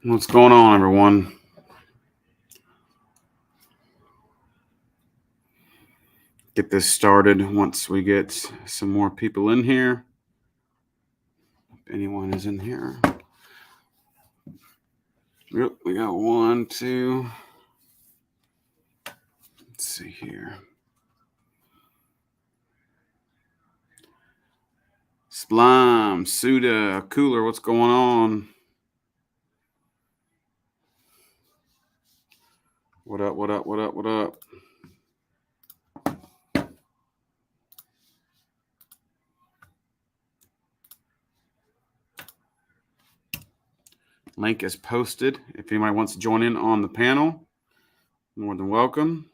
What's going on, everyone? Get this started once we get some more people in here. If anyone is in here. Yep, we got 1, 2. Let's see here. Sublime, Suda, Cooler, what's going on? What up, what up, what up, what up? Link is posted. If anybody wants to join in on the panel, more than welcome.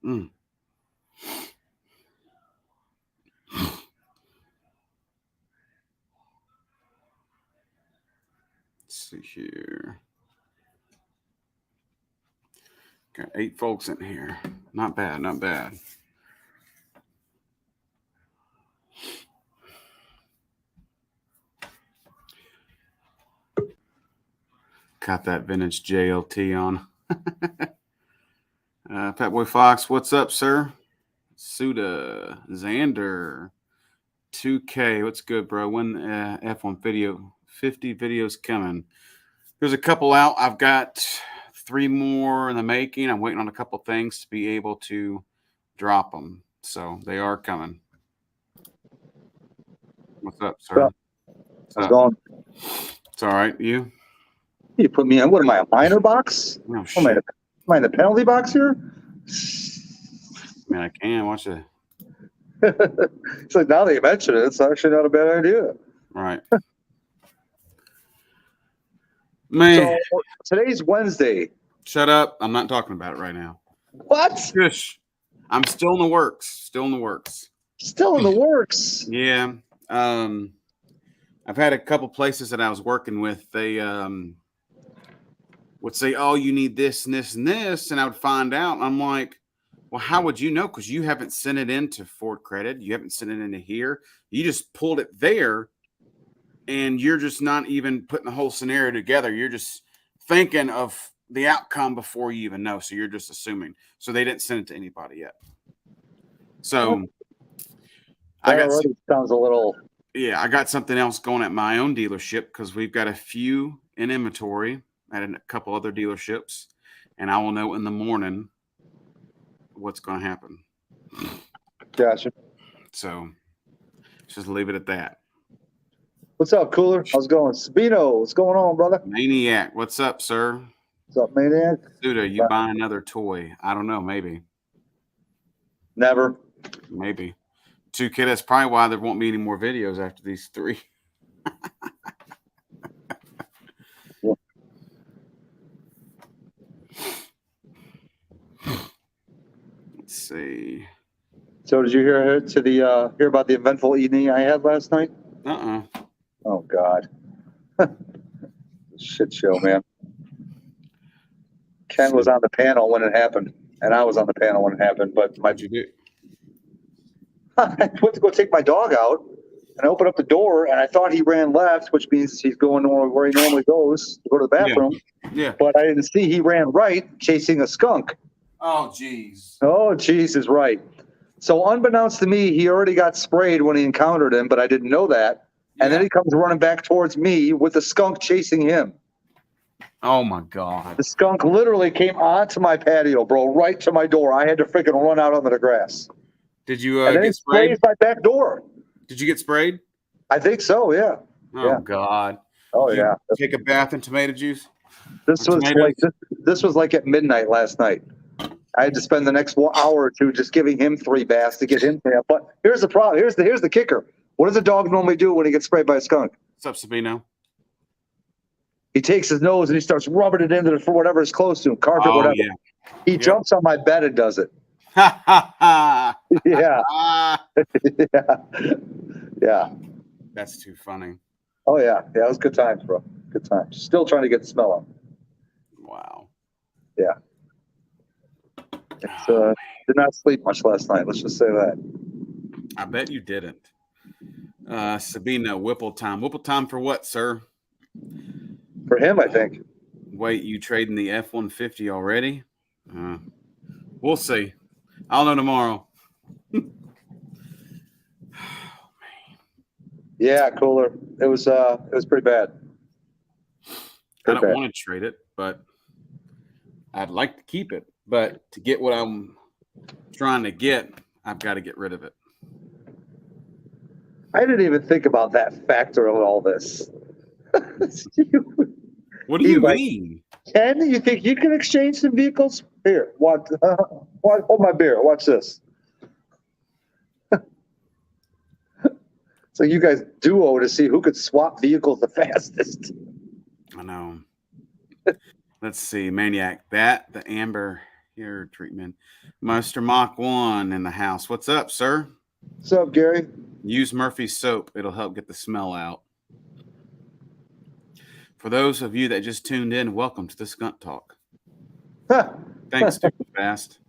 Let's see here. Got 8 folks in here. Not bad, not bad. Got that vintage JLT on. Fatboy Fox, what's up, sir? Suda, Xander, 2K, what's good, bro? When F1 video, 50 videos coming. There's a couple out. I've got 3 more in the making. I'm waiting on a couple things to be able to drop them. So they are coming. What's up, sir? How's it going? It's all right. You? You put me in, what am I, a minor box? Oh, Am shit. I in the penalty box here? Man, I can. Watch it. It's like, now that you mention it, it's actually not a bad idea. Right. Man. So today's Wednesday. Shut up. I'm not talking about it right now. What? Shush. I'm still in the works. Still in the works. Still in the works. Yeah. I've had a couple places that I was working with. They would say, oh, you need this and this and this. And I would find out. I'm like, well, how would you know? Because you haven't sent it into Ford Credit. You haven't sent it into here. You just pulled it there. And you're just not even putting the whole scenario together. You're just thinking of the outcome before you even know. So you're just assuming. So they didn't send it to anybody yet. So that already sounds a little. Yeah, I got something else going at my own dealership because we've got a few in inventory at a couple other dealerships, and I will know in the morning what's going to happen. Gotcha. So just leave it at that. What's up, Cooler? How's it going? Sabino, what's going on, brother? Maniac, what's up, sir? What's up, Maniac? Dude, you buy another toy? I don't know, maybe. Never. Maybe. 2K, that's probably why there won't be any more videos after these 3. Let's see. So did you hear about the eventful evening I had last night? Oh God. Shit show, man. Ken was on the panel when it happened, and I was on the panel when it happened. But What'd you do? I went to go take my dog out, and I opened up the door, and I thought he ran left, which means he's going where he normally goes to go to the bathroom. Yeah. But I didn't see he ran right, chasing a skunk. Oh, geez. Oh, geez, is right. So unbeknownst to me, he already got sprayed when he encountered him, but I didn't know that. And then he comes running back towards me with the skunk chasing him. Oh, my God. The skunk literally came onto my patio, bro, right to my door. I had to freaking run out onto the grass. Did you and then get sprayed? He sprayed my back door. Did you get sprayed? I think so, yeah. Oh, yeah. God. Oh, Did yeah. You take a bath in tomato juice? This was like at midnight last night. I had to spend the next hour or two just giving him 3 baths to get him there. But here's the problem. Here's the kicker. What does a dog normally do when he gets sprayed by a skunk? What's up, Sabino? He takes his nose and he starts rubbing it into for whatever is close to him, carpet, whatever. Yeah. He jumps on my bed and does it. Yeah. Yeah. That's too funny. Oh, yeah. Yeah, it was good times, bro. Good times. Still trying to get the smell out. Wow. Yeah. Did not sleep much last night. Let's just say that. I bet you didn't. Sabina, Whipple time. Whipple time for what, sir? For him, I think. Wait, you trading the F-150 already? We'll see. I'll know tomorrow. Yeah, cooler. It was pretty bad. I don't want to trade it, but I'd like to keep it. But to get what I'm trying to get, I've got to get rid of it. I didn't even think about that factor of all this. What do you mean? Ken, you think you can exchange some vehicles? Here, watch. Hold my beer. Watch this. So you guys duo to see who could swap vehicles the fastest. I know. Let's see, Maniac. The Amber hair treatment. Mr. Mach 1 in the house. What's up, sir? What's up, Gary? Use Murphy's soap. It'll help get the smell out. For those of you that just tuned in, welcome to the Skunk Talk. Thanks, Stupid Fast.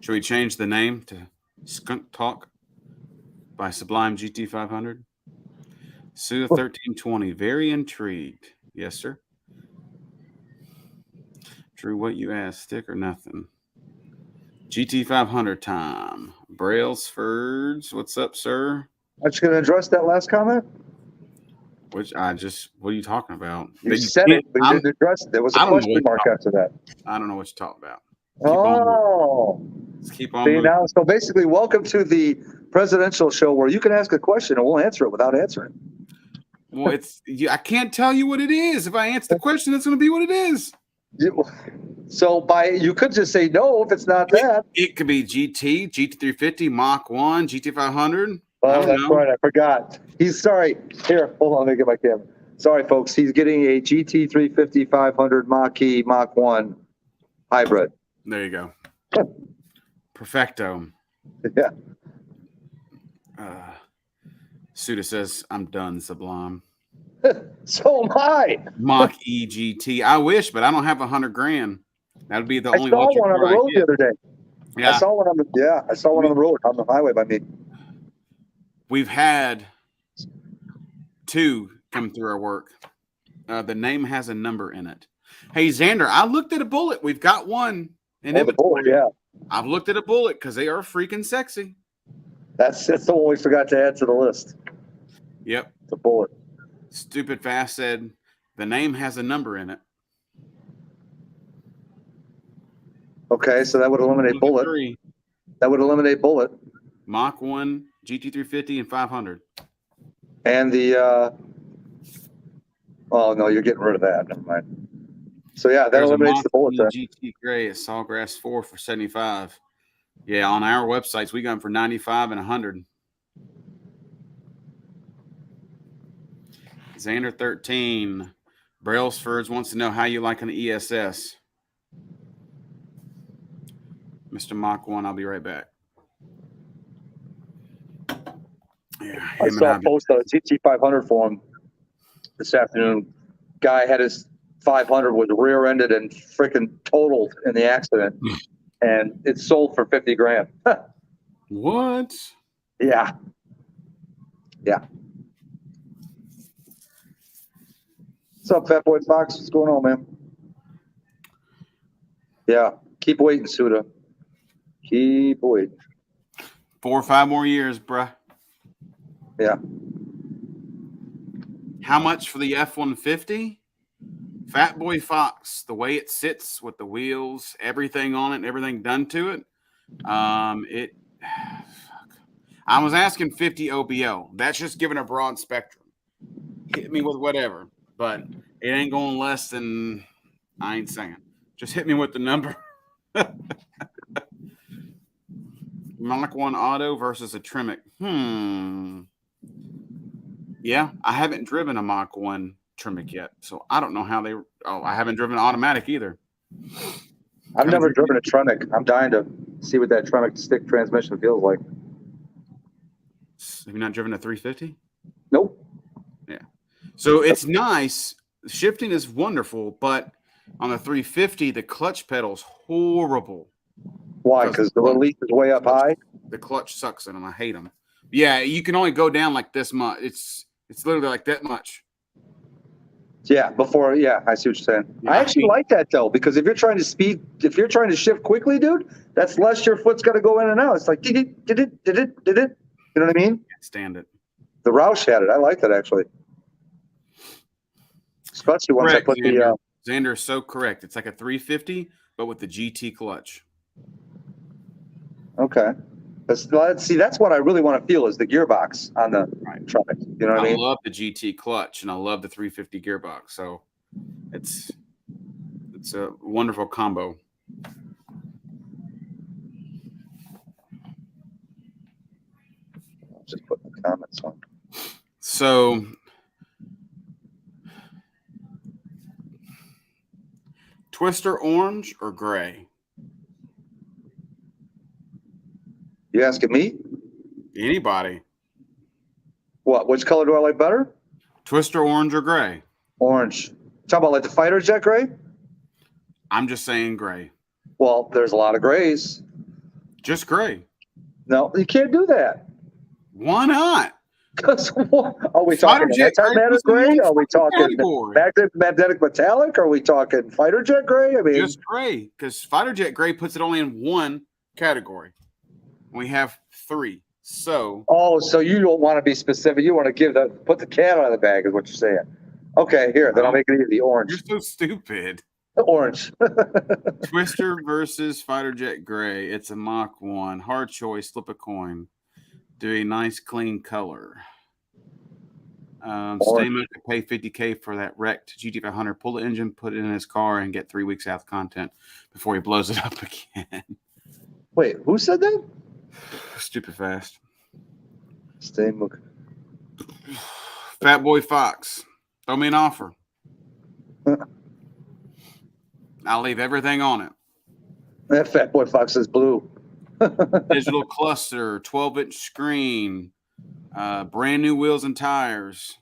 Should we change the name to Skunk Talk by Sublime GT500? Suda 1320, very intrigued. Yes, sir. Drew, what you asked, stick or nothing? GT500 time. Brailsfords, what's up, sir? I'm just going to address that last comment. What are you talking about? You said it, but you didn't address it. There was a question mark after that. I don't know what you're talking about. Let's keep on moving. Now, so basically, welcome to the presidential show where you can ask a question and we'll answer it without answering. Well, I can't tell you what it is. If I answer the question, it's going to be what it is. So you could just say no if it's not that. It could be GT350, Mach 1, GT500. Oh, that's right. I forgot. He's sorry. Here, hold on. Let me get my camera. Sorry, folks. He's getting a GT350 500 Mach-E Mach 1 hybrid. There you go. Perfecto. Yeah. Suda says, I'm done, Sublime. So am I. Mach-E GT. I wish, but I don't have $100,000. That would be the only one. I saw one on the road the other day. Yeah. I saw one on the road on the highway by me. We've had 2 come through our work. The name has a number in it. Hey, Xander, I looked at a Bullet. We've got one in inventory. Bullet, yeah. I've looked at a Bullet because they are freaking sexy. That's the one we forgot to add to the list. Yep. The Bullet. Stupid Fast said the name has a number in it. Okay, so that would eliminate Bullet. 3. That would eliminate Bullet. Mach 1, GT350, and 500. And the oh no, you're getting rid of that. Never mind. So yeah, that eliminates the Bullet. GT Gray at Sawgrass 4 for 75. Yeah, on our websites we got them for 95 and 100. Xander 13. Brailsfords wants to know how you like an ESS. Mr. Mach 1, I'll be right back. Yeah, I saw a post on a GT500 for him this afternoon. Guy had his 500 was rear-ended and freaking totaled in the accident, and it sold for $50,000. What? Yeah. Yeah. What's up, Fat Boy Fox? What's going on, man? Yeah. Keep waiting, Suda. Keep waiting. 4 or 5 more years, bruh. Yeah. How much for the F-150? Fat Boy Fox, the way it sits with the wheels, everything on it, and everything done to it. I was asking 50 OBO. That's just giving a broad spectrum. Hit me with whatever, but it ain't going less than, I ain't saying. Just hit me with the number. Mach 1 Auto versus a Tremec. Yeah, I haven't driven a Mach 1 Tremec yet, so I don't know how they. Oh, I haven't driven automatic either. I've never driven a Tremec. I'm dying to see what that Tremec stick transmission feels like. Have you not driven a 350? Nope. Yeah. So it's nice. Shifting is wonderful, but on the 350, the clutch pedal's horrible. Why? Because the release is way up high? The clutch sucks in them. I hate them. Yeah, you can only go down like this much. It's literally like that much. Yeah, before, yeah, I see what you're saying. Yeah, I actually like that though, because if you're trying to shift quickly, dude, that's less your foot's got to go in and out. It's like, did it. You know what I mean? can't stand it. The Roush had it. I like that actually. Especially once I Correct, put Xander. Xander is so correct. It's like a 350, but with the GT clutch. okay. See, that's what I really want to feel is the gearbox on the truck. You know what I mean? love the GT clutch and I love the 350 gearbox. So it's a wonderful combo. I'll just put the comments on. So Twister orange or gray? You asking me? Anybody. What? Which color do I like better? Twister orange or gray? Orange. Talk about like the fighter jet gray? I'm just saying gray. Well, there's a lot of grays. Just gray. No, you can't do that. Why not? Because are we talking Fighter jet antimatter gray? gray? Are we talking Category. magnetic metallic? Are we talking fighter jet gray? I mean, Just gray, because fighter jet gray puts it only in one category. We have three. So so you don't want to be specific. You want to put the cat out of the bag, is what you're saying. Okay, here, then I'll make it easy. Orange. You're so stupid. Orange. Twister versus fighter jet gray. It's a Mach 1. Hard choice. Flip a coin. Do a nice clean color. Stamo could pay $50K for that wrecked GT500. Pull the engine, put it in his car, and get 3 weeks out of content before he blows it up again. Wait, who said that? Stupid fast. Stamo. Fat Boy Fox. Throw me an offer. I'll leave everything on it. That Fat Boy Fox is blue. Digital cluster, 12-inch screen, brand new wheels and tires.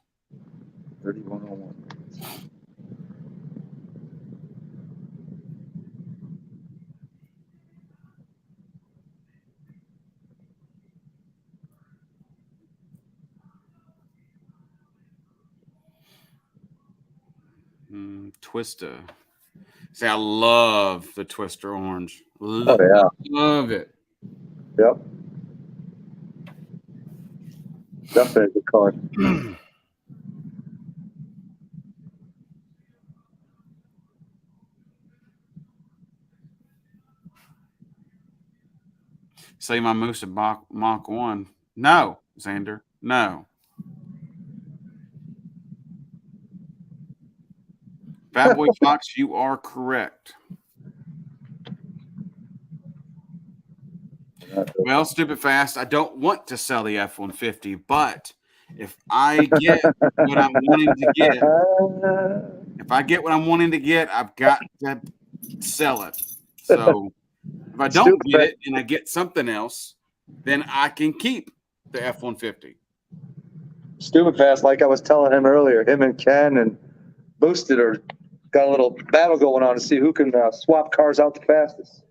3101. Twister. See, I love the Twister orange. Oh yeah, love it. Yep. Definitely a good color. Say my moose at Mach 1. No, Xander. No. Fat Boy Fox, you are correct. Well, stupid fast. I don't want to sell the F-150, but if I get what I'm wanting to get, I've got to sell it. So if I don't get it and I get something else, then I can keep the F-150. Stupid fast, like I was telling him earlier, him and Ken and Boosted got a little battle going on to see who can swap cars out the fastest.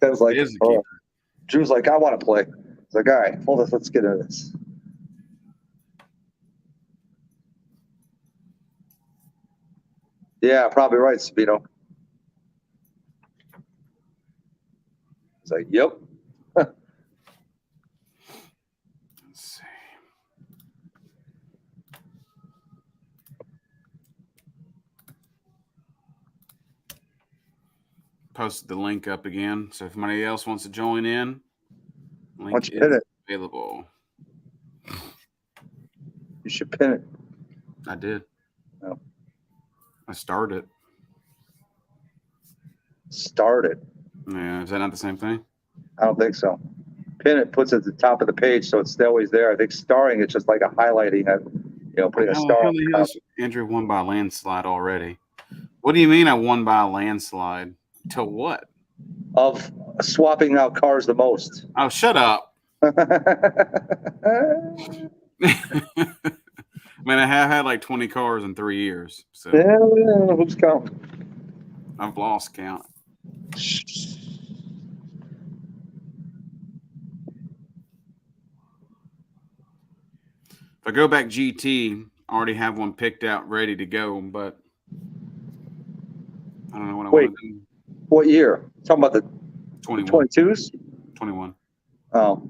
Ken's like, Drew's like, I want to play. He's like, all right, hold us, let's get into this. Yeah, probably right, Sabino. He's like, yep. Let's see. Posted the link up again, so if anybody else wants to join in, link is available. You should pin it. I did. No. I started. Started. Yeah, is that not the same thing? I don't think so. Pin it puts it at the top of the page, so it's always there. I think starring it's just like a highlighting, putting a star. On Andrew won by a landslide already. What do you mean I won by a landslide? To what? Of swapping out cars the most. Oh, shut up. I mean, I have had like 20 cars in 3 years. So yeah, who's counting? I've lost count. If I go back GT, I already have one picked out, ready to go, but I don't know what I Wait, want to do. what year? Talking about the 21. 22s? 21. Oh.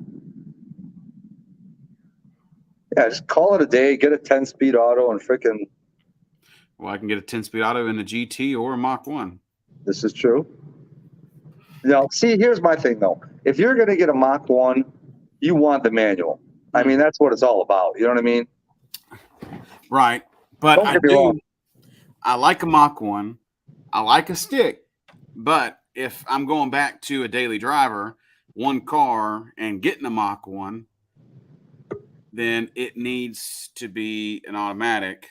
Yeah, just call it a day, get a 10-speed auto, and freaking. Well, I can get a 10-speed auto in a GT or a Mach 1. This is true. Now, see, here's my thing, though. If you're going to get a Mach 1, you want the manual. I mean, that's what it's all about. You know what I mean? Right. But Don't get me wrong. I like a Mach 1. I like a stick. But if I'm going back to a daily driver, one car, and getting a Mach 1, then it needs to be an automatic.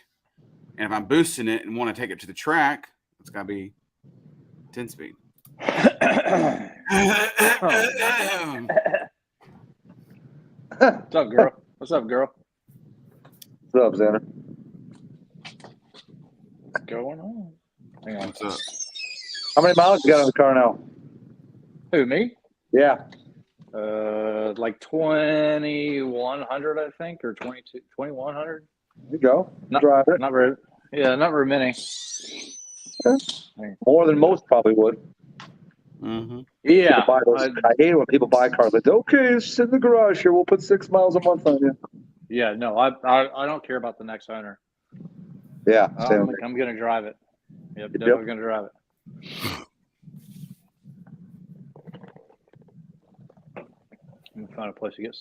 And if I'm boosting it and want to take it to the track, it's got to be 10 speed. What's up, girl? What's up, girl? What's up, Xander? What's going on? Hang on. What's up? How many miles you got on the car now? Who, me? Yeah. Like 2,100, I think, or 2,100. There you go. Not, Drive it. not very, yeah, not very many. More than most probably would. Mm-hmm. Yeah. Buy those. I hate it when people buy cars. Like, okay, sit in the garage here. We'll put 6 miles a month on you. Yeah, no, I don't care about the next owner. Yeah. I'm going to drive it. Yep, definitely going to drive it. I'm going to find a place to get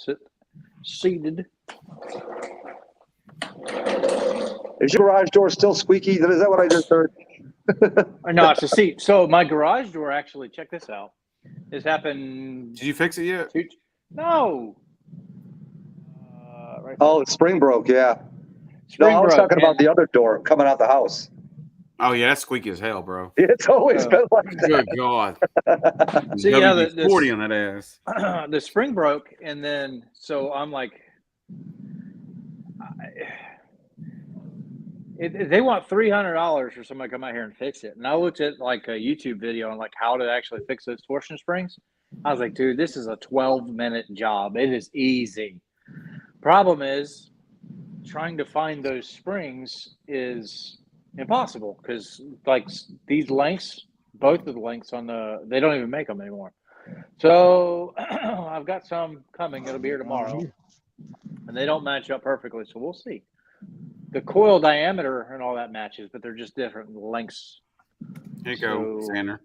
seated. Is your garage door still squeaky? Is that what I just heard? No, it's a seat. So my garage door, actually, check this out. This happened. Did you fix it yet? No. Right Oh, the spring broke. Yeah. Spring I was broke, talking about the other door coming out the house. Oh, yeah, that's squeaky as hell, bro. It's always been like that. Good God. So, yeah, WD-40 on that ass. The spring broke, and then so I'm like, they want $300 for somebody to come out here and fix it. And I looked at like a YouTube video on like how to actually fix those torsion springs. I was like, dude, this is a 12-minute job. It is easy. Problem is, trying to find those springs is impossible because like these lengths, both of the lengths on they don't even make them anymore. So I've got some coming. It'll be here tomorrow, and they don't match up perfectly. So we'll see. The coil diameter and all that matches, but they're just different lengths. Here you go, Xander.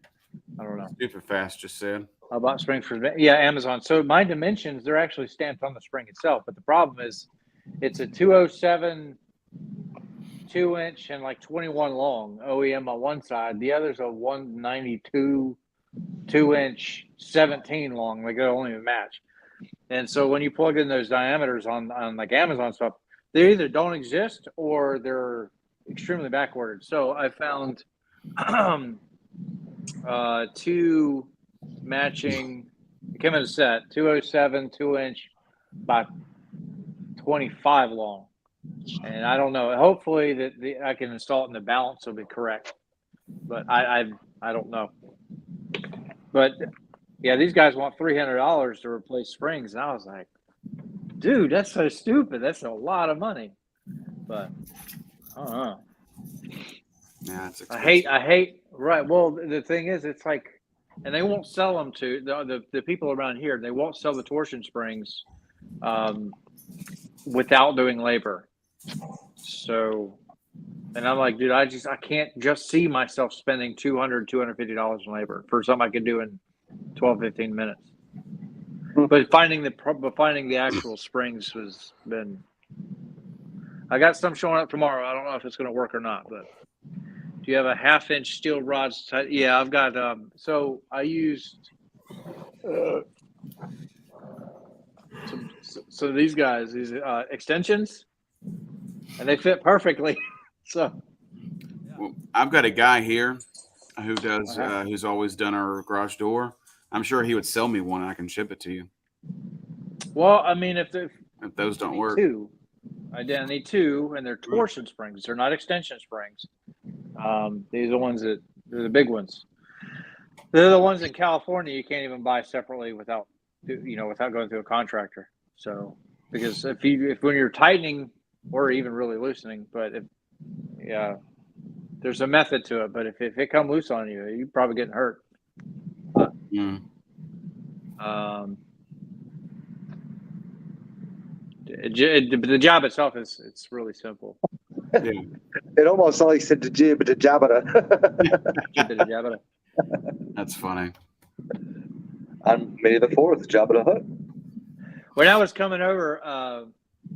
I don't know. Stupid fast just said. I bought springs for Amazon. So my dimensions, they're actually stamped on the spring itself. But the problem is it's a 207 2-inch and like 21 long OEM on one side. The other's a 192 2-inch 17 long. They don't even match. And so when you plug in those diameters on like Amazon stuff, they either don't exist or they're extremely backward. So I found two matching. It came in a set 207 2-inch by 25 long, and I don't know. Hopefully that I can install it and the balance will be correct, but I don't know. But yeah, these guys want $300 to replace springs, and I was like, dude, that's so stupid. That's a lot of money. But I don't know. Yeah, it's I hate. Right. Well, the thing is, it's like, and they won't sell them to the people around here. They won't sell the torsion springs without doing labor. So, and I'm like, dude, I can't just see myself spending $250 in labor for something I could do in 12, 15 minutes. But finding the actual springs has been. I got some showing up tomorrow. I don't know if it's going to work or not, but. Do you have a 1/2-inch steel rod? Yeah, I've got. So I used. So these guys, these extensions, and they fit perfectly. So. Well, I've got a guy here who does who's always done our garage door. I'm sure he would sell me one and I can ship it to you. Well, I mean, if those don't work. I need two, and they're torsion springs. They're not extension springs. These are the ones they're the big ones. They're the ones in California you can't even buy separately without going through a contractor. So because when you're tightening or even really loosening. But there's a method to it. But if it come loose on you, you're probably getting hurt. The job itself it's really simple. Yeah. It almost sounds like said Jabba. That's funny. On May the 4th, Jabba the Hutt. When I was coming over,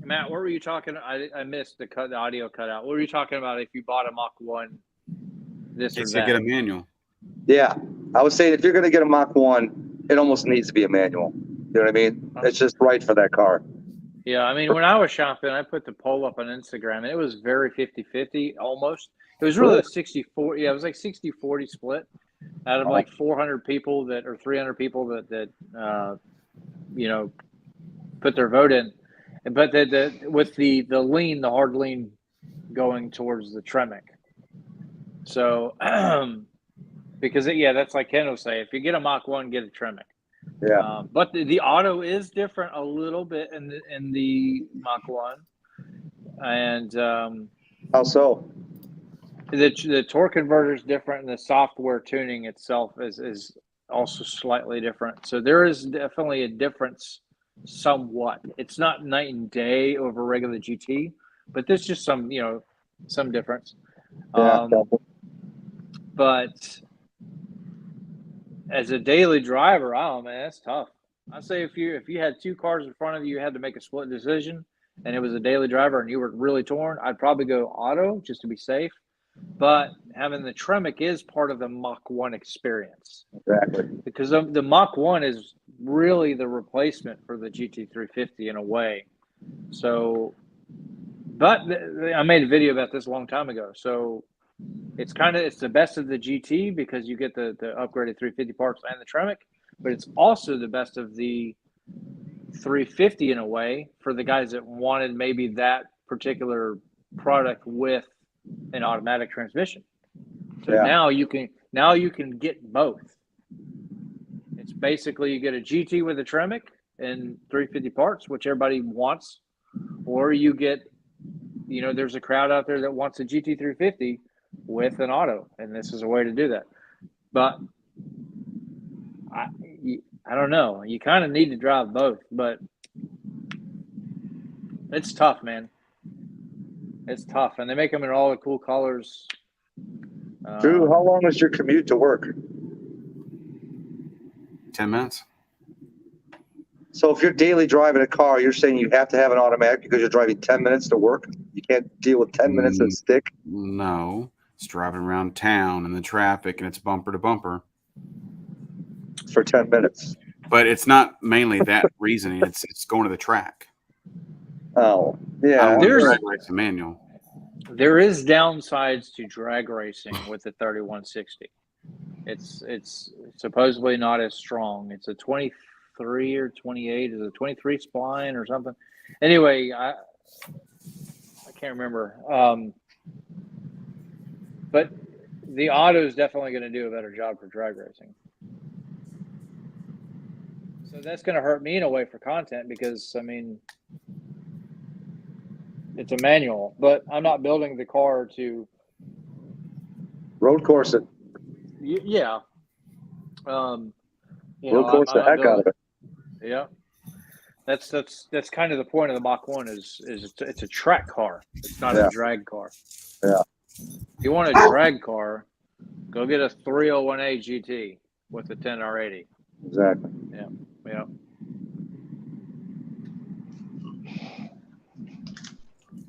Matt, what were you talking? I missed the audio cut out. What were you talking about? If you bought a Mach 1, this or It's that? to get a manual. Yeah, I was saying if you're going to get a Mach 1, it almost needs to be a manual. You know what I mean? It's just right for that car. Yeah, I mean, when I was shopping, I put the poll up on Instagram, and it was very 50-50 almost. It was really a 60-40. Yeah, it was like 60-40 split out of like 400 people or 300 people that put their vote in. But with the hard lean going towards the Tremec. So, because that's like Ken will say, if you get a Mach 1, get a Tremec. Yeah. But the auto is different a little bit in the Mach 1. And how so? The torque converter is different, and the software tuning itself is also slightly different. So there is definitely a difference somewhat. It's not night and day over regular GT, but there's just some difference. Yeah. But as a daily driver, man, that's tough. I'd say if you had two cars in front of you, you had to make a split decision, and it was a daily driver, and you were really torn, I'd probably go auto just to be safe. But having the Tremec is part of the Mach 1 experience. Exactly. Because the Mach 1 is really the replacement for the GT350 in a way. So, but I made a video about this a long time ago. So it's the best of the GT because you get the upgraded 350 parts and the Tremec, but it's also the best of the 350 in a way for the guys that wanted maybe that particular product with an automatic transmission. So now you can get both. It's basically you get a GT with a Tremec and 350 parts, which everybody wants, or you get, there's a crowd out there that wants a GT350 with an auto, and this is a way to do that. But I don't know. You kind of need to drive both, but it's tough, man. It's tough, and they make them in all the cool colors. Drew, how long is your commute to work? 10 minutes. So if you're daily driving a car, you're saying you have to have an automatic because you're driving 10 minutes to work? You can't deal with 10 minutes of stick? No. It's driving around town in the traffic, and it's bumper to bumper. For 10 minutes. But it's not mainly that reasoning. It's going to the track. Oh, yeah. There's a manual. There is downsides to drag racing with the 3160. It's supposedly not as strong. It's a 23 or 28. Is it a 23 spline or something? Anyway, I can't remember. But the auto is definitely going to do a better job for drag racing. So that's going to hurt me in a way for content because, I mean, it's a manual, but I'm not building the car to road course it. Yeah. Road course the heck out of it. Yeah. That's kind of the point of the Mach 1 is it's a track car. It's not a drag car. Yeah. If you want a drag car, go get a 301A GT with a 10R80. Exactly. Yeah.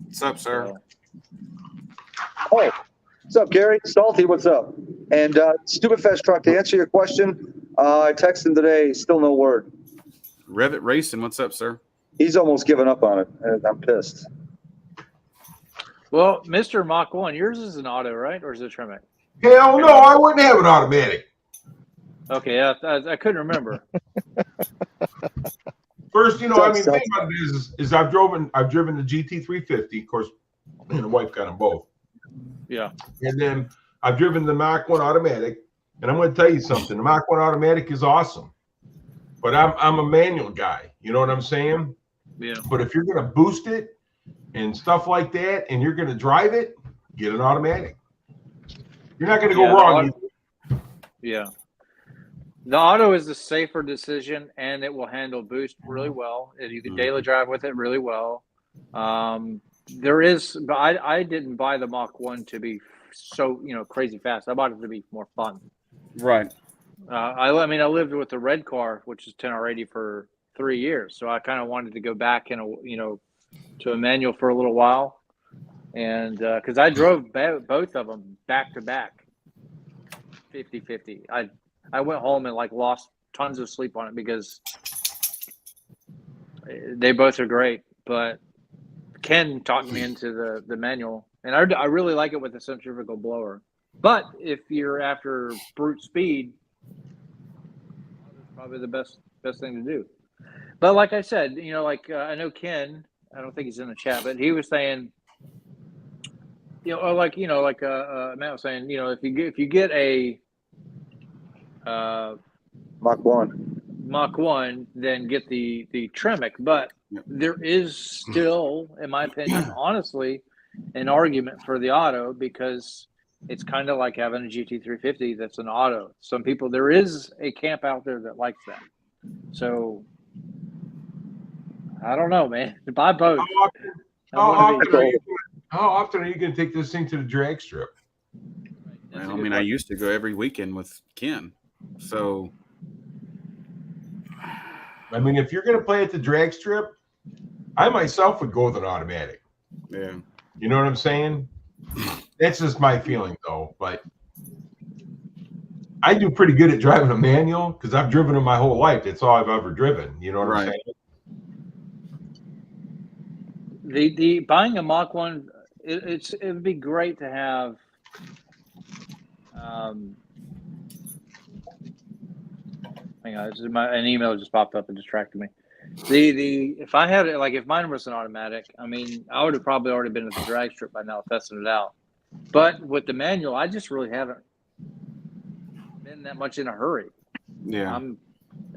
What's up, sir? Oh, what's up, Gary? Salty, what's up? And Stupid Fest Truck, to answer your question, I texted him today, still no word. Revit Racing, what's up, sir? He's almost given up on it, and I'm pissed. Well, Mr. Mach 1, yours is an auto, right? Or is it a Tremec? Hell no, I wouldn't have an automatic. Okay, yeah, I couldn't remember. First, the thing about it is I've driven the GT350. Of course, me and the wife got them both. Yeah. And then I've driven the Mach 1 automatic, and I'm going to tell you something. The Mach 1 automatic is awesome, but I'm a manual guy. You know what I'm saying? Yeah. But if you're going to boost it, and stuff like that, and you're going to drive it, get an automatic. You're not going to go wrong. Yeah. The auto is the safer decision, and it will handle boost really well. And you can daily drive with it really well. There is, but I didn't buy the Mach 1 to be so, crazy fast. I bought it to be more fun. Right. I mean, I lived with the red car, which is 10R80 for 3 years. So I kind of wanted to go back to a manual for a little while. And because I drove both of them back to back 50-50. I went home and lost tons of sleep on it because they both are great. But Ken talked me into the manual, and I really like it with the centrifugal blower. But if you're after brute speed, it's probably the best thing to do. But like I said, I know Ken. I don't think he's in the chat, but he was saying, Matt was saying, if you get a Mach 1. Mach 1, then get the Tremec. But there is still, in my opinion, honestly, an argument for the auto because it's kind of like having a GT350 that's an auto. Some people, there is a camp out there that likes that. So I don't know, man. Buy both. How often are you going to take this thing to the drag strip? Well, I mean, I used to go every weekend with Ken. So, I mean, if you're going to play at the drag strip, I myself would go with an automatic. Yeah. You know what I'm saying? That's just my feeling, though. But I do pretty good at driving a manual because I've driven them my whole life. That's all I've ever driven. You know what I'm saying? The buying a Mach 1, it would be great to have. Hang on, an email just popped up and distracted me. If I had it, if mine was an automatic, I mean, I would have probably already been at the drag strip by now testing it out. But with the manual, I just really haven't been that much in a hurry. Yeah.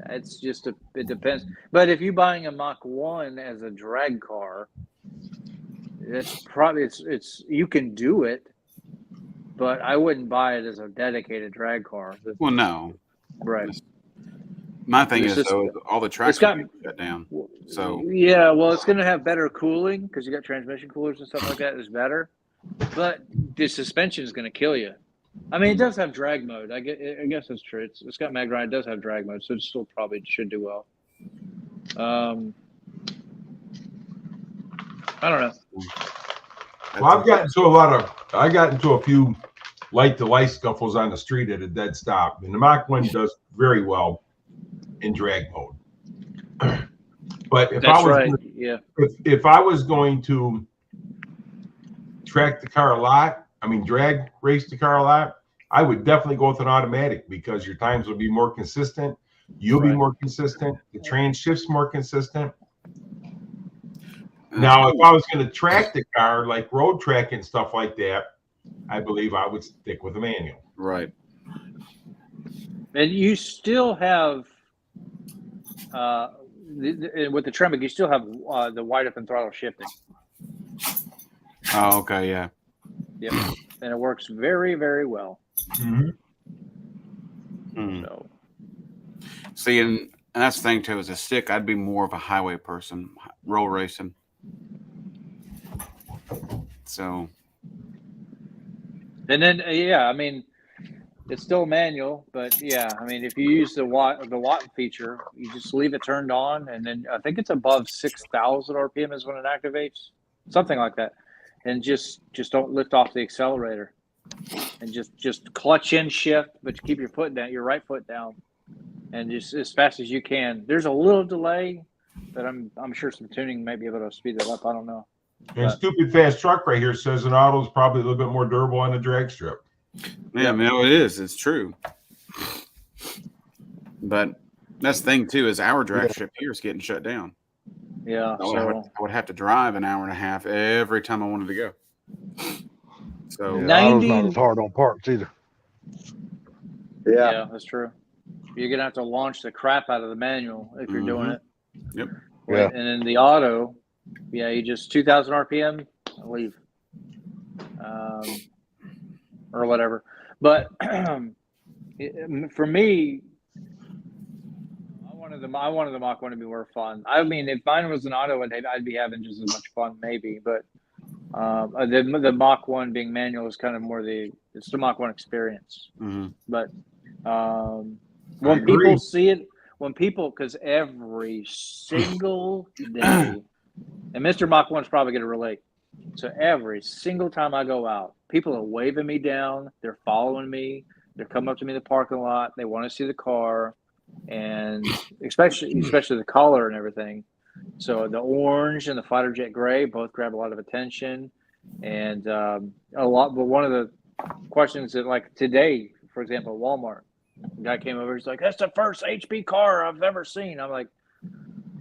It's just it depends. But if you're buying a Mach 1 as a drag car, it's probably it's you can do it, but I wouldn't buy it as a dedicated drag car. Well, no. Right. My thing is, though, all the tracks got shut down. So yeah, well, it's going to have better cooling because you got transmission coolers and stuff like that. Is better, but the suspension is going to kill you. I mean, it does have drag mode. I guess that's true. It's got mag grind. It does have drag mode, so it still probably should do well. I don't know. Well, I got into a few light-to-light scuffles on the street at a dead stop, and the Mach 1 does very well in drag mode. But if if I was going to track the car a lot, I mean drag race the car a lot, I would definitely go with an automatic because your times will be more consistent. You'll be more consistent. The trans shift's more consistent. Now, if I was going to track the car, like road track and stuff like that, I believe I would stick with a manual. Right. And you still have, with the Tremec, you still have the wide open throttle shifting. Oh, okay, yeah. Yep. And it works very, very well. Mm-hmm. So. See, and that's the thing, too, as a stick, I'd be more of a highway person, roll racing. So, and then I mean, it's still manual, but I mean, if you use the watt feature, you just leave it turned on, and then I think it's above 6,000 RPM is when it activates, something like that, and just don't lift off the accelerator, and just clutch in shift, but you keep your foot down, your right foot down, and just as fast as you can. There's a little delay, but I'm sure some tuning might be able to speed it up. I don't know. And Stupid Fast Truck right here says an auto is probably a little bit more durable on the drag strip. Yeah, no, it is. It's true. But that's the thing, too, is our drag strip here is getting shut down. Yeah. So I would have to drive an hour and a half every time I wanted to go. So auto's not as hard on parts either. Yeah, that's true. You're going to have to launch the crap out of the manual if you're doing it. Yep. Yeah. And then the auto, Yeah, you just 2,000 RPM, I believe, or whatever. But for me, I wanted the Mach 1 to be more fun. I mean, if mine was an auto, I'd be having just as much fun, maybe. But the Mach 1 being manual is kind of more it's the Mach 1 experience. Mm-hmm. But when people see it, because every single day, and Mr. Mach 1's probably going to relate. So every single time I go out, people are waving me down. They're following me. They're coming up to me in the parking lot. They want to see the car, and especially the color and everything. So the orange and the fighter jet gray both grab a lot of attention, and a lot. But one of the questions that, like today, for example, at Walmart, the guy came over. He's like, "That's the first HP car I've ever seen." I'm like,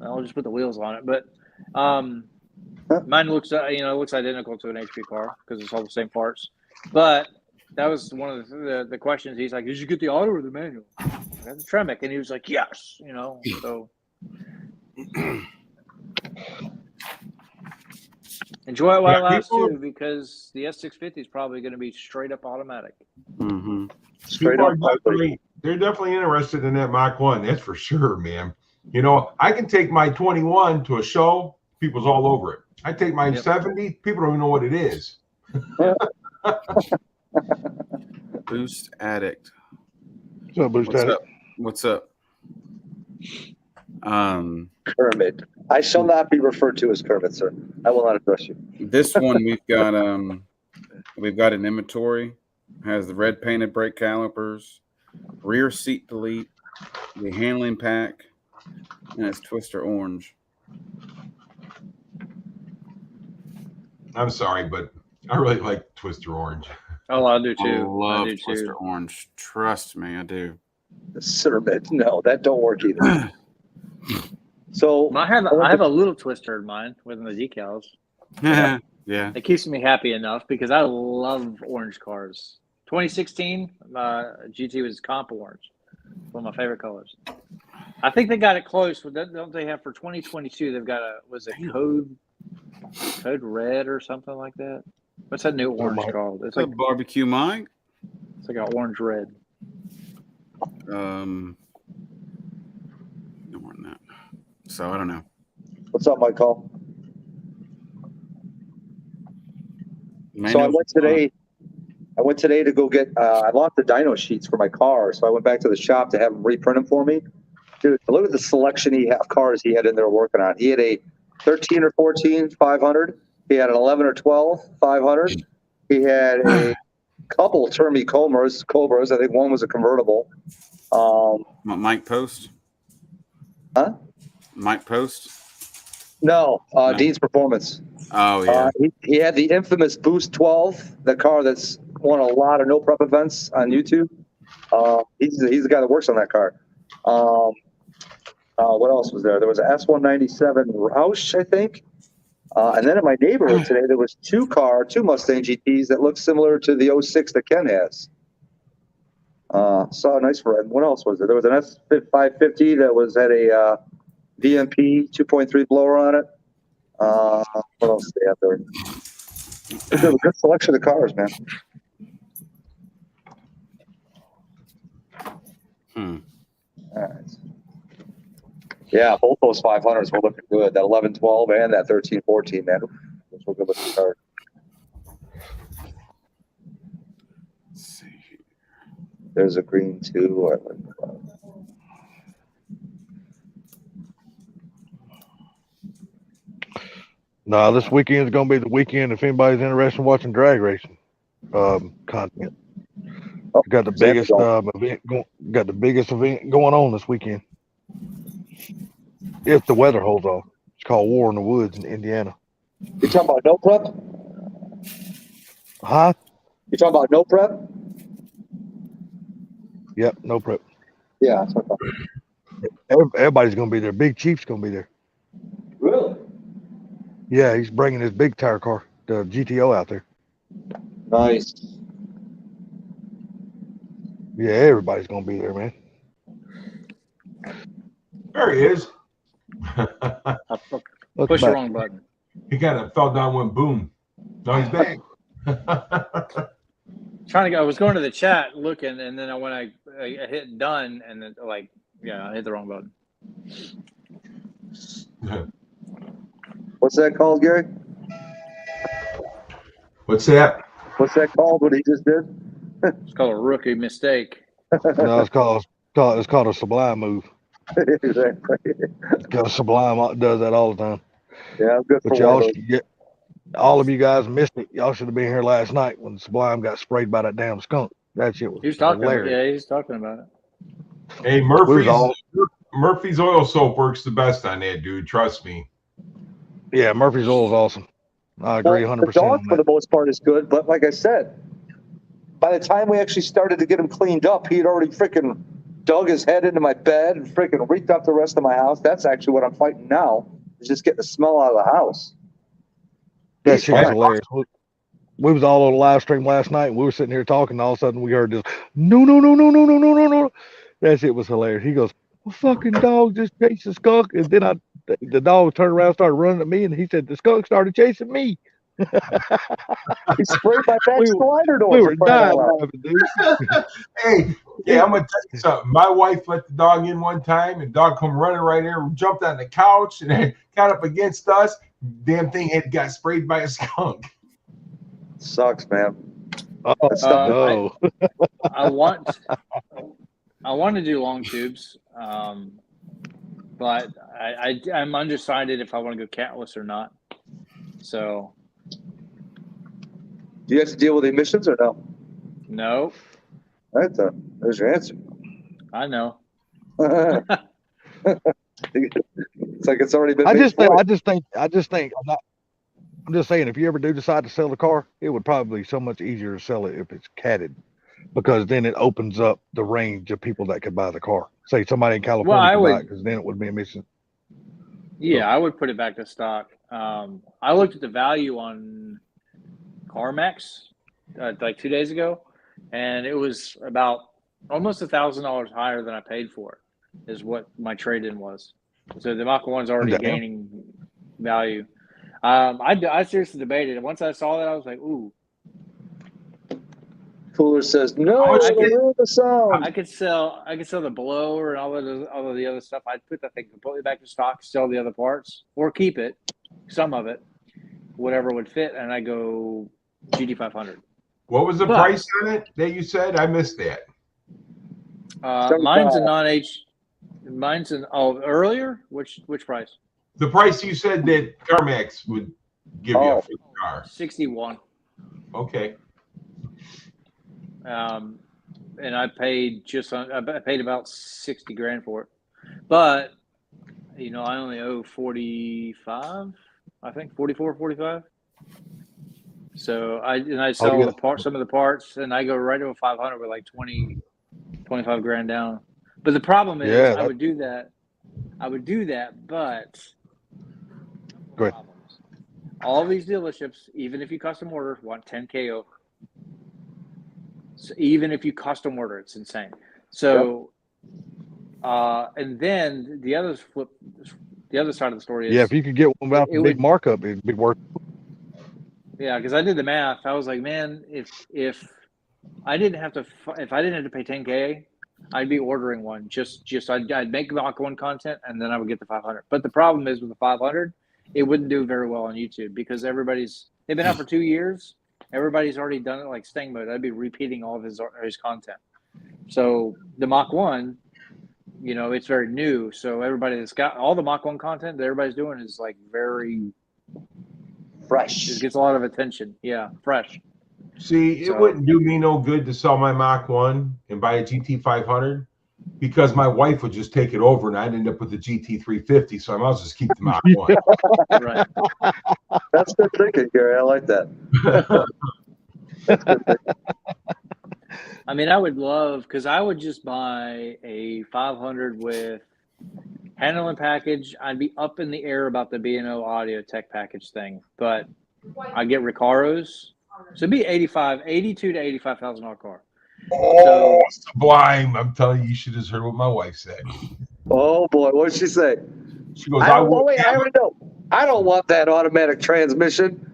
"I'll just put the wheels on it," but mine looks identical to an HP car because it's all the same parts. But that was one of the questions. He's like, "Did you get the auto or the manual?" I got the Tremec, and he was like, "Yes," So enjoy it while it lasts too, because the S650 is probably going to be straight up automatic. Mm-hmm. They're definitely interested in that Mach 1. That's for sure, man. I can take my 21 to a show. People's all over it. I take my 70. People don't even know what it is. Boost Addict. What's up? Kermit. I shall not be referred to as Kermit, sir. I will not address you. This one we've got an inventory. Has the red painted brake calipers, rear seat delete, the handling pack, and it's Twister orange. I'm sorry, but I really like Twister orange. Oh, I do too. I love do Twister too. orange. Trust me, I do. Cerbit. No, that don't work either. So I have a little Twister in mine within the decals. Yeah. It keeps me happy enough because I love orange cars. 2016 GT was comp orange. One of my favorite colors. I think they got it close. Don't they have for 2022? They've got code red or something like that. What's that new orange called? It's like a barbecue Mike. It's like an orange red. No more than that. So I don't know. What's up, Michael? So I went today to go get. I lost the dyno sheets for my car, so I went back to the shop to have them reprint them for me. Dude, look at the selection of cars he had in there working on. He had a 13 or 14 500. He had an 11 or 12 500. He had a couple Termi Cobras. I think one was a convertible. Mike Post? Huh? Mike Post? No, Dean's Performance. Oh, yeah. He had the infamous Boost 12, the car that's won a lot of no prep events on YouTube. He's the guy that works on that car. What else was there? There was an S197 Roush, I think. And then in my neighborhood today, there was two Mustang GTs that looked similar to the 06 that Ken has. Saw a nice red. What else was there? There was an S550 that was at a VMP 2.3 blower on it. What else did they have there? There's a good selection of cars, man. All right. Yeah, both those 500s were looking good. That 1112 and that 1314, man. Those were good looking cars. Let's see. There's a green too. No, this weekend is going to be the weekend if anybody's interested in watching drag racing content. Got the biggest event going on this weekend. If the weather holds off. It's called War in the Woods in Indiana. You talking about no prep? Huh? You talking about no prep? Yep, no prep. Yeah. Everybody's going to be there. Big Chief's going to be there. Really? Yeah, he's bringing his big tire car, the GTO, out there. Nice. Yeah, everybody's going to be there, man. There he is. Push the wrong button. He kind of fell down, went boom. Now he's back. Trying to go. I was going to the chat looking, and then when I hit done, and then I hit the wrong button. What's that called, Gary? What's that? What's that called? What he just did? It's called a rookie mistake. No, it's called a sublime move. Exactly. Because Sublime does that all the time. Yeah, I'm good But for one y'all, of those. all of you guys missed it. Y'all should have been here last night when Sublime got sprayed by that damn skunk. That shit was He was talking. hilarious. Yeah, he's talking about it. Hey, Murphy's oil soap works the best on that, dude. Trust me. Yeah, Murphy's oil is awesome. I agree 100% The dog, on for that. the most part, is good. But like I said, by the time we actually started to get him cleaned up, he had already freaking dug his head into my bed and freaking reeked up the rest of my house. That's actually what I'm fighting now, is just getting the smell out of the house. That He's shit was fine. hilarious. We was all on a live stream last night, and we were sitting here talking, and all of a sudden we heard this, no. That shit was hilarious. He goes, well, fucking dog just chased the skunk. And then the dog turned around, started running at me, and he said, the skunk started chasing me. He sprayed my back slider door. We were dying laughing, dude. Hey, yeah, I'm gonna tell you something. My wife let the dog in one time, and dog come running right there, jumped on the couch, and then got up against us. Damn thing got sprayed by a skunk. Sucks, man. No. I want to do long tubes, but I'm undecided if I want to go catless or not. So, Do you have to deal with emissions or no? no, Right, there's your answer. I know. It's like it's already been. I'm made just for saying, I'm just saying, if you ever do decide to sell the car, it would probably be so much easier to sell it if it's catted, because then it opens up the range of people that could buy the car. Say somebody in California could buy it, because then it would be a mission. Yeah, I would put it back to stock. I looked at the value on CarMax like 2 days ago, and it was about almost $1,000 higher than I paid for it, is what my trade-in was. So the Mach 1's already gaining value. I seriously debated it. Once I saw that, I was like, ooh. Cooler says no. The sound. I could sell the blower and all of the other stuff. I'd put that thing completely back to stock, sell the other parts, or keep it, some of it, whatever would fit, and I go GT500. What was the price on it that you said? I missed that. Mine's a non-H. Mine's earlier. Which price? The price you said that CarMax would give you for the car. 61. Okay. And I paid I paid about 60 grand for it, but I only owe 45, I think 44, 45. So I sell some of the parts, and I go right to a 500 with like 25 grand down. But the problem is, I would do that, but Great. All these dealerships, even if you custom order, want 10K over. So even if you custom order, it's insane. So, and then the other side of the story is, if you could get one without the big markup, it'd be worth it. Yeah, because I did the math. I was like, man, if I didn't have to pay 10K, I'd be ordering one. I'd make Mach 1 content, and then I would get the 500. But the problem is with the 500, it wouldn't do very well on YouTube because they've been out for 2 years. Everybody's already done it like Stang Mode. I'd be repeating all of his content. So the Mach 1, it's very new. So everybody that's got all the Mach 1 content that everybody's doing is like very fresh. It gets a lot of attention. Yeah, fresh. See, it wouldn't do me no good to sell my Mach 1 and buy a GT500 because my wife would just take it over and I'd end up with the GT350. So I might as well just keep the Mach 1. Right. That's good thinking, Gary. I like that. That's good thinking. I mean, I would love, because I would just buy a 500 with handling package. I'd be up in the air about the B&O audio tech package thing, but I get Recaros. So it'd be $82,000 to $85,000 car. Oh, sublime. I'm telling you, you should have heard what my wife said. Oh, boy. What did she say? She goes, I already know. I don't want that automatic transmission.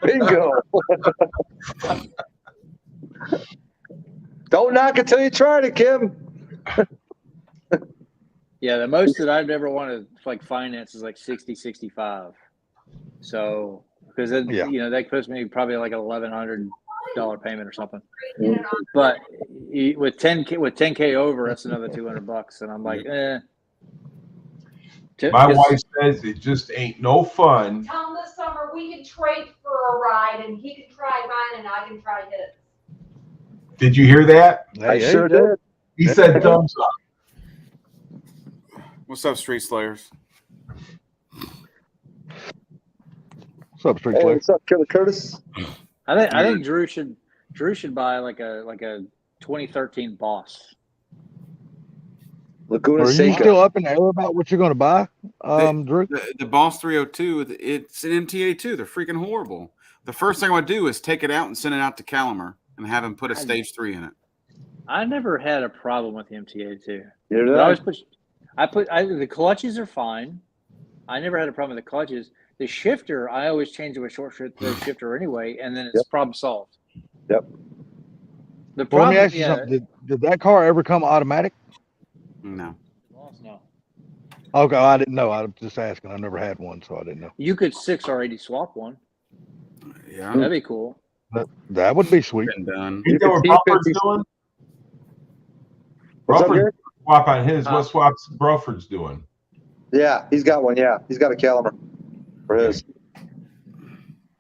Bingo. Don't knock it till you tried it, Kim. Yeah, the most that I've ever wanted like finance is like 60, 65. So because Yeah. you know that puts me probably like an $1,100 payment or something. But with 10K over, that's another $200, and I'm like, eh. My wife says it just ain't no fun. Tell him this summer we can trade for a ride, and he can try mine, and I can try his. Did you hear that? I sure did. He said thumbs up. What's up, Street Slayers? What's up, Street Hey, Slayer? what's up, Killer Curtis? I think Drew should buy like a 2013 Boss. Laguna Are you Seca. still up in the air about what you're going to buy, Drew? The Boss 302, it's an MTA2. They're freaking horrible. The first thing I would do is take it out and send it out to Calimer and have him put a stage 3 in it. I never had a problem with the MTA2. You're I right. always the clutches are fine. I never had a problem with the clutches. The shifter, I always change to a short shifter anyway, and then it's problem solved. Yep. The Well, problem, let me ask you something. Did that car ever come automatic? No. No. Okay, I didn't know. I was just asking. I never had one, so I didn't know. You could 6 or 80 swap one. Yeah. That'd be cool. That would be sweet. Been done. You know what Bruford's doing? What's up, Bruford Gary? swap on his. What swaps Bruford's doing? Yeah, he's got one. Yeah, he's got a Caliber for his.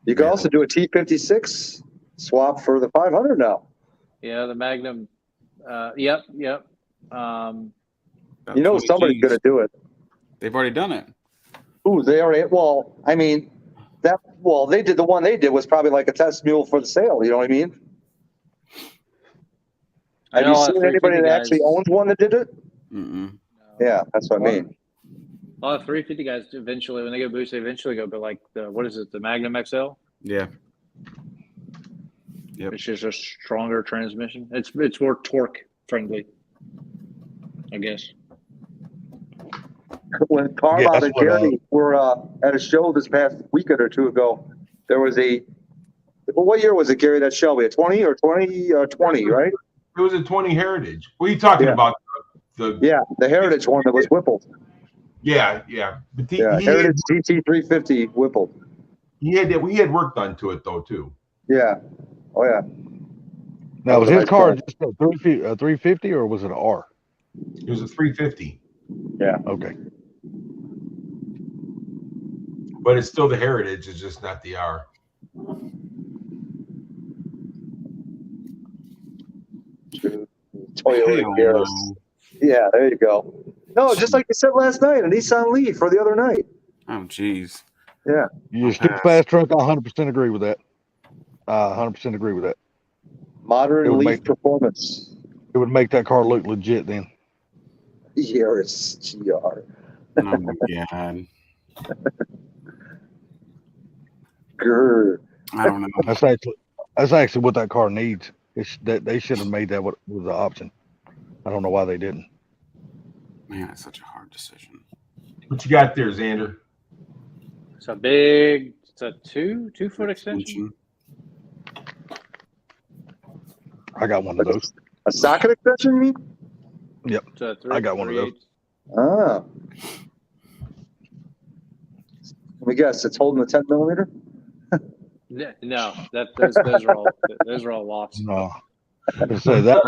You can also do a T56 swap for the 500 now. Yeah, the Magnum. Yep. About You know 20 somebody's Gs. going to do it. They've already done it. Ooh, they already. Well, I mean, they did the one they did was probably like a test mule for the sale. You know what I mean? Have you seen anybody that actually owns one that did it? Mm-mm. Yeah, that's what I mean. A lot of 350 guys eventually, when they go boost, they eventually go, but like what is it, the Magnum XL? Yeah. Yep. It's just a stronger transmission. It's more torque friendly, I guess. When Carmine that's and what, Gary were at a show this past weekend or two ago, there was what year was it, Gary, that Shelby? A 20 or 20, 20, right? It was a 20 Heritage. What are you talking about? The Heritage one that was whippled. Yeah. But Heritage GT350 whippled. he had work done to it though too. Yeah. Oh yeah. Now, was a his nice car car. just a 350 or was it an R? It was a 350, Yeah. Okay. but it's still the Heritage. It's just not the R. Toyota Hell Yaris. no. Yeah, there you go. No, just like you said last night, a Nissan Leaf for the other night. Oh, geez. Yeah. You stick fast truck. I 100% agree with that. 100% agree with that. It Modern would Leaf make- performance. It would make that car look legit then. Yaris GR. Oh, my God. Grr. I don't know. That's actually what that car needs. They should have made that was the option. I don't know why they didn't. Man, it's such a hard decision. What you got there, Xander? It's a 2-foot extension. I got one of those. A socket extension, you mean? It's a I got one of those. 3/8. Ah. Let me guess, it's holding the 10 millimeter? No, those are all locks. No. I say that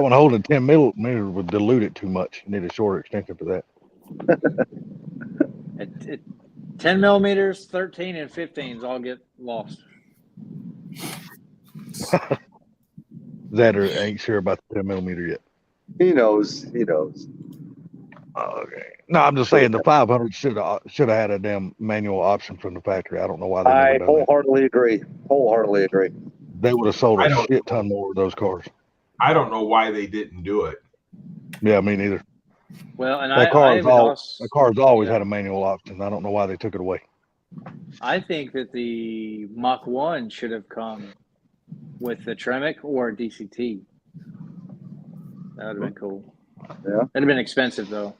one holding 10 millimeter would dilute it too much. You need a shorter extension for that. 10 millimeters, 13 and 15s all get lost. That or ain't sure about the 10 millimeter yet. He knows. Okay. No, I'm just saying the 500 should have had a damn manual option from the factory. I don't know why they I never done that. wholeheartedly agree. They would have sold I a don't- shit ton more of those cars. I don't know why they didn't do it. Yeah, me neither. Well, and That car's always yeah. had a manual option. I don't know why they took it away. I think that the Mach 1 should have come with the Tremec or a DCT. That would have been cool. Yeah. It'd have been expensive though.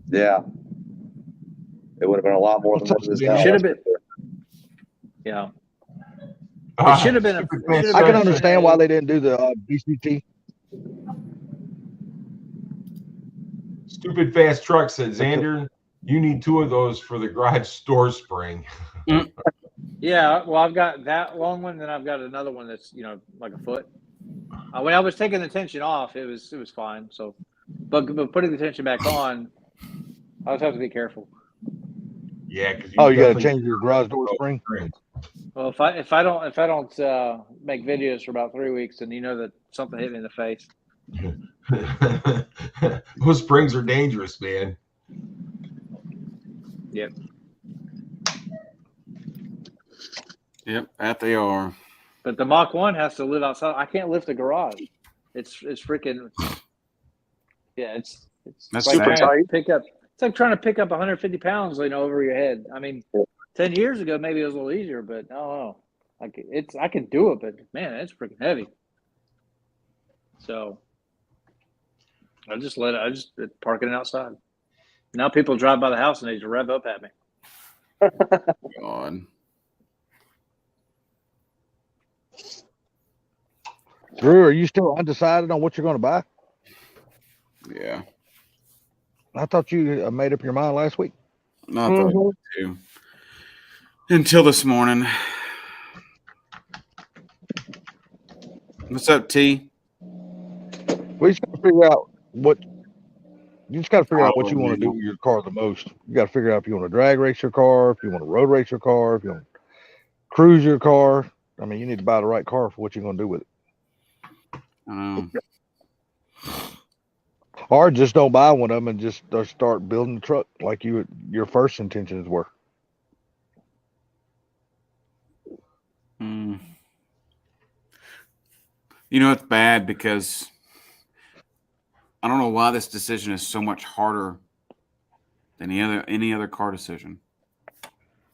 Yeah. It would have been a lot more than what it is now. Should have been. Yeah. It should have been. I can understand why they didn't do the BCT. Stupid fast truck said, Xander, you need 2 of those for the garage store spring. Yeah, well, I've got that long one, then I've got another one that's like a foot. When I was taking the tension off, it was fine. So, but putting the tension back on, I always have to be careful. Yeah, because you got to change your garage door spring. Well, if I don't make videos for about 3 weeks, then that something hit me in the face. Those springs are dangerous, man. Yep. Yep, that they are. But the Mach 1 has to live outside. I can't lift the garage. It's freaking. Yeah, it's That's like super trying to tight. pick up. It's like trying to pick up 150 pounds, over your head. I mean, 10 years ago maybe it was a little easier, but I don't know. I can do it, but man, it's freaking heavy. So I just parking it outside. Now people drive by the house and they just rev up at me. God. Drew, are you still undecided on what you're going to buy? Yeah. I thought you made up your mind last week. Not that too. Until this morning. What's up, T? We just got to figure out what you want to do with your car the most. You got to figure out if you want to drag race your car, if you want to road race your car, if you want to cruise your car. I mean, you need to buy the right car for what you're going to do with it. Or just don't buy one of them and just start building the truck like your first intentions were. It's bad because I don't know why this decision is so much harder than any other car decision.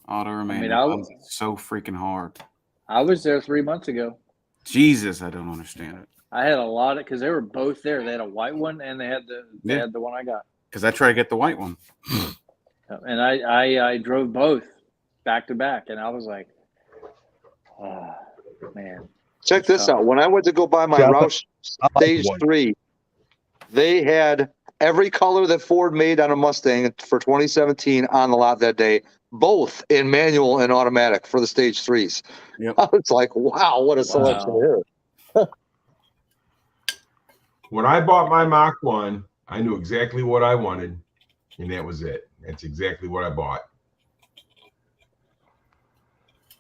Auto or manual. It's so freaking hard. I was there 3 months ago. Jesus, I don't understand it. I had a lot because they were both there. They had a white one and they had the one I got. Because I tried to get the white one. And I drove both back to back, and I was like, oh, man. Check this out. When I went to go buy my Roush Stage 3, they had every color that Ford made on a Mustang for 2017 on the lot that day, both in manual and automatic for the Stage 3s. Yep. I was like, wow, what a selection here. When I bought my Mach 1, I knew exactly what I wanted, and that was it. That's exactly what I bought.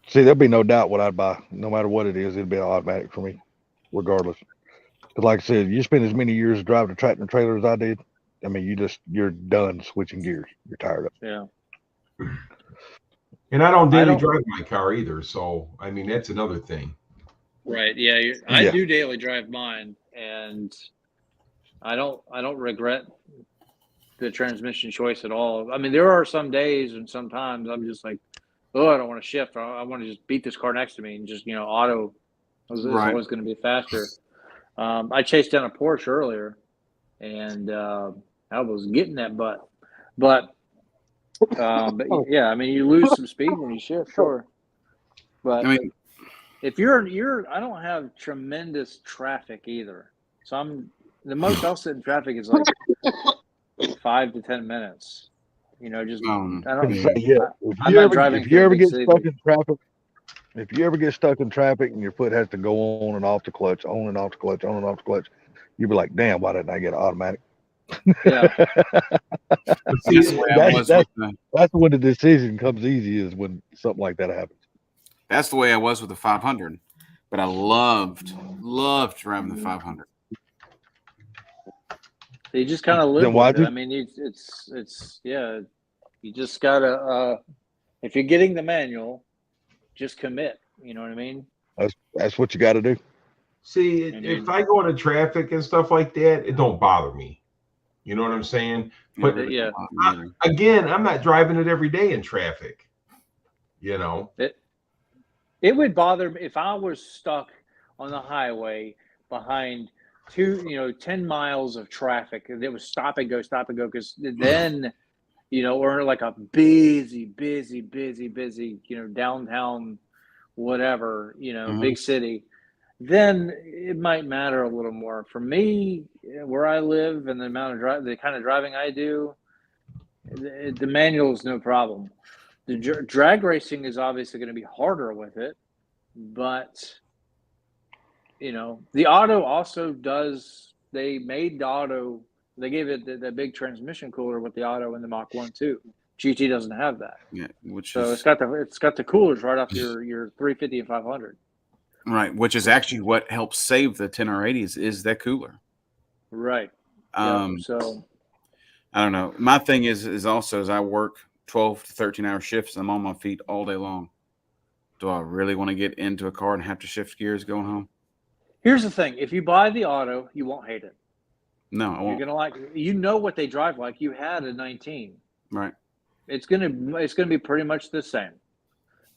See, there'll be no doubt what I'd buy. No matter what it is, it'll be an automatic for me, regardless. Because like I said, you spend as many years driving a tractor and trailer as I did, I mean, you're done switching gears. You're tired of it. Yeah. And I don't daily drive my car either, so, I mean, that's another thing. Right, yeah. I do daily drive mine, and I don't regret the transmission choice at all. I mean, there are some days and sometimes I'm just like, oh, I don't want to shift. I want to just beat this car next to me and just, auto is always going to be faster. I chased down a Porsche earlier, and I was getting that butt. But yeah, I mean, you lose some speed when you shift, sure. But I mean, if I don't have tremendous traffic either. So the most I'll sit in traffic is like 5 to 10 minutes. I don't. I'm not driving. If you ever get stuck in traffic, and your foot has to go on and off the clutch, on and off the clutch, on and off the clutch, you'll be like, "Damn, why didn't I get an automatic?" Yeah. That's when the decision comes easy, is when something like that happens. That's the way I was with the 500, but I loved driving the 500. You just kind of live with it. I mean, it's you just gotta if you're getting the manual, just commit. You know what I mean? That's what you got to do. See, if I go into traffic and stuff like that, it don't bother me. You know what I'm saying? But again, I'm not driving it every day in traffic. It would bother me if I was stuck on the highway behind 10 miles of traffic and it was stop and go, because then or like a busy, downtown, whatever, big city, then it might matter a little more. For me, where I live and the kind of driving I do, the manual is no problem. The drag racing is obviously going to be harder with it, but the auto also does. They made the auto. They gave it the big transmission cooler with the auto in the Mach 1 too. GT doesn't have that. Yeah, It's got the coolers right off your 350 and 500. Right, which is actually what helps save the 10R80s is that cooler. Right. So I don't know. My thing is also as I work 12 to 13-hour shifts, I'm on my feet all day long. Do I really want to get into a car and have to shift gears going home? Here's the thing: if you buy the auto, you won't hate it. No, I won't. You're gonna like. What they drive like. You had a 19. Right. It's gonna be pretty much the same,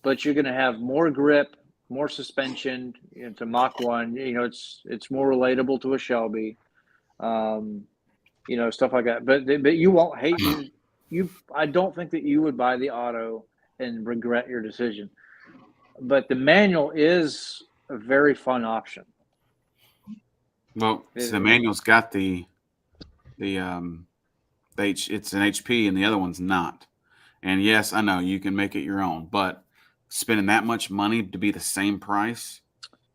but you're gonna have more grip, more suspension. It's a Mach 1. It's more relatable to a Shelby. Stuff like that. But you won't hate you. I don't think that you would buy the auto and regret your decision. But the manual is a very fun option. Well, the manual's got it's an HP and the other one's not. And yes, I know you can make it your own, but spending that much money to be the same price.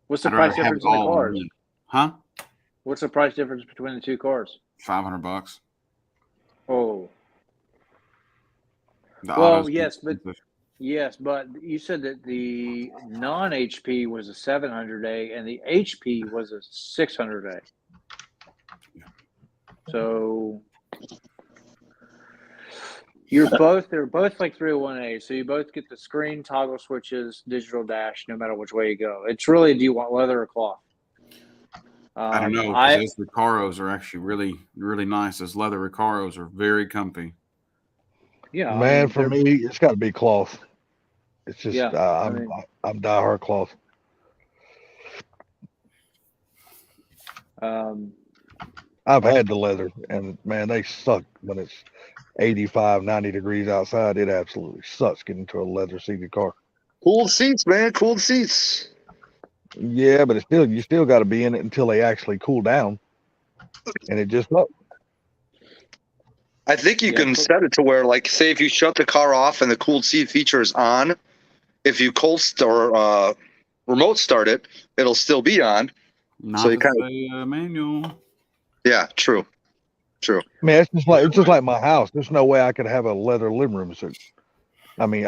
What's the price difference in the cars? Huh? What's the price difference between the two cars? $500. Oh. Yes, but you said that the non-HP was a 700A and the HP was a 600A. So they're both like 301A. So you both get the screen, toggle switches, digital dash, no matter which way you go. It's really, do you want leather or cloth? I don't know. Those Recaros are actually really, really nice. Those leather Recaros are very comfy. Yeah, man, for me, it's got to be cloth. It's just I'm diehard cloth. I've had the leather, and man, they suck when it's 85, 90 degrees outside. It absolutely sucks getting into a leather seated car. Cooled seats, man. Cooled seats. Yeah, but you still got to be in it until they actually cool down, and it just sucks. I think you can set it to where, like, say if you shut the car off and the cooled seat feature is on, if you remote start it, it'll still be on. Not so you kind of manual. Yeah, true. Man, it's just like my house. There's no way I could have a leather living room suit. I mean,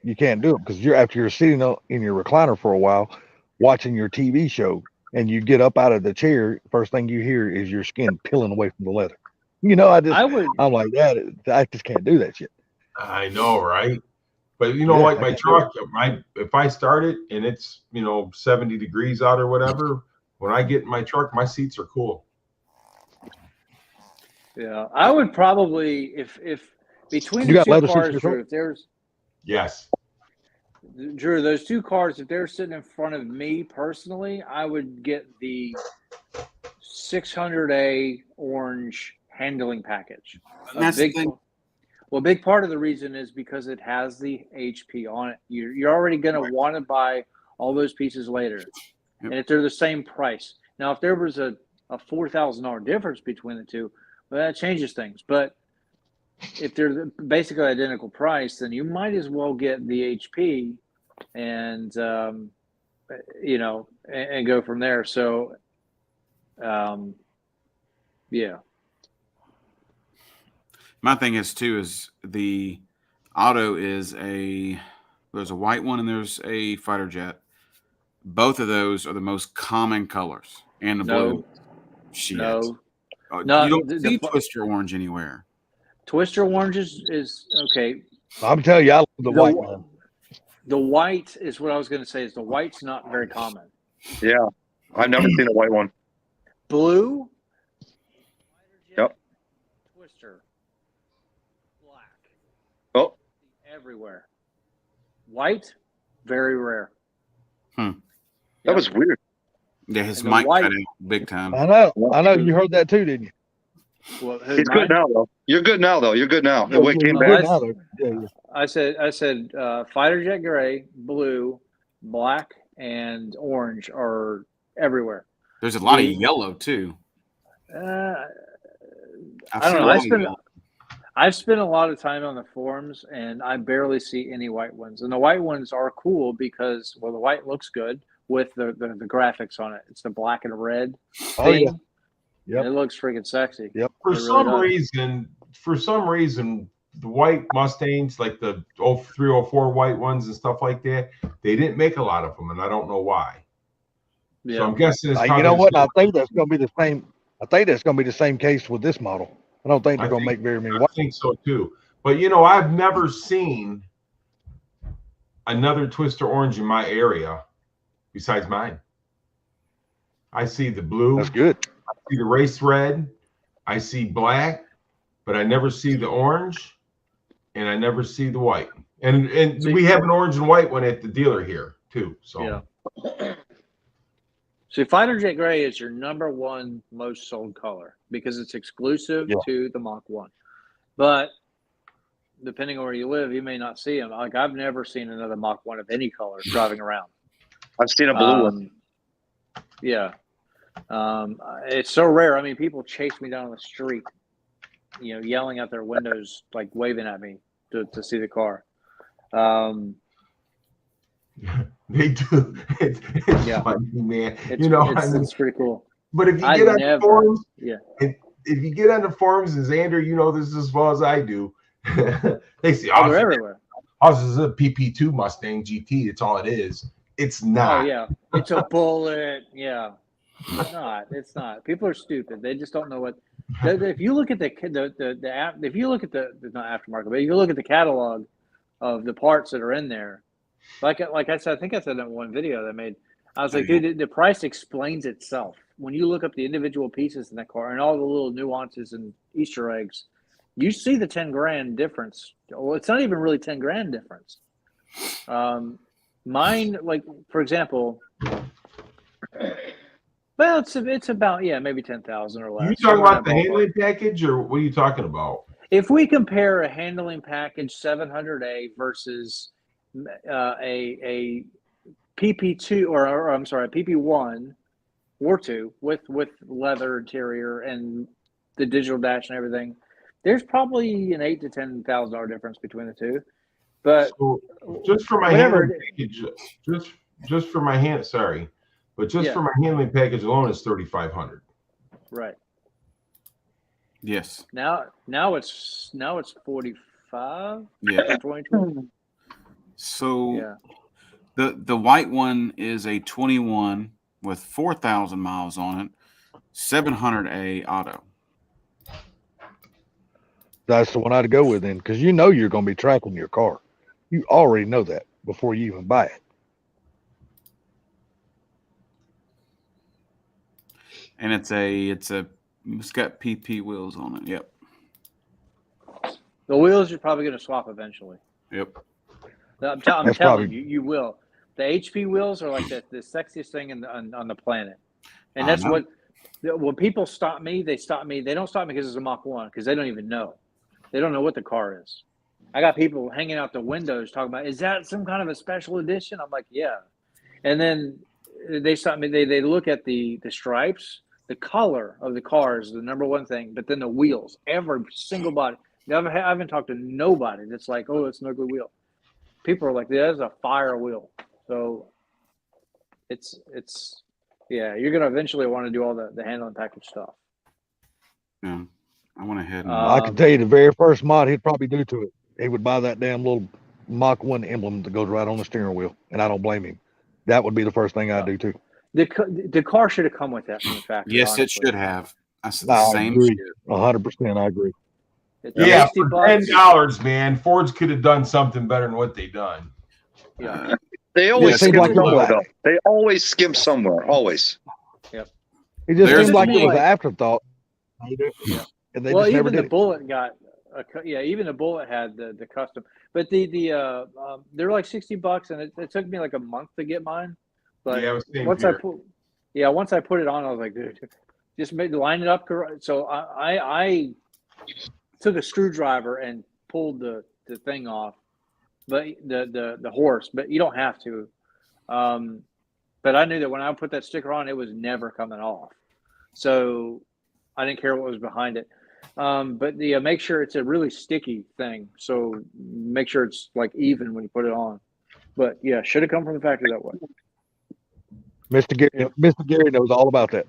you can't do it because after you're sitting in your recliner for a while, watching your TV show, and you get up out of the chair, first thing you hear is your skin peeling away from the leather. I'm like that. I just can't do that shit. I know, right? But like my truck, if I start it and it's 70 degrees out or whatever, when I get in my truck, my seats are cool. Yeah, I would probably if between the two cars, Drew, if there's Drew, those two cars, if they're sitting in front of me personally, I would get the 600A orange handling package. That's the thing. Well, a big part of the reason is because it has the HP on it. You're already going to want to buy all those pieces later. Yep. And if they're the same price. Now, if there was a $4,000 difference between the two, well, that changes things. But if they're basically identical price, then you might as well get the HP and, and go from there. So, yeah. My thing is the auto there's a white one and there's a fighter jet. Both of those are the most common colors, and the blue. No, you don't see Twister orange anywhere. Twister orange is okay. I'm telling you, I love the white one. The white is what I was going to say. Is the white's not very common. Yeah, I've never seen a white one. Blue. Yep. Twister. Black. Oh. Everywhere. White, very rare. That was weird. Yeah, his mic cut out big time. I know. You heard that too, didn't you? Well, who, He's mine? good now, though. You're good now, though. You're good now. Yeah, It came you're back. good now, though. Yeah. I said fighter jet gray, blue, black, and orange are everywhere. There's a lot of The- yellow too. I I've don't seen know. a lot of yellow. I've spent a lot of time on the forums, and I barely see any white ones. And the white ones are cool because, well, the white looks good with the graphics on it. It's the black and red Oh, yeah. theme. Yep. It looks freaking sexy. Yep. For It really some does. reason, the white Mustangs, like the 0304 white ones and stuff like that, they didn't make a lot of them, and I don't know why. Yeah. So I'm guessing it's You probably know the what? same. I think that's going to be the same. I think that's going to be the same case with this model. I don't think they're going to make very many I white. think so too. But you know, I've never seen another Twister Orange in my area besides mine. I see the blue. That's good. I see the race red. I see black, but I never see the orange, and I never see the white. And See- we have an orange and white one at the dealer here too. So Yeah. See, fighter jet gray is your number one most sold color because it's exclusive Yeah. to the Mach 1. But depending on where you live, you may not see them. Like, I've never seen another Mach 1 of any color driving around. I've seen a blue one. Yeah. It's so rare. I mean, people chase me down the street, yelling out their windows, like waving at me to see the car. they do. It's Yeah. funny, man. It's pretty cool. But if you I get on never- the forums, yeah. if you get on the forums, and Xander, you know this as well as I do, they say, Oh, they're everywhere. "Ours is a PP2 Mustang GT. It's all it is." It's not. Oh yeah, it's a bullet. Yeah, it's not. It's not. People are stupid. They just don't know what. If you look at the app, if you look at the not aftermarket, but if you look at the catalog of the parts that are in there, like I said, I think I said in one video that I made. I was like, dude, the price explains itself when you look up the individual pieces in that car and all the little nuances and Easter eggs. You see the 10 grand difference. Well, it's not even really 10 grand difference. Mine, like, for example, well, it's about, maybe 10,000 or less. You talking about the handling package, or what are you talking about? If we compare a handling package 700A versus a PP2 or I'm sorry, a PP1 or 2 with leather interior and the digital dash and everything, there's probably an $8,000 to $10,000 difference between the two. But So just for my handling package, just for my hand, sorry, but just for my handling package alone is $3,500. Right. Yes. Now it's 45. Yeah. For 2020. So Yeah. the white one is a 21 with 4,000 miles on it, 700A auto. That's the one I'd go with then, because you're going to be tracking your car. You already know that before you even buy it. And it's got PP wheels on it. Yep. The wheels you're probably going to swap eventually. Yep. I'm telling you, you will. The HP wheels are like the sexiest thing on the planet, and that's what when people stop me. They stop me. They don't stop me because it's a Mach 1 because they don't even know. They don't know what the car is. I got people hanging out the windows talking about, is that some kind of a special edition? I'm like, yeah. And then they stop me. They look at the stripes, the color of the car is the number one thing, but then the wheels, every single body. I haven't talked to nobody that's like, oh, it's an ugly wheel. People are like, that's a fire wheel. So it's you're gonna eventually want to do all the handling package stuff. Yeah. I went ahead and I can tell you the very first mod he'd probably do to it, he would buy that damn little Mach 1 emblem that goes right on the steering wheel, and I don't blame him. That would be the first thing I'd do too. The car should have come with that from the factory. yes, honestly. it should have. That's the I same agree. shit. 100%, I agree. It's Yeah, $60. for $10, man, Fords could have done something better than what they done. Yeah. They It always seems skim like somewhere, black. though. They always skim somewhere. Always. It just There's seemed like to it me was like- an afterthought. And they just never even did the it. Bullet got even the Bullet had the custom, but they're like $60, and it took me like a month to get mine. But Yeah, it was same once here. once I put it on, I was like, dude, Just line it up correct. So I took a screwdriver and pulled the thing off, but the horse. But you don't have to. But I knew that when I put that sticker on, it was never coming off. So I didn't care what was behind it. But the make sure it's a really sticky thing. So make sure it's like even when you put it on. But yeah, should have come from the factory that way. Mr. Gary knows all about that.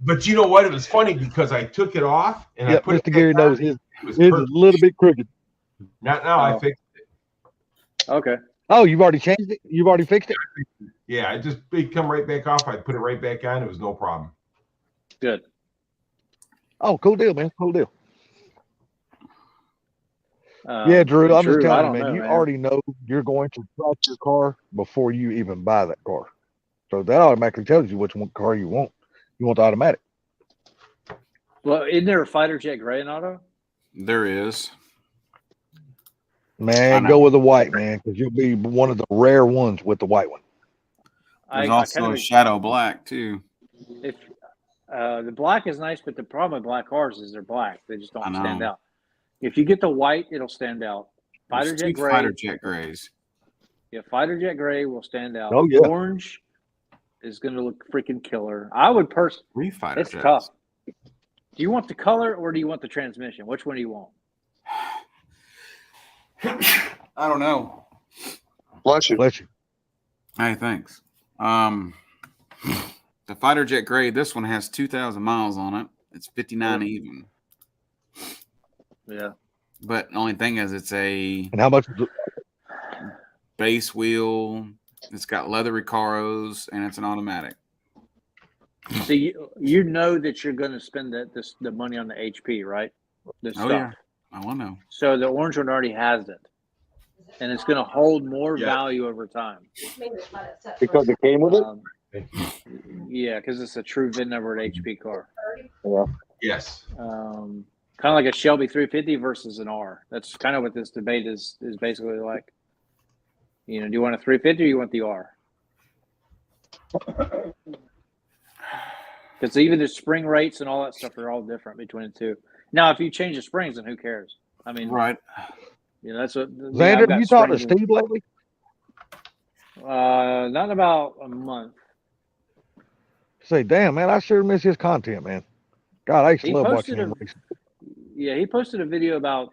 But you know what? It was funny because I took it off and I put Mr. Gary knows his it is a little bit crooked. Not now. I fixed it. Okay. Oh, you've already changed it? You've already fixed it? Yeah, it come right back off. I put it right back on. It was no problem. Good. Oh, cool deal, man. Cool deal. Yeah, Drew, I'm just telling you, man, you already know you're going to track your car before you even buy that car. So that automatically tells you which one car you want. You want the automatic. Well, isn't there a fighter jet gray in auto? There is. Man, go with the white, man, because you'll be one of the rare ones with the white one. There's also a shadow black too. If the black is nice, but the problem with black cars is they're black. They just don't stand out. If you get the white, it'll stand out. Fighter jet gray. Fighter jet grays. Yeah, fighter jet gray will stand out. Oh yeah. Orange is going to look freaking killer. I would personally. It's tough. Do you want the color or do you want the transmission? Which one do you want? I don't know. Bless you. Bless you. Hey, thanks. The fighter jet gray. This one has 2,000 miles on it. It's 59 even. Yeah. But the only thing is, it's a and how much is it? Base wheel. It's got leather Recaros, and it's an automatic. So you know that you're going to spend the money on the HP, right? Yeah, I want to know. So the orange one already has it, and it's going to hold more value over time. Because it came with it. Yeah, because it's a true VIN numbered HP car. Yeah. Yes. Kind of like a Shelby 350 versus an R. That's kind of what this debate is basically like. You know, do you want a 350 or you want the R? Because even the spring rates and all that stuff are all different between the two. Now, if you change the springs, then who cares? I mean, right. You know, that's what. Xander, have you talked to Steve lately? Not in about a month. Say, damn, man, I sure miss his content, man. God, I used to love watching him. Yeah, he posted a video about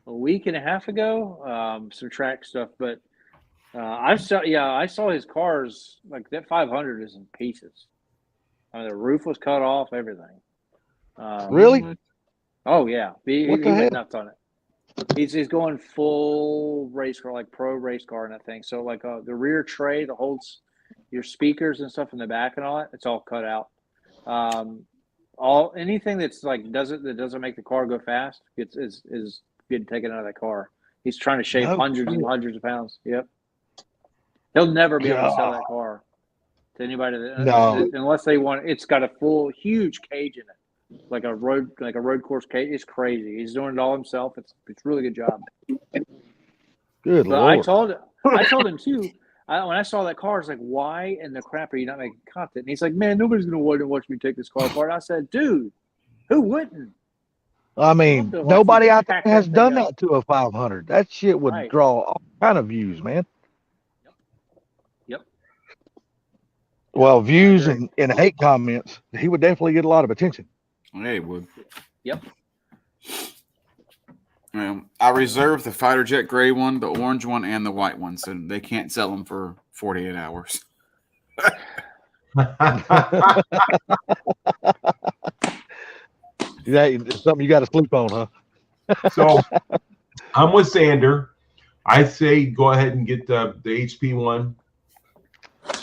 a week and a half ago, some track stuff, but I saw his cars, like that 500 is in pieces. I mean, the roof was cut off, everything. Really? Oh yeah, he went nuts on it. He's going full race car, like pro race car and that thing. So like the rear tray that holds your speakers and stuff in the back and all that, it's all cut out. Anything that's like doesn't make the car go fast is getting taken out of that car. He's trying to shave hundreds and hundreds of pounds. Yep. He'll never be able to sell that car to anybody unless they want. It's got a full huge cage in it, like a road course cage. It's crazy. He's doing it all himself. It's a really good job. Good but Lord. I told him too. When I saw that car, I was like, "Why in the crap are you not making content?" And he's like, "Man, nobody's gonna want to watch me take this car apart." I said, "Dude, who wouldn't?" I mean, nobody out there has done that to a 500. That shit would draw all kind of views, man. Yep. Well, views and hate comments, he would definitely get a lot of attention. Yeah, he would. Yep. I reserved the fighter jet gray one, the orange one, and the white one, so they can't sell them for 48 hours. That's something you got to sleep on, huh? So I'm with Xander. I say go ahead and get the HP one,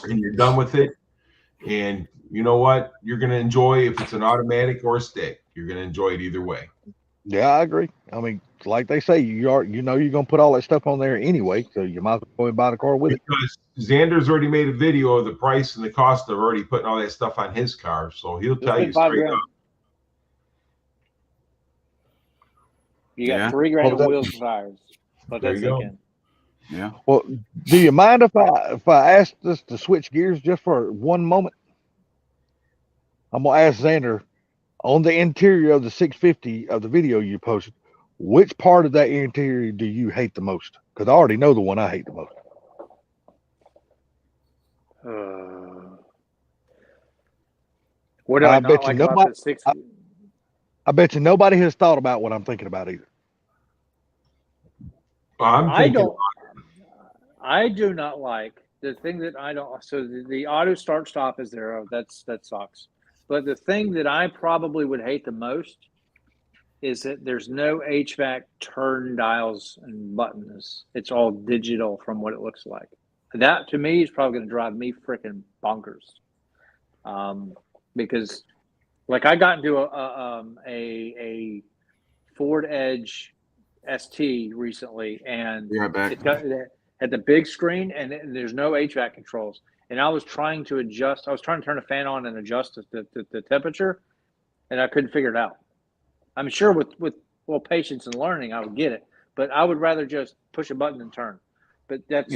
and you're done with it. And you know what? You're going to enjoy if it's an automatic or a stick. You're going to enjoy it either way. Yeah, I agree. I mean, like they say, you're going to put all that stuff on there anyway, so you might as well go and buy the car with it. Because Xander's already made a video of the price and the cost of already putting all that stuff on his car, so he'll tell you straight up. You got $3,000 in wheels and tires. But there that's you go. again. Yeah. Well, do you mind if I ask us to switch gears just for one moment? I'm gonna ask Xander on the interior of the 650 of the video you posted. Which part of that interior do you hate the most? Because I already know the one I hate the most. What do I not like about the 6? I bet you nobody has thought about what I'm thinking about either. I do not like the thing that I don't. So the auto start stop is there. That sucks. But the thing that I probably would hate the most is that there's no HVAC turn dials and buttons. It's all digital from what it looks like. That to me is probably going to drive me freaking bonkers. Because like I got into a Ford Edge ST recently, and it had the big screen, and there's no HVAC controls. And I was trying to adjust. I was trying to turn the fan on and adjust the temperature, and I couldn't figure it out. I'm sure with patience and learning, I would get it. But I would rather just push a button and turn. But that's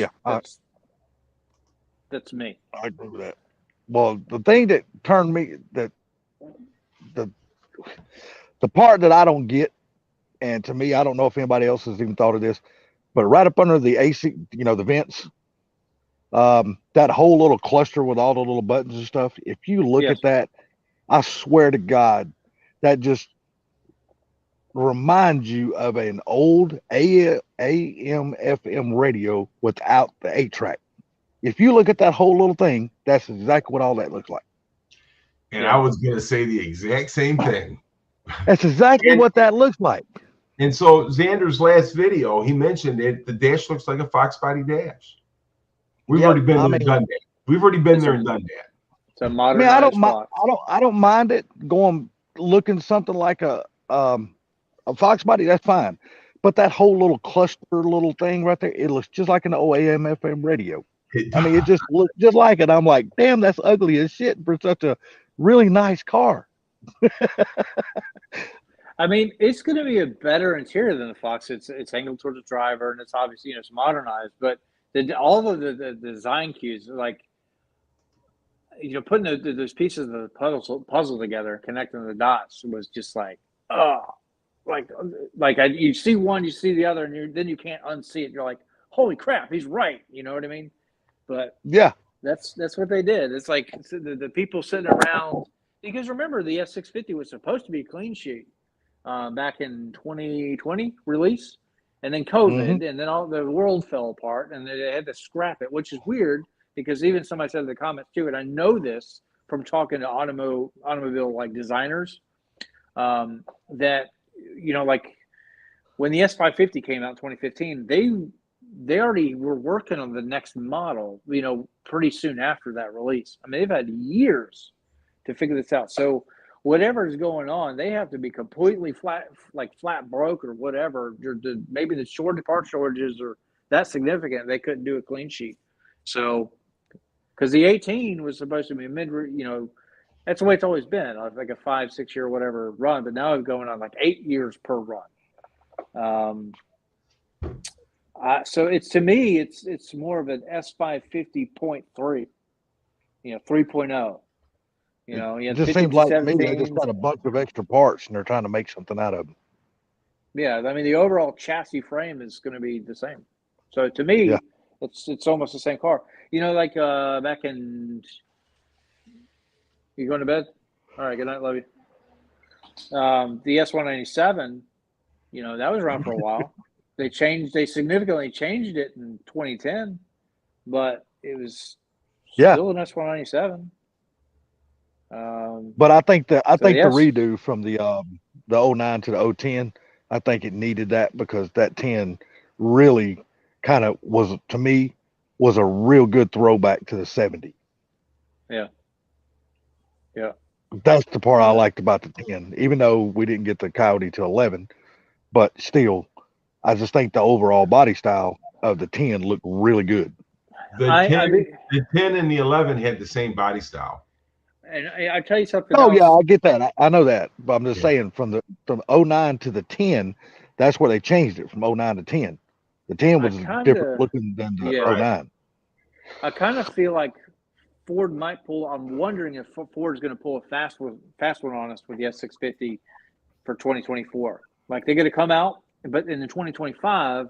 me. I agree with that. Well, the thing that turned me the part that I don't get, and to me, I don't know if anybody else has even thought of this, but right up under the AC, the vents, that whole little cluster with all the little buttons and stuff. If you look at that, I swear to God, that just reminds you of an old AM FM radio without the 8-track. If you look at that whole little thing, that's exactly what all that looks like. And I was going to say the exact same thing. That's exactly what that looks like. And so Xander's last video, he mentioned it. The dash looks like a Fox body dash. We've already been there and done that. We've already been there and done that. It's a modern. I don't mind it looking something like a Fox body. That's fine. But that whole little cluster little thing right there, it looks just like an old AM FM radio. I mean, it just looks just like it. I'm like, damn, that's ugly as shit for such a really nice car. I mean, it's going to be a better interior than the Fox. It's angled towards the driver, and it's obviously it's modernized. But all of the design cues, like putting those pieces of the puzzle together, connecting the dots, was just like, you see one, you see the other, and then you can't unsee it. You're like, holy crap, he's right. You know what I mean? But yeah, that's what they did. It's like the people sitting around, because remember the S650 was supposed to be a clean sheet back in 2020 release, and then COVID, and then all the world fell apart, and they had to scrap it, which is weird because even somebody said in the comments too, and I know this from talking to automobile like designers, that like when the S550 came out in 2015, they already were working on the next model, pretty soon after that release. I mean, they've had years to figure this out. So whatever is going on, they have to be completely flat broke or whatever. Maybe the part shortages are that significant, they couldn't do a clean sheet. So, because the 18 was supposed to be that's the way it's always been, like a 5-6 year whatever run, but now it's going on like 8 years per run. So to me, it's more of an S550.3, 3.0. It just seems like to me they just got a bunch of extra parts and they're trying to make something out of them. Yeah, I mean the overall chassis frame is going to be the same. So to me, it's almost the same car. Like back in. You going to bed? All right, good night, love you. The S197, that was around for a while. They significantly changed it in 2010, but it was still an S197. But I think the redo from the 09 to the 010, I think it needed that because that 10 really kind of was, to me, was a real good throwback to the 70. Yeah. Yeah. That's the part I liked about the 10, even though we didn't get the Coyote to 11, but still, I just think the overall body style of the 10 looked really good. The 10 and the 11 had the same body style. And I tell you something. Oh, yeah, I get that. I know that, but I'm just saying from 09 to the 10, that's where they changed it from 09 to 10. The 10 was kinda- different looking than the yeah. 09. I kind of feel like Ford might pull. I'm wondering if Ford's going to pull a fast one on us with the S650 for 2024. Like they're going to come out, but in the 2025,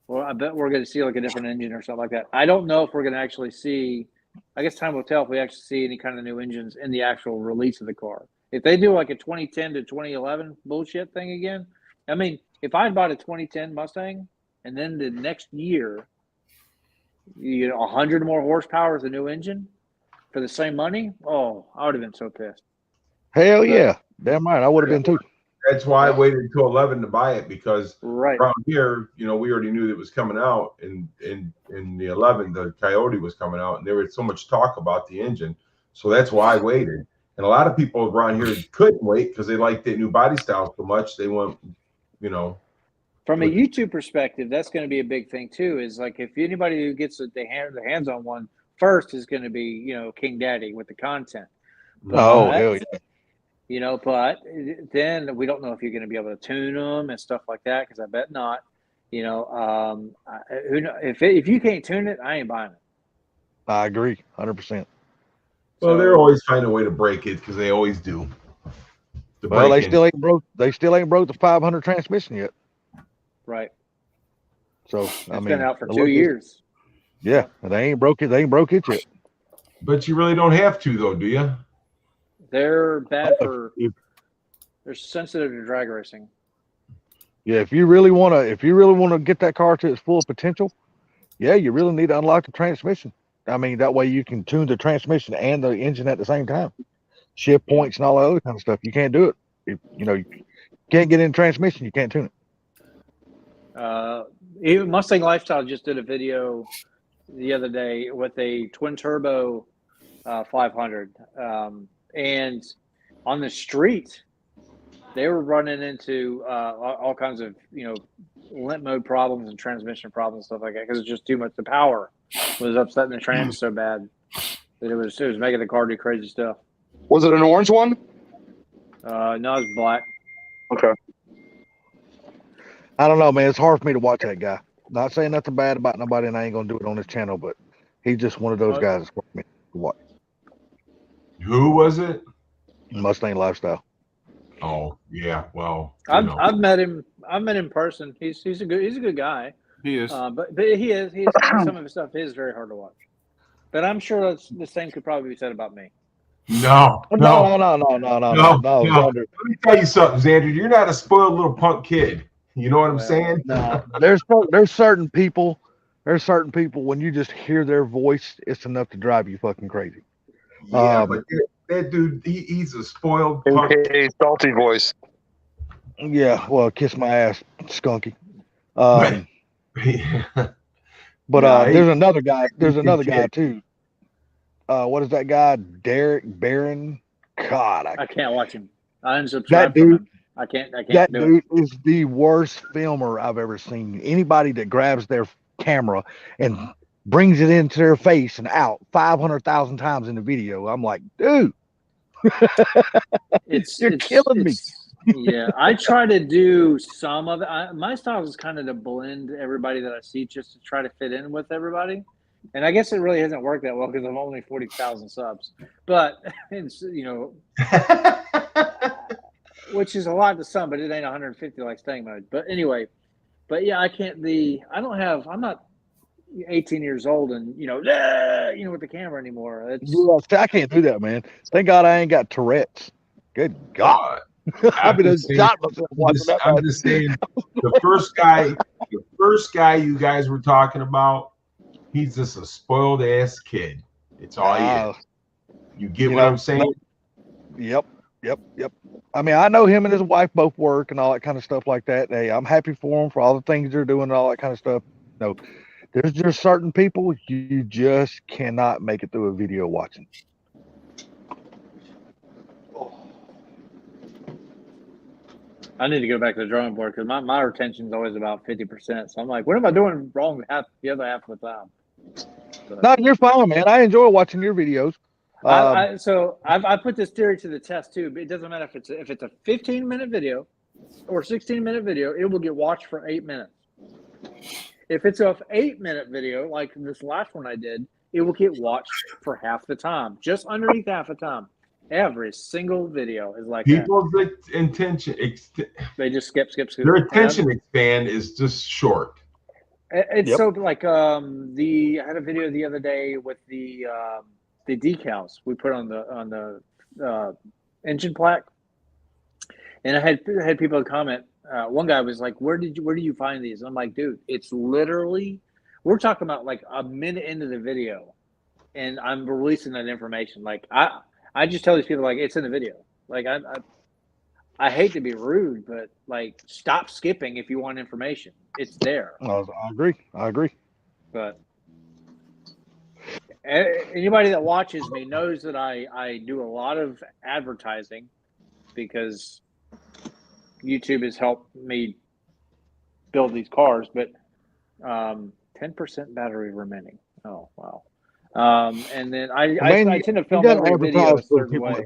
well, I bet we're going to see like a different engine or something like that. I don't know if we're going to actually see. I guess time will tell if we actually see any kind of new engines in the actual release of the car. If they do like a 2010 to 2011 bullshit thing again, I mean, if I bought a 2010 Mustang and then the next year, 100 more horsepower with a new engine for the same money, oh, I would have been so pissed. Hell yeah. Damn right. I would have been too. That's why I waited until 11 to buy it, because Right. around here, we already knew that it was coming out, and in the 11, the Coyote was coming out, and there was so much talk about the engine. So that's why I waited. And a lot of people around here couldn't wait because they liked the new body style so much. They want, From a YouTube perspective, that's going to be a big thing too. Is like if anybody who gets their hands on one first is going to be, King Daddy with the content. Oh, hell yeah. But then we don't know if you're going to be able to tune them and stuff like that, because I bet not. Who know if you can't tune it, I ain't buying it. I agree, 100%. Well, they're always finding a way to break it, because they always do. Well, they still ain't broke. They still ain't broke the 500 transmission yet. Right. So it's been out for 2 years. Yeah, they ain't broke it. They ain't broke it yet. But you really don't have to, though, do you? They're bad for. They're sensitive to drag racing. Yeah, if you really want to get that car to its full potential, yeah, you really need to unlock the transmission. I mean, that way you can tune the transmission and the engine at the same time. Shift points and all that other kind of stuff. You can't do it. If, you can't get in transmission, you can't tune it. Even Mustang Lifestyle just did a video the other day with a twin turbo 500, and on the street they were running into all kinds of limp mode problems and transmission problems and stuff like that, because it's just too much. The power was upsetting the trans so bad that it was making the car do crazy stuff. Was it an orange one? No, it was black. Okay. I don't know, man. It's hard for me to watch that guy. Not saying nothing bad about nobody, and I ain't gonna do it on this channel, but he's just one of those guys that's hard for me to watch. Who was it? Mustang Lifestyle. Oh yeah, well, I've met him. I've met him in person. He's a good guy. He is. But he is some of his stuff is very hard to watch. But I'm sure the same could probably be said about me. No. Let me tell you something, Xander. You're not a spoiled little punk kid. You know what I'm saying? No. There's certain people. There's certain people when you just hear their voice, it's enough to drive you fucking crazy. Yeah, but that dude, he's a spoiled punk. A salty voice. Yeah, well, kiss my ass, skunky. But there's another guy. There's another guy too. What is that guy? Derek Barron. God, I can't watch him. I unsubscribed that dude. From him. I can't. That dude is the worst filmer I've ever seen. Anybody that grabs their camera and brings it into their face and out 500,000 times in the video, I'm like, dude, you're killing me. Yeah, I try to do some of it. My style is kind of to blend everybody that I see, just to try to fit in with everybody. And I guess it really hasn't worked that well because I'm only 40,000 subs. But it's which is a lot to some, but it ain't 150 like staying mode. But anyway, yeah, I'm not 18 years old and with the camera anymore. I can't do that, man. Thank God I ain't got Tourette's. Good God. I'm just saying, the first guy you guys were talking about, he's just a spoiled ass kid. It's all he is. You get what I'm saying? Yep. I mean, I know him and his wife both work and all that kind of stuff like that. Hey, I'm happy for them for all the things they're doing and all that kind of stuff. No, there's just certain people you just cannot make it through a video watching. I need to go back to the drawing board because my retention is always about 50%. So I'm like, what am I doing wrong the other half of the time? So, no, you're fine, man. I enjoy watching your videos. I put this theory to the test too. But it doesn't matter if it's a 15-minute video or 16-minute video. It will get watched for 8 minutes. If it's a 8-minute video like this last one I did, it will get watched for half the time, just underneath half the time. Every single video is like People's intention, that. They just skip. their attention span is just short. It's Yep. so like I had a video the other day with the decals we put on the engine plaque, and I had people comment. One guy was like, "Where do you find these?" And I'm like, "Dude, it's literally we're talking about like a minute into the video, and I'm releasing that information. Like I just tell these people like it's in the video. Like I hate to be rude, but like stop skipping if you want information. It's there." I agree. But anybody that watches me knows that I do a lot of advertising because YouTube has helped me build these cars. But 10% battery remaining. Oh, wow. And then I tend to film every video a certain way.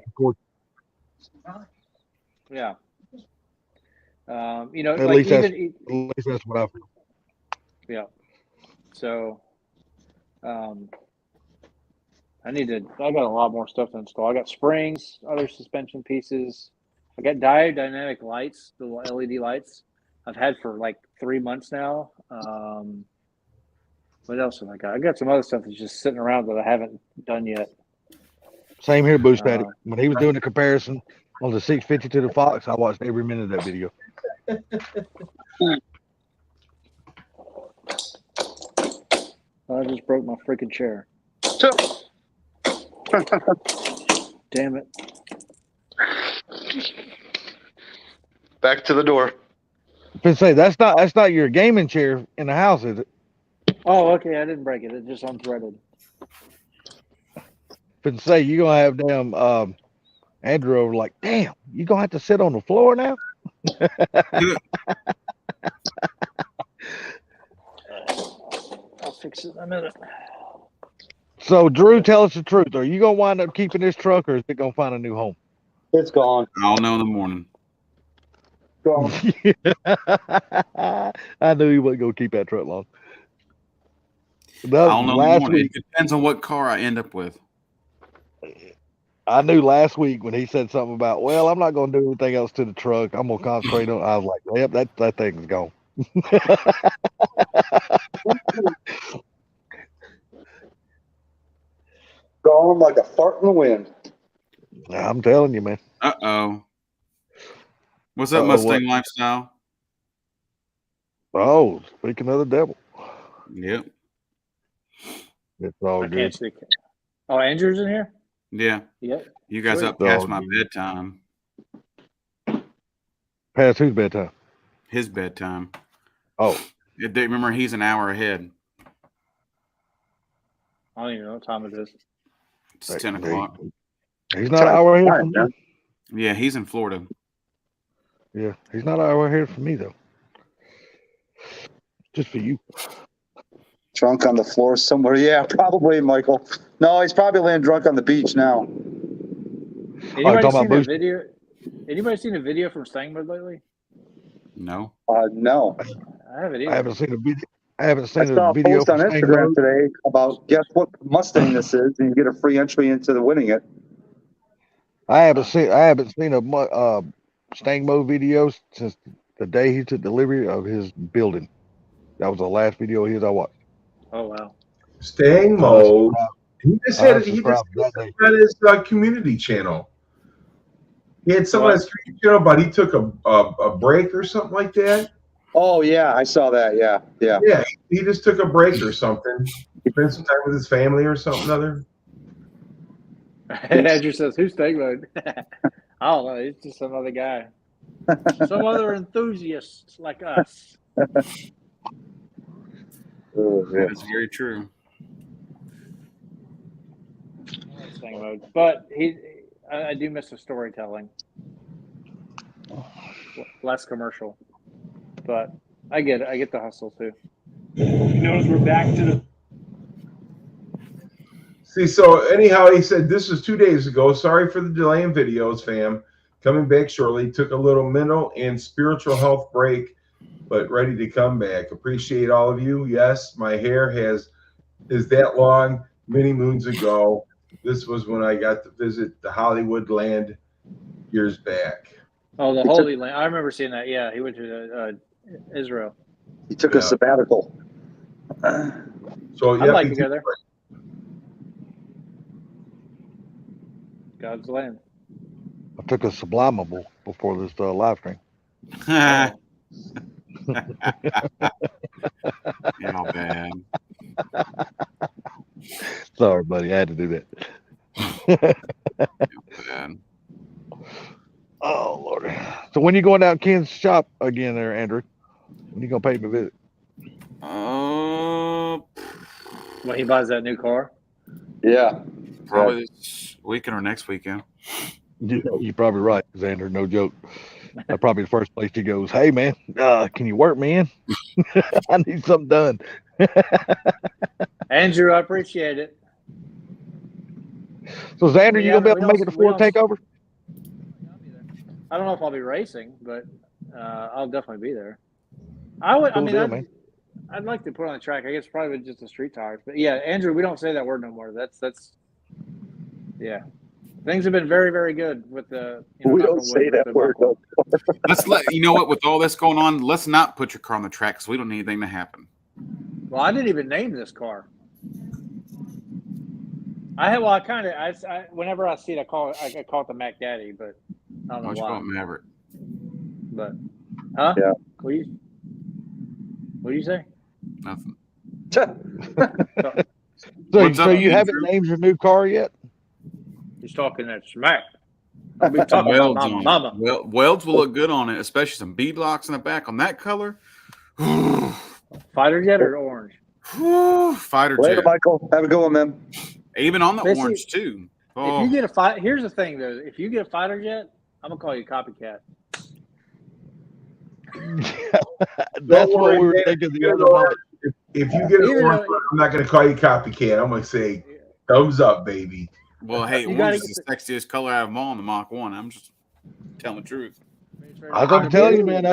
Yeah. You know, At like least even at least that's what I feel. yeah. So I got a lot more stuff to install. I got springs, other suspension pieces. I got dynamic lights, the LED lights I've had for like 3 months now. What else have I got? I got some other stuff that's just sitting around that I haven't done yet. Same here, Boost Daddy. When he was doing the comparison on the 650 to the Fox, I watched every minute of that video. I just broke my freaking chair. Damn it. Back to the door. But say that's not your gaming chair in the house, is it? Oh, okay. I didn't break it. It just unthreaded. But say you're gonna have damn Andrew over like, damn, you gonna have to sit on the floor now? I'll fix it in a minute. So Drew, tell us the truth. Are you gonna wind up keeping this truck, or is it gonna find a new home? It's gone. I'll know in the morning. Gone. I knew he wasn't gonna keep that truck long. I'll know in the Last morning. week, It depends on what car I end up with. I knew last week when he said something about, well, I'm not gonna do anything else to the truck. I'm gonna concentrate on. I was like, yep, that thing's gone. Gone like a fart in the wind. I'm telling you, man. Uh-oh. What's up, Uh-oh, Mustang what? lifestyle? Oh, speaking of the devil, Yep. it's all I good. can't see. Oh, Andrew's in here? Yeah. Yep. You guys Sweet. up past Oh, my dude. bedtime. Past whose bedtime? His bedtime. Oh, Remember, he's an hour ahead. I don't even know what time it is. It's 10 o'clock. he's not an hour ahead from me. Yeah, he's in Florida. Yeah, he's not an hour ahead from me though. Just for you. Drunk on the floor somewhere. Yeah, probably, Michael. No, he's probably laying drunk on the beach now. Anybody talking seen about a video? Anybody seen a video from Mustang lately? No. No. I haven't either. I haven't seen a video. I haven't I seen saw a a video post on from Stang Instagram Mode. today about guess what Mustang this is, and you get a free entry into the winning it. I haven't seen a Stang Mode video since the day he took delivery of his building. That was the last video of his I watched. Oh wow. Staying mode. He just had he just that day. on his community channel. He had some on his community channel, but he took a break or something like that. Oh yeah, I saw that. Yeah. Yeah, he just took a break or something. He spent some time with his family or something other. Andrew says, "Who's Stang Mode?" I don't know. He's just some other guy. Some other enthusiasts like us. That's very true. Stang Mode, but I do miss the storytelling. Less commercial, but I get it. I get the hustle too. You notice we're back to the. See, so anyhow, he said this was 2 days ago. Sorry for the delay in videos, fam. Coming back shortly. Took a little mental and spiritual health break but ready to come back. Appreciate all of you. Yes, my hair is that long many moons ago. This was when I got to visit the Hollywood land years back. Oh, the Holy Land. I remember seeing that. Yeah, he went to Israel. He took a sabbatical. So I'd like to go there. God's land. I took a sublimable before this live stream. Yeah, bad. Sorry, buddy. I had to do that. Bad. Oh, Lord. So when you going down Ken's shop again there, Andrew? When you going to pay me a visit? When he buys that new car? Yeah. Probably this weekend or next weekend. You're probably right, Xander. No joke. That's probably the first place he goes, hey, man, can you work me in? I need something done. Andrew, I appreciate it. So, Xander, you going to be able to make it to Ford Takeover? I don't know if I'll be racing, but I'll definitely be there. I'd like to put on the track. I guess probably with just the street tires. But yeah, Andrew, we don't say that word no more. That's yeah. Things have been very, very good with the. We don't say that word no more. Let's you know what, with all this going on, let's not put your car on the track because we don't need anything to happen. Well, I didn't even name this car. Whenever I see it, I call it the Mac Daddy, but I don't know why. Call it Maverick? But, huh? Yeah. What do you say? Nothing. So you haven't named your new car yet? He's talking that smack. I'll be talking about my mama. Welds will look good on it, especially some bead locks in the back on that color. Fighter jet or orange? Fighter Later, jet. Michael. Have a good one, man. Even on the orange too. If you get here's the thing though. If you get a fighter jet, I'm gonna call you a copycat. That's what we were thinking the other night. If you get an orange, I'm not going to call you copycat. I'm going to say thumbs up, baby. Well, hey, orange is the sexiest color out of them all in the Mach 1. I'm just telling the truth. I was going to tell you, man.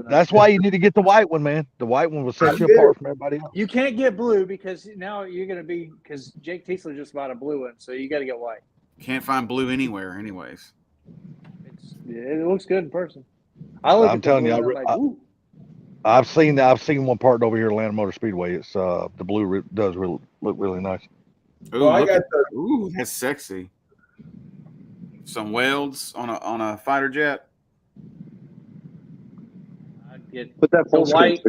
That's why you need to get the white one, man. The white one will set you apart from everybody else. You can't get blue because now you're going to be – because Jake Teesler just bought a blue one, so you got to get white. Can't find blue anywhere anyways. It looks good in person. I'm telling you, I've seen one part over here at Atlanta Motor Speedway. It's the blue does look really nice. Ooh, that's sexy. Some welds on a fighter jet. Put that full white.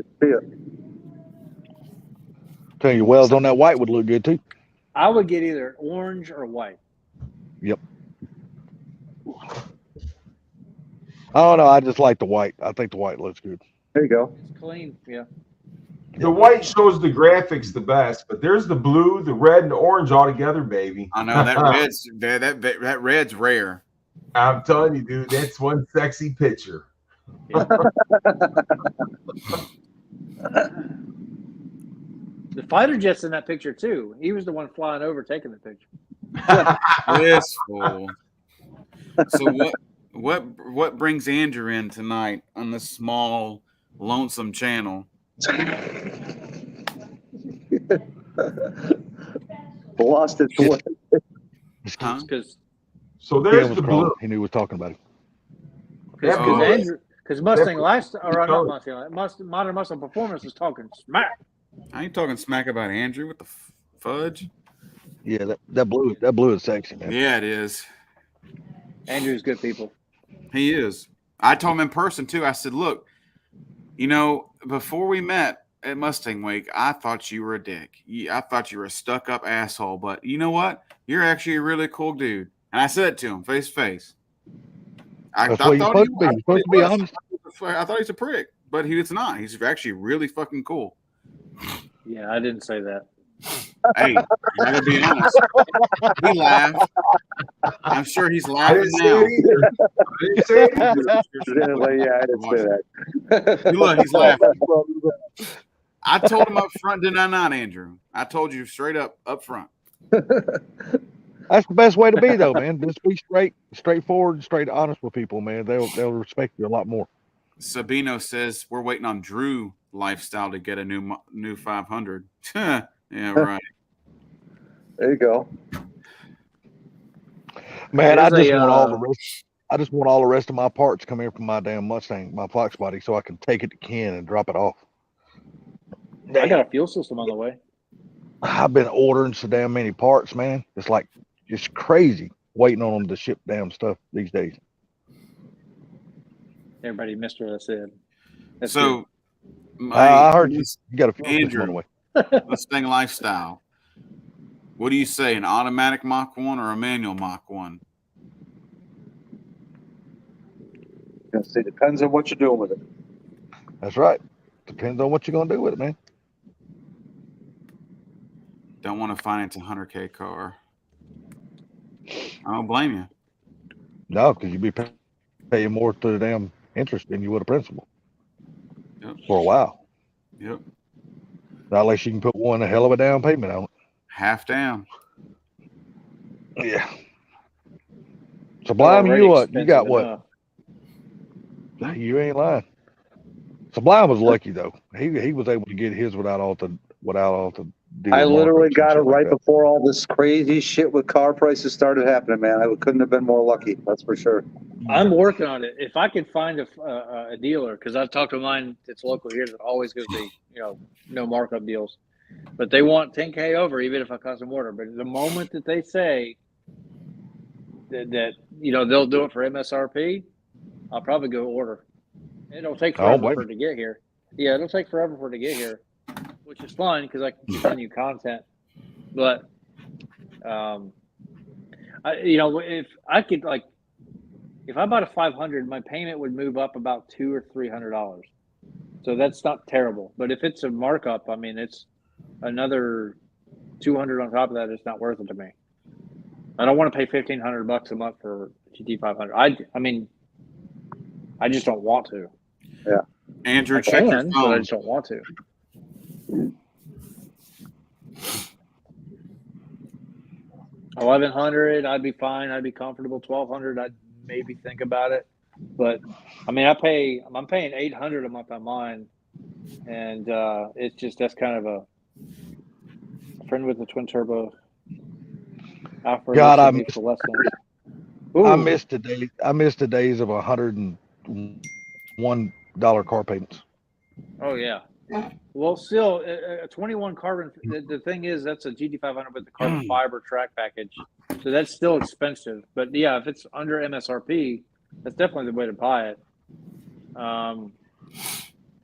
Tell you, welds on that white would look good too. I would get either orange or white. Yep. Oh no, I just like the white. I think the white looks good. There you go. It's clean, yeah. The white shows the graphics the best, but there's the blue, the red, and the orange all together, baby. I know that red's rare. I'm telling you, dude, that's one sexy picture. Yeah. The fighter jet's in that picture too. He was the one flying over, taking the picture. This fool. So what brings Andrew in tonight on this small, lonesome channel? Lost its way. Huh? So there's the blue. He knew we were talking about it. Because Mustang Modern Muscle Performance is talking smack. I ain't talking smack about Andrew with the fudge. Yeah, that blue is sexy, man. Yeah, it is. Andrew's good people. He is. I told him in person too. I said, look, before we met at Mustang Week, I thought you were a dick. I thought you were a stuck-up asshole. But you know what? You're actually a really cool dude. And I said it to him face to face. That's what you're supposed to be. You're supposed to be honest. I thought he's a prick, but he's not. He's actually really fucking cool. Yeah, I didn't say that. Hey, you gotta be honest. He laughed. I'm sure he's laughing now. I didn't say it. Yeah, I didn't say that. Look, he's laughing. I told him up front, did I not, Andrew? I told you straight up front. That's the best way to be, though, man. Just be straightforward, straight honest with people, man. They'll respect you a lot more. Sabino says we're waiting on Drew Lifestyle to get a new 500. Yeah, right. There you go. Man, I There's just a, want all the rest. I just want all the rest of my parts come in from my damn Mustang, my Fox body, so I can take it to Ken and drop it off. I got a fuel system on the way. I've been ordering so damn many parts, man. It's like it's crazy waiting on them to ship damn stuff these days. Everybody missed what I said. That's So, I heard you got a fuel system on the Andrew, way. Mustang Lifestyle. What do you say, an automatic Mach 1 or a manual Mach 1? It depends on what you're doing with it. That's right. Depends on what you're gonna do with it, man. Don't want to finance a $100K car. I don't blame you. No, because you'd be paying more to the damn interest than you would a principal. Yep. For a while. Yep. Not unless you can put one hell of a down payment on it. Half down. Yeah. Sublime, you what? You got what? enough. You ain't lying. Sublime was lucky though. He was able to get his without all the deal. I literally got it right like before all this crazy shit with car prices started happening, man. I couldn't have been more lucky. That's for sure. I'm working on it. If I could find a dealer, because I've talked to mine that's local here that always gives me, no markup deals, but they want 10K over even if I custom order. But the moment that they say that they'll do it for MSRP, I'll probably go order. It'll take forever for it to get here. Yeah, it'll take forever for it to get here, which is fine because I can send you content. But, if I could if I bought a 500, my payment would move up about $200 or $300. So that's not terrible. But if it's a markup, I mean, it's another $200 on top of that. It's not worth it to me. I don't want to pay $1,500 a month for GT 500. I mean, I just don't want to. Yeah. Andrew, I check your can, but I phone. just don't want to. $1,100, I'd be fine. I'd be comfortable. $1,200, I'd maybe think about it. But I mean, I'm paying $800 a month on mine, and it's just that's kind of a friend with the twin turbo. God, I missed the days of $101 car payments. Oh yeah. Well, still, a 21 carbon. The thing is, that's a GT500 with the carbon fiber track package, so that's still expensive. But yeah, if it's under MSRP, that's definitely the way to buy it. And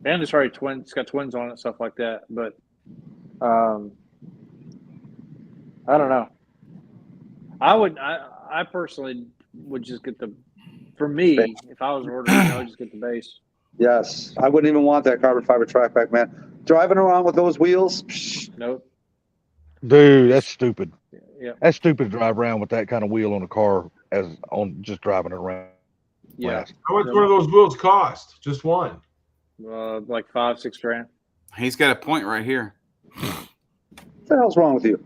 it's already twins. It's got twins on it, stuff like that. But I don't know. I personally would just get for me, if I was ordering, I would just get the base. Yes. I wouldn't even want that carbon fiber track back, man. Driving around with those wheels. Nope. Dude, that's stupid. Yeah. That's stupid to drive around with that kind of wheel on a car just driving it around. Yeah. How much one of those wheels cost? Just one. Like $5-6 grand. He's got a point right here. What the hell's wrong with you?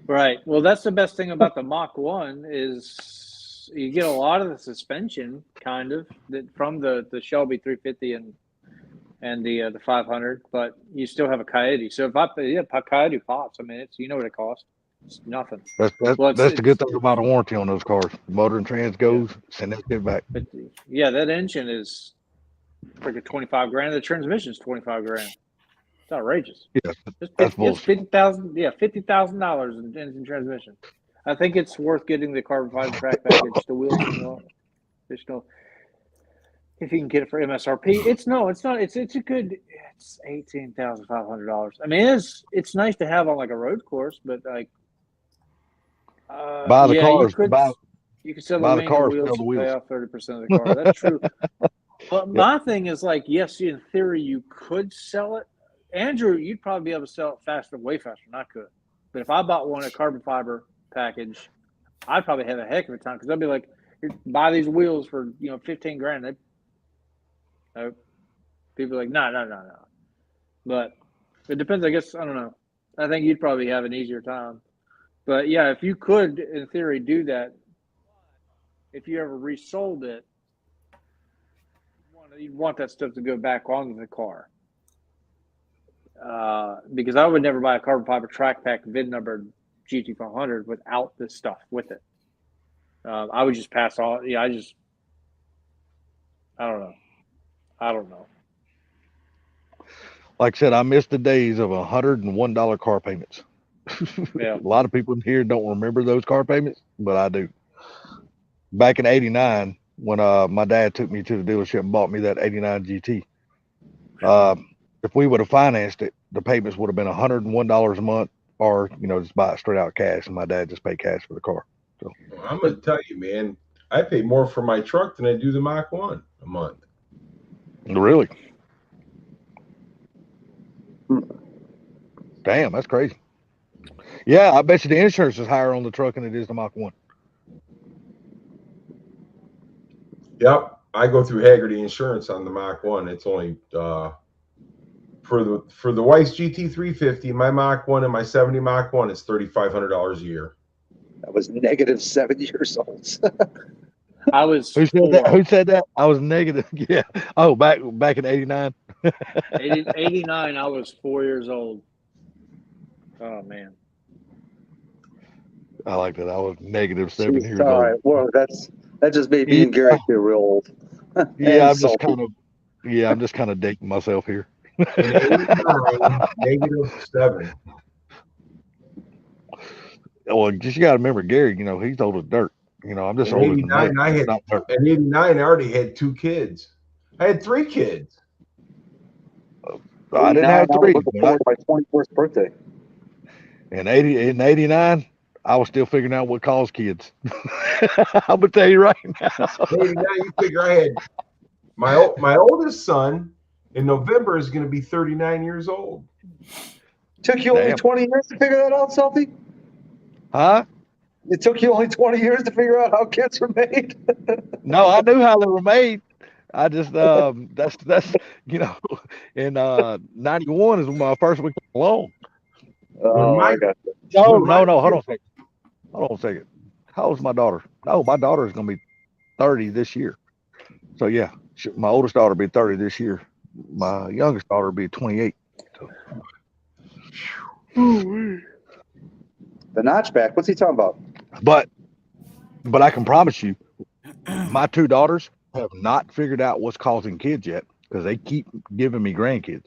Right. Well, that's the best thing about the Mach 1 is you get a lot of the suspension kind of from the Shelby 350 and the 500, but you still have a Coyote. So if Coyote pops, I mean, it's what it costs. It's nothing. That's the good thing about a warranty on those cars. The motor and trans goes, send that shit back. But yeah, that engine is freaking 25 grand. The transmission is 25 grand. It's outrageous. Yeah, It's bullshit. $50,000 in engine transmission. I think it's worth getting the carbon fiber track package, the wheels, additional. If you can get it for MSRP, it's $18,500. I mean, it's nice to have on like a road course, but like, buy the cars. You could sell buy the the cars, wheels sell the and wheels. pay off 30% of the car. That's true. But my thing is like, yes, in theory, you could sell it. Andrew, you'd probably be able to sell it faster, way faster than I could. But if I bought a carbon fiber package, I'd probably have a heck of a time because I'd be like, buy these wheels for 15 grand. People are like, no. But it depends. I guess I don't know. I think you'd probably have an easier time. But yeah, if you could, in theory, do that, if you ever resold it, you want You'd want that stuff to go back onto the car. Because I would never buy a carbon fiber track pack VIN number GT500 without this stuff with it. I would just pass on. Yeah, I don't know. Like I said, I miss the days of $101 car payments. Yeah. A lot of people in here don't remember those car payments, but I do. Back in '89, when my dad took me to the dealership and bought me that '89 GT, if we would have financed it, the payments would have been $101 a month, or just buy it straight out cash, and my dad just paid cash for the car. So Well, I'm gonna tell you, man, I pay more for my truck than I do the Mach 1 a month. really, damn, that's crazy. Yeah, I bet you the insurance is higher on the truck than it is the Mach 1. Yep, I go through Haggerty Insurance on the Mach 1. It's only for the Weiss GT350, my Mach 1 and my 70 Mach 1 is $3,500 a year. I was negative 7 years old. I was Who said that? Who said that? I was negative. Yeah. Oh, back in '89. 89. I was 4 years old. Oh man. I like that. I was negative 7 years All old. right. Well, that just made me and Gary feel real old. Yeah, And I'm just kind of dating myself here. In '89, -7. Well, just you got to remember, Gary. He's old as dirt. I'm just In older than '89, dirt, not dirt. in '89, I already had 2 kids. I had 3 kids. I didn't have I was 3. looking forward to my 21st birthday. In '89, I was still figuring out what caused kids. I'm gonna tell you right now. In '89, you figure I had my oldest son in November is going to be 39 years old. Took you only 20 years to figure that out, Selfie? Huh? It took you only 20 years to figure out how kids were made? No, I knew how they were made. I just that's in '91 is when my first week along. Oh, I got you. No, hold on a second. How old's my daughter? No, my daughter is gonna be 30 this year. So yeah, my oldest daughter will be 30 this year. My youngest daughter will be 28. So. The notchback, what's he talking about? But I can promise you, my 2 daughters have not figured out what's causing kids yet, because they keep giving me grandkids.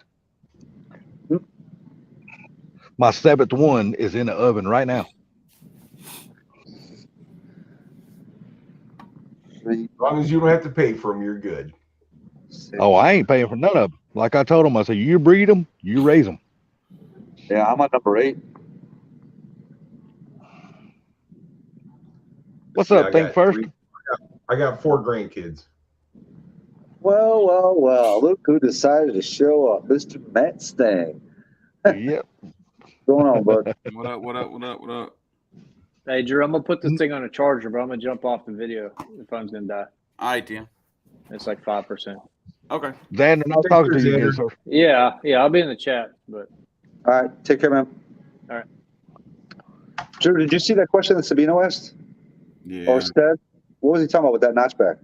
My 7th one is in the oven right now. As long as you don't have to pay for them, you're good. Oh, I ain't paying for none of them. Like I told them, I said, you breed them, you raise them. Yeah, I'm on number 8. What's up? Think first. I got 4 grandkids. Well. Look who decided to show up. Mr. Mustang. Yep. What's going on, bud? What up? Hey, Drew, I'm gonna put this thing on a charger, but I'm gonna jump off the video. The phone's gonna die. All right, Dan. It's like 5%. Okay. Xander, nice talking to you again, sir. Yeah, I'll be in the chat, but All right, take care, man. All right. Drew, did you see that question that Sabino asked? Yeah. Or said? What was he talking about with that notchback?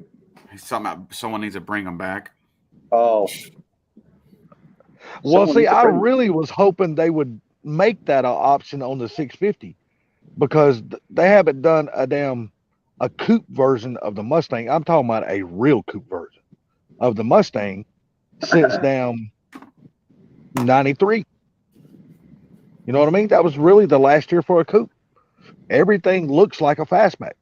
He's talking about someone needs to bring them back. Oh. Well, Someone see, needs to I bring- really was hoping they would make that an option on the 650, because they haven't done a coupe version of the Mustang. I'm talking about a real coupe version of the Mustang since down 93. You know what I mean? That was really the last year for a coupe. Everything looks like a fastback.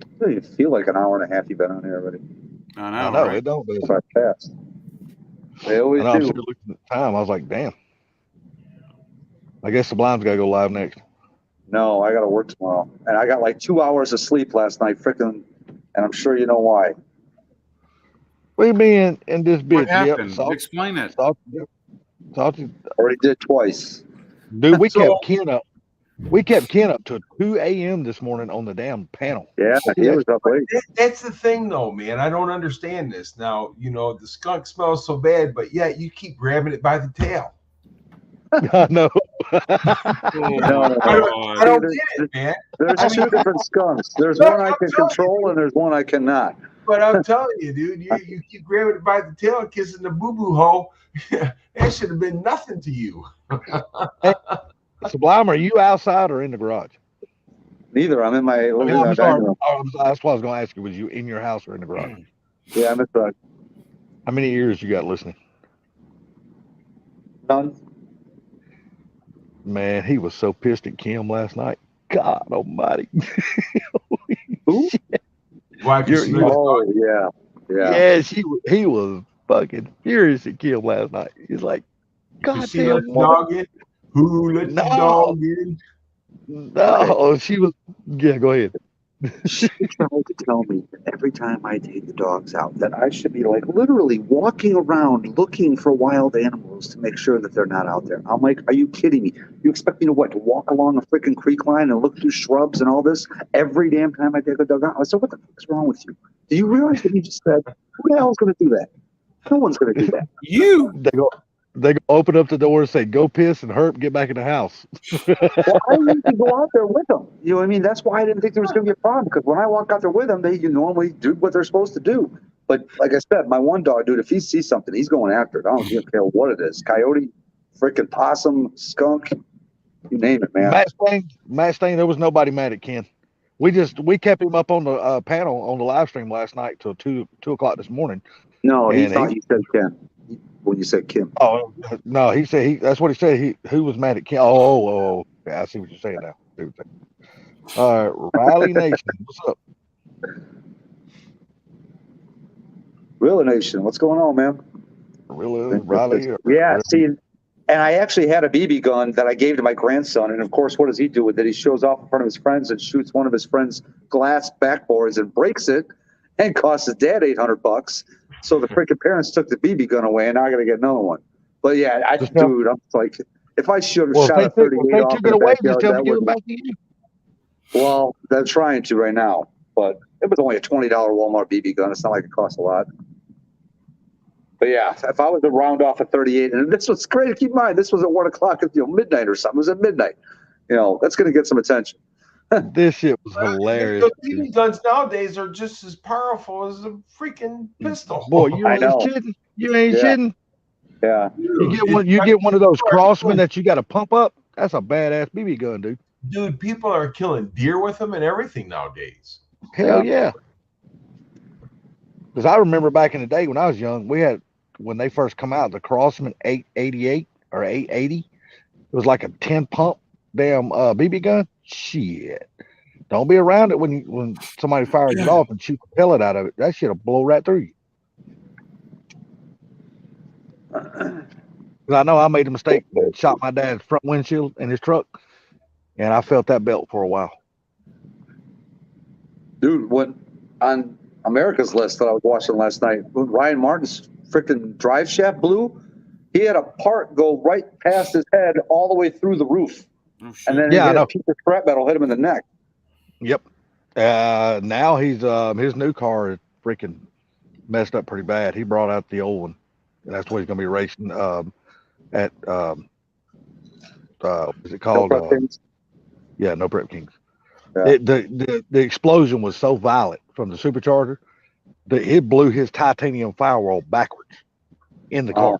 I don't even feel like an hour and a half you've been on here already. I know. I know right? it don't. But About fast. They always I'm do. sure looking at the time. I was like, damn. I guess the blind's got to go live next. No, I got to work tomorrow. And I got like 2 hours of sleep last night, freaking, and I'm sure you know why. We been in this bitch. What happened? Yep, salty, Explain it. salty. Already did twice. Dude, we So- kept Ken up. We kept Ken up to 2 a.m. this morning on the damn panel. Yeah, he was up late. That's the thing, though, man. I don't understand this. Now, the skunk smells so bad, but yet you keep grabbing it by the tail. I know. No, I don't get it, man. there's two different skunks. There's one I can control and there's one I cannot. But I'm telling you, dude, you keep grabbing it by the tail and kissing the boo-boo hole. That should have been nothing to you. Sublime, are you outside or in the garage? Neither. I'm in my living I'm room. sorry. That's what I was going to ask you. Was you in your house or in the garage? Yeah, I'm inside. How many ears you got listening? None. Man, he was so pissed at Kim last night. God almighty. Who? Why? Oh, yeah. Yeah. Yes, he was fucking furious at Kim last night. He's like, God She let damn the woman. dog in? Who let the dog in? No, she was. Yeah, go ahead. She tried to tell me every time I take the dogs out that I should be like literally walking around looking for wild animals to make sure that they're not out there. I'm like, are you kidding me? You expect me to what? To walk along a freaking creek line and look through shrubs and all this every damn time I take a dog out? I said, what the fuck's wrong with you? Do you realize what you just said? Who the hell's going to do that? No one's going to do that. You. They go open up the door and say, "Go piss and Herb, get back in the house." Well, I need to go out there with them. You know what I mean? That's why I didn't think there was going to be a problem, because when I walk out there with them, they normally do what they're supposed to do. But like I said, my one dog, dude, if he sees something, he's going after it. I don't care what it is. Coyote, freaking possum, skunk, you name it, man. Matt Stain, there was nobody mad at Ken. We kept him up on the panel on the live stream last night till 2 o'clock this morning. No, he And thought you said Ken when you said Kim. Oh no, he said that's what he said. Who was mad at Ken? Oh, yeah, I see what you're saying now. All right, Riley Nation, what's up? Real Nation, what's going on, man? Really, Riley? Yeah, see, and I actually had a BB gun that I gave to my grandson, and of course, what does he do with it? He shows off in front of his friends and shoots one of his friends' glass backboards and breaks it, and costs his dad $800. So the freaking parents took the BB gun away, and now I got to get another one. But yeah, dude, I'm like, if I should have shot a 38 off in the backyard, that would. Well, they're trying to right now, but it was only a $20 Walmart BB gun. It's not like it costs a lot. But yeah, if I was to round off a 38, and this was great. Keep in mind, this was at 1 o'clock at midnight or something. It was at midnight. That's going to get some attention. This shit was hilarious. The BB guns nowadays are just as powerful as a freaking pistol. Boy, you ain't shitting. You ain't shitting. Yeah. You get one of those Crossmen that you got to pump up. That's a badass BB gun, dude. Dude, people are killing deer with them and everything nowadays. Hell yeah. Because I remember back in the day when I was young, when they first come out, the Crossman 888 or 880. It was like a 10 pump damn BB gun. Shit. Don't be around it when somebody fires it off and shoots a pellet out of it. That shit'll blow right through you. I know I made a mistake and shot my dad's front windshield in his truck, and I felt that belt for a while. Dude, what on America's List that I was watching last night, when Ryan Martin's freaking drive shaft blew, he had a part go right past his head all the way through the roof. Oh, and then a piece of scrap metal hit him in the neck. Yep. Now he's his new car is freaking messed up pretty bad. He brought out the old one, and that's what he's gonna be racing at is it called? No Prep Kings? Yeah, No Prep Kings. Yeah. The explosion was so violent from the supercharger that it blew his titanium firewall backwards in the car.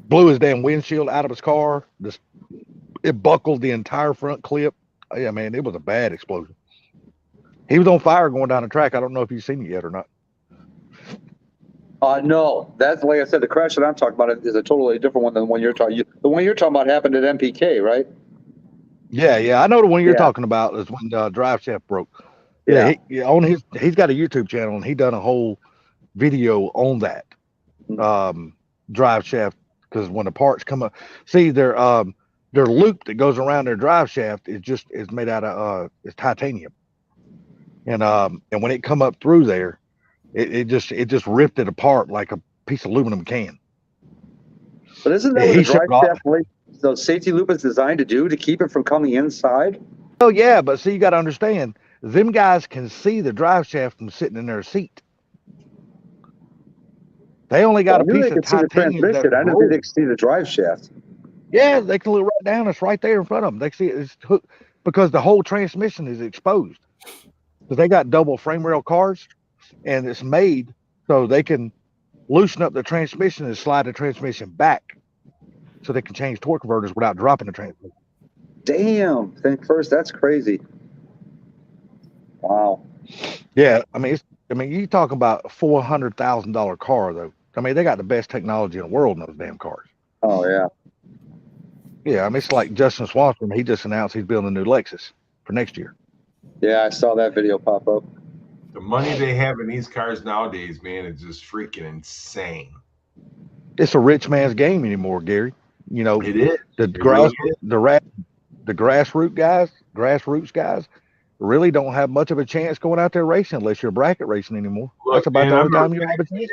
Blew his damn windshield out of his car. It buckled the entire front clip. Oh, yeah, man, it was a bad explosion. He was on fire going down the track. I don't know if you've seen it yet or not. No, that's like I said. The crash that I'm talking about is a totally different one than the one you're talking. The one you're talking about happened at MPK, right? Yeah, I know the one you're talking about is when the drive shaft broke. Yeah, he's got a YouTube channel and he done a whole video on that drive shaft, because when the parts come up, see their loop that goes around their drive shaft is made out of it's titanium, and when it come up through there, it just ripped it apart like a piece of aluminum can. But isn't that what the drive shaft, the safety loop is designed to do, to keep it from coming inside? Oh yeah, but see, you got to understand, them guys can see the drive shaft from sitting in their seat. They only got I a knew piece they of could see the titanium that transmission. I didn't think they could see the drive shaft. yeah, they can look right down. It's right there in front of them. They see it's hooked because the whole transmission is exposed. Because they got double frame rail cars, and it's made so they can loosen up the transmission and slide the transmission back, so they can change torque converters without dropping the transmission. Damn. Think first. That's crazy. Wow. Yeah, I mean, you talking about a $400,000 car though. I mean, they got the best technology in the world in those damn cars. Oh yeah. Yeah, I mean, it's like Justin Swanson. He just announced he's building a new Lexus for next year. Yeah, I saw that video pop up. The money they have in these cars nowadays, man, is just freaking insane. It's a rich man's game anymore, Gary. You know, It is. the It really is. the grassroots guys really don't have much of a chance going out there racing unless you're bracket racing anymore. Look, That's about man, the I only time remember you have a chance.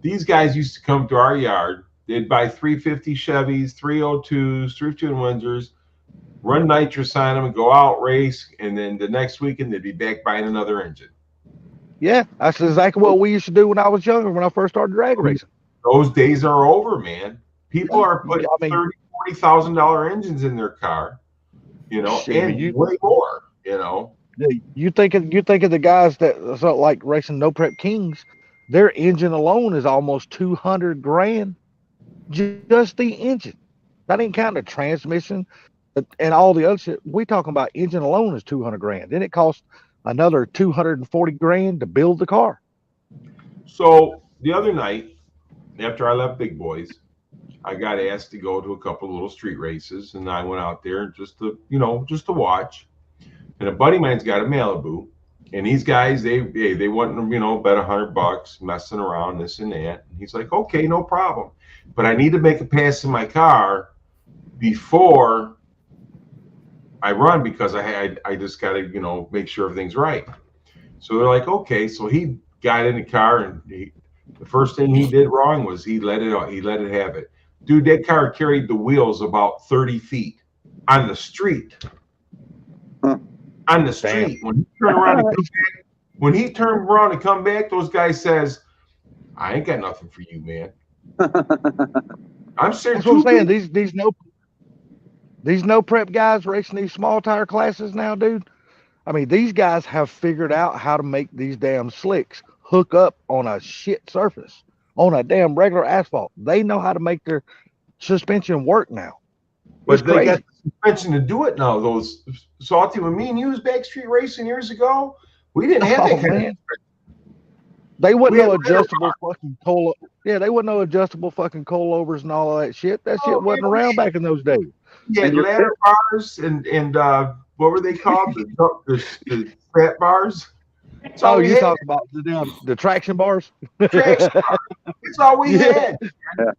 these guys used to come to our yard. They'd buy 350 Chevys, 302s, 350 Windsors, run nitrous on them, and go out race. And then the next weekend, they'd be back buying another engine. Yeah, that's exactly what we used to do when I was younger, when I first started drag racing. Those days are over, man. People are putting I mean, $30,000, $40,000 engines in their car, you know, shit, and way more, you know. you think of the guys that like racing No Prep Kings, their engine alone is almost 200 grand. Just the engine. That ain't counting the transmission and all the other shit. We talking about engine alone is 200 grand. Then it costs another 240 grand to build the car. So the other night, after I left Big Boys, I got asked to go to a couple of little street races, and I went out there just to watch. And a buddy of mine's got a Malibu, and these guys, they want them, bet $100, messing around, this and that. And he's like, okay, no problem, but I need to make a pass in my car before I run because I just got to make sure everything's right. So they're like, okay. So he got in the car, and the first thing he did wrong was he let it have it. Dude, that car carried the wheels about 30 feet on the street. On the street. Damn. When he turned around and come back, those guys says, I ain't got nothing for you, man. I'm serious. That's what I'm saying. These no prep guys racing these small tire classes now, dude. I mean, these guys have figured out how to make these damn slicks hook up on a shit surface, on a damn regular asphalt. They know how to make their suspension work now. But they got the suspension to do it now. Those Salty, when me and you was backstreet racing years ago, we didn't have that kind of. They wouldn't know adjustable fucking coil. Yeah, they wouldn't know adjustable fucking coilovers and all of that shit. That shit wasn't around back in those days. Yeah, ladder bars and what were they called? The strap bars. Oh, you talking about the traction bars? Traction bars. That's all we had.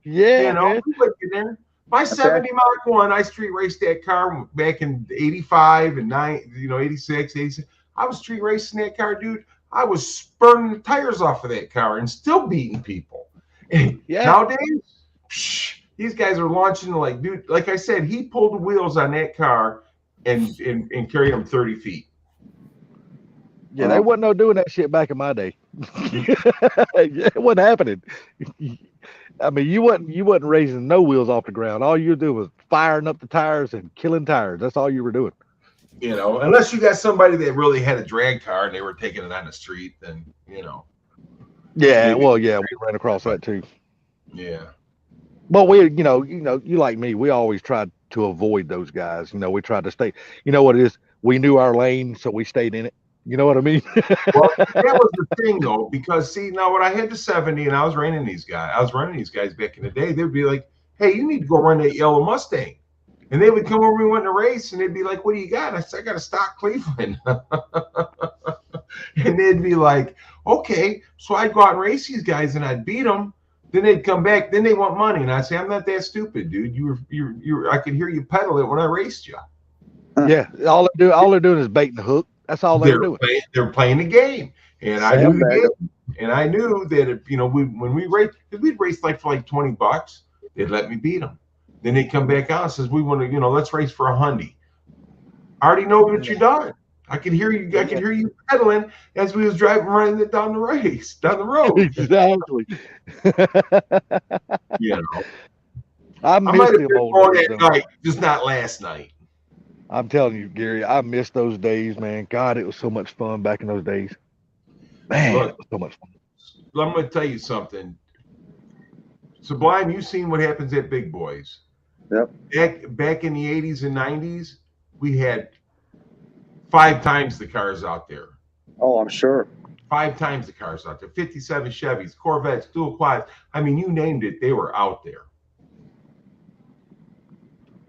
Yeah, we wouldn't get there. My 70 Mark 1, I street raced that car back in 85 and 86, 86. I was street racing that car, dude. I was spurning the tires off of that car and still beating people. And nowadays, these guys are launching like, dude, like I said, he pulled the wheels on that car and carried them 30 feet. Yeah, they wasn't doing that shit back in my day. It wasn't happening. I mean, you wasn't raising no wheels off the ground. All you do was firing up the tires and killing tires. That's all you were doing. Unless you got somebody that really had a drag car and they were taking it on the street, then Yeah, maybe. Well, yeah, we ran across that too. Yeah. But we, you like me, we always tried to avoid those guys. We tried to stay. You know what it is? We knew our lane, so we stayed in it. You know what I mean? Well, that was the thing, though, because see, now when I had the 70 and I was running these guys back in the day, they'd be like, "Hey, you need to go run that yellow Mustang," and they would come over and went to race, and they'd be like, "What do you got?" I said, "I got a stock Cleveland," and they'd be like, "Okay," so I'd go out and race these guys, and I'd beat them. Then they'd come back. Then they want money, and I'd say, "I'm not that stupid, dude. You I could hear you pedal it when I raced you." Yeah, all they're doing is baiting the hook. That's all they're doing. They're playing the game, and I knew the game. And I knew that if when we raced, because we'd race for like $20, they'd let me beat them. Then they'd come back out and says, "We want to, let's race for $100." I already know what you've done. I could hear you. I could hear you pedaling as we was driving running it down the road. Exactly. You know, I I might miss have them been old more days. that though. night, just not last night. I'm telling you, Gary, I miss those days, man. God, it was so much fun back in those days. Man, Look, it was so much fun. I'm going to tell you something. Sublime, you've seen what happens at Big Boys. Yep. Back in the 80s and 90s, we had 5 times the cars out there. Oh, I'm sure. 5 times the cars out there. 57 Chevys, Corvettes, dual quads. I mean, you named it, they were out there.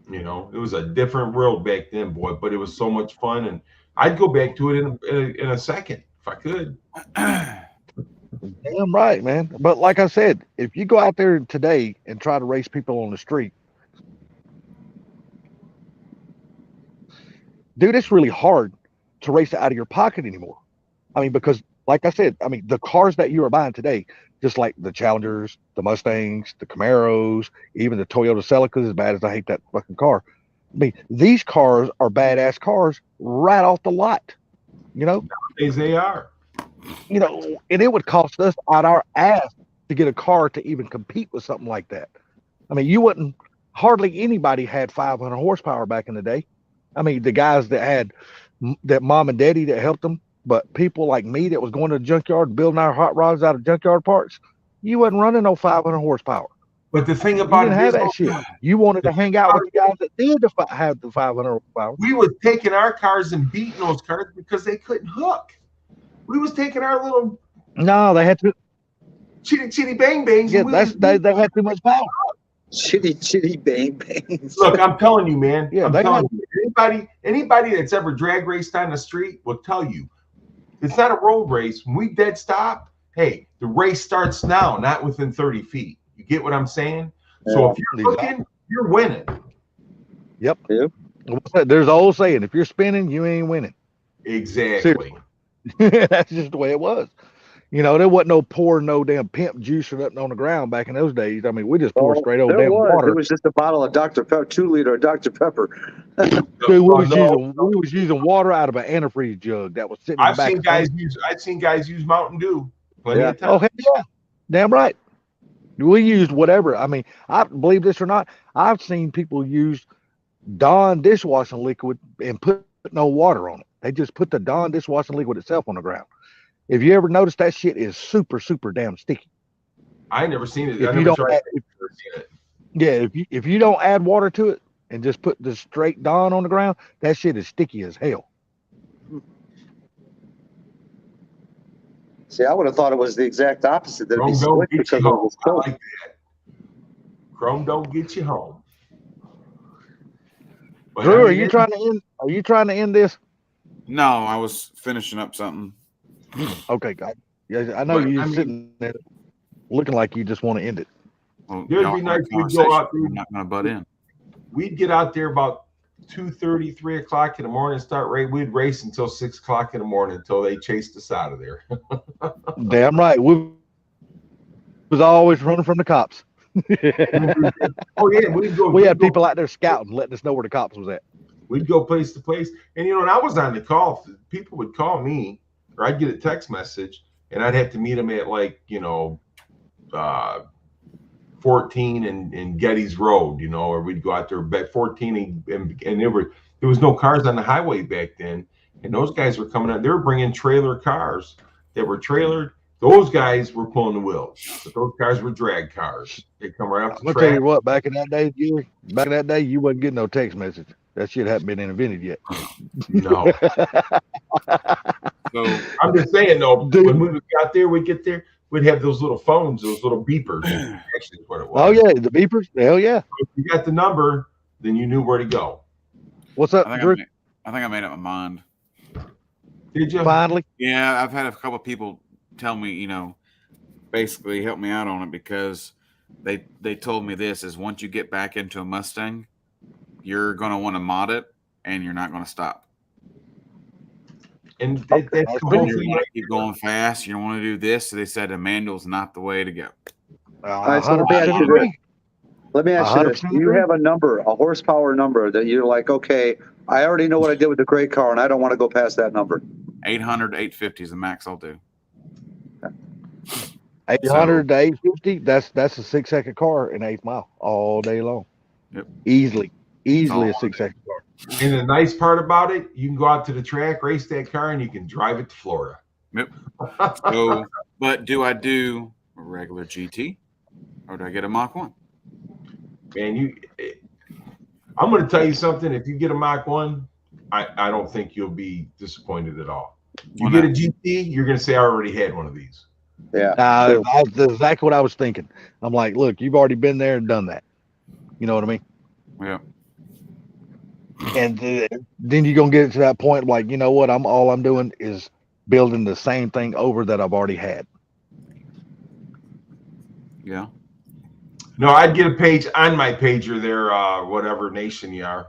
You know, it was a different world back then, boy, but it was so much fun. And I'd go back to it in a second if I could. Damn right, man. But like I said, if you go out there today and try to race people on the street, dude, it's really hard to race it out of your pocket anymore. I mean, because like I said, I mean, the cars that you are buying today, just like the Challengers, the Mustangs, the Camaros, even the Toyota Celicas, as bad as I hate that fucking car. I mean, these cars are badass cars right off the lot, you know? Nowadays they are. You know, and it would cost us out our ass to get a car to even compete with something like that. I mean, you wouldn't, hardly anybody had 500 horsepower back in the day. I mean, the guys that had that mom and daddy that helped them, but people like me that was going to the junkyard building our hot rods out of junkyard parts, you wasn't running no 500 horsepower. But the thing You about didn't it have is, that shit. You wanted to hang out with the guys that did have the 500 horsepower. we was taking our cars and beating those cars because they couldn't hook. We was taking our little No, they had to. chitty bang bangs. Yeah, and they had too much power. Chitty bang bangs. Look, I'm telling you, man. Yeah, I'm they telling you. Anybody that's ever drag raced on the street will tell you, it's not a road race. When we dead stop, hey, the race starts now, not within 30 feet. You get what I'm saying? So if you're looking, you're winning. Yep. There's an old saying: if you're spinning, you ain't winning. Exactly. That's just the way it was. You know, there wasn't no damn pimp juice or nothing on the ground back in those days. I mean, we just poured straight old damn water. It was just a bottle of Dr. Pepper, 2 liter of Dr. Pepper. Dude, we was using water out of an antifreeze jug that was sitting. I've seen guys use Mountain Dew. Plenty of time. Oh hell yeah, damn right. We used whatever. I mean, I believe this or not, I've seen people use Dawn dishwashing liquid and put no water on it. They just put the Dawn dishwashing liquid itself on the ground. If you ever notice, that shit is super damn sticky. I never seen it. If you don't add water to it and just put the straight Dawn on the ground, that shit is sticky as hell. See, I would have thought it was the exact opposite. That it'd be Chrome don't slick get because you it home. was I cold. like that. Chrome don't get you home. But Drew, are you trying to end this? No, I was finishing up something. Okay, God. Yeah, I know you're sitting there looking like you just want to end it. Well, It'd be nice if we'd go out there. I'm not going to butt in. We'd get out there about 2:30, 3 o'clock in the morning, start race. We'd race until 6 o'clock in the morning until they chased us out of there. Damn right. We was always running from the cops. Oh yeah, we had people out there scouting, letting us know where the cops was at. We'd go place to place, and when I was on the call, people would call me, or I'd get a text message, and I'd have to meet them at 14 and Getty's Road, or we'd go out there back 14 and there was no cars on the highway back then, and those guys were coming out. They were bringing trailer cars that were trailered. Those guys were pulling the wheels, but those cars were drag cars. They come right up the track. I'll tell you what, back in that day, you wasn't getting no text message. That shit hadn't been invented yet. No. So I'm just saying though, dude, when we got there, we'd have those little phones, those little beepers. Actually, is what it was. Oh yeah, the beepers. Hell yeah. So if you got the number, then you knew where to go. What's up, Drew? I think I made up my mind. Did you? Finally? Yeah, I've had a couple of people tell me, basically help me out on it, because they told me this is once you get back into a Mustang, you're going to want to mod it and you're not going to stop. And that's the whole you thing. want to keep going fast. You don't want to do this. So they said the manual's not the way to go. Let me ask you this. Do you have a number, a horsepower number that you're like, okay, I already know what I did with the gray car, and I don't want to go past that number. 800 to 850 is the max I'll do. 800 to 850. That's a 6-second car in 8th mile all day long. Yep. Easily a all 6-second car. And the nice part about it, you can go out to the track, race that car, and you can drive it to Florida. Yep. So, but do I do a regular GT or do I get a Mach 1? Man, I'm going to tell you something. If you get a Mach 1, I don't think you'll be disappointed at all. You get a GT, you're going to say, I already had one of these. Yeah. That's exactly what I was thinking. I'm like, look, you've already been there and done that. You know what I mean? Yeah. And then you're going to get to that point like, you know what? All I'm doing is building the same thing over that I've already had. Yeah. No, I'd get a page on my pager there, whatever nation you are.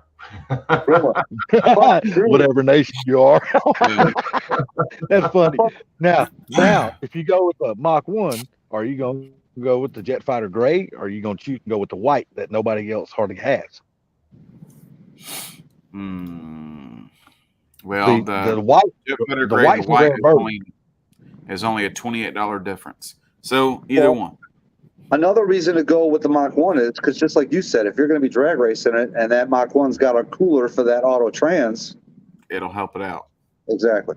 Whatever nation you are. That's funny. Now, if you go with a Mach 1, are you going to go with the Jet Fighter Gray, or are you going to choose to go with the white that nobody else hardly has? Well, the white, Jet Fighter Gray, the white is only a $28 difference. So either one. Another reason to go with the Mach 1 is because, just like you said, if you're going to be drag racing it and that Mach 1's got a cooler for that auto trans, it'll help it out. Exactly.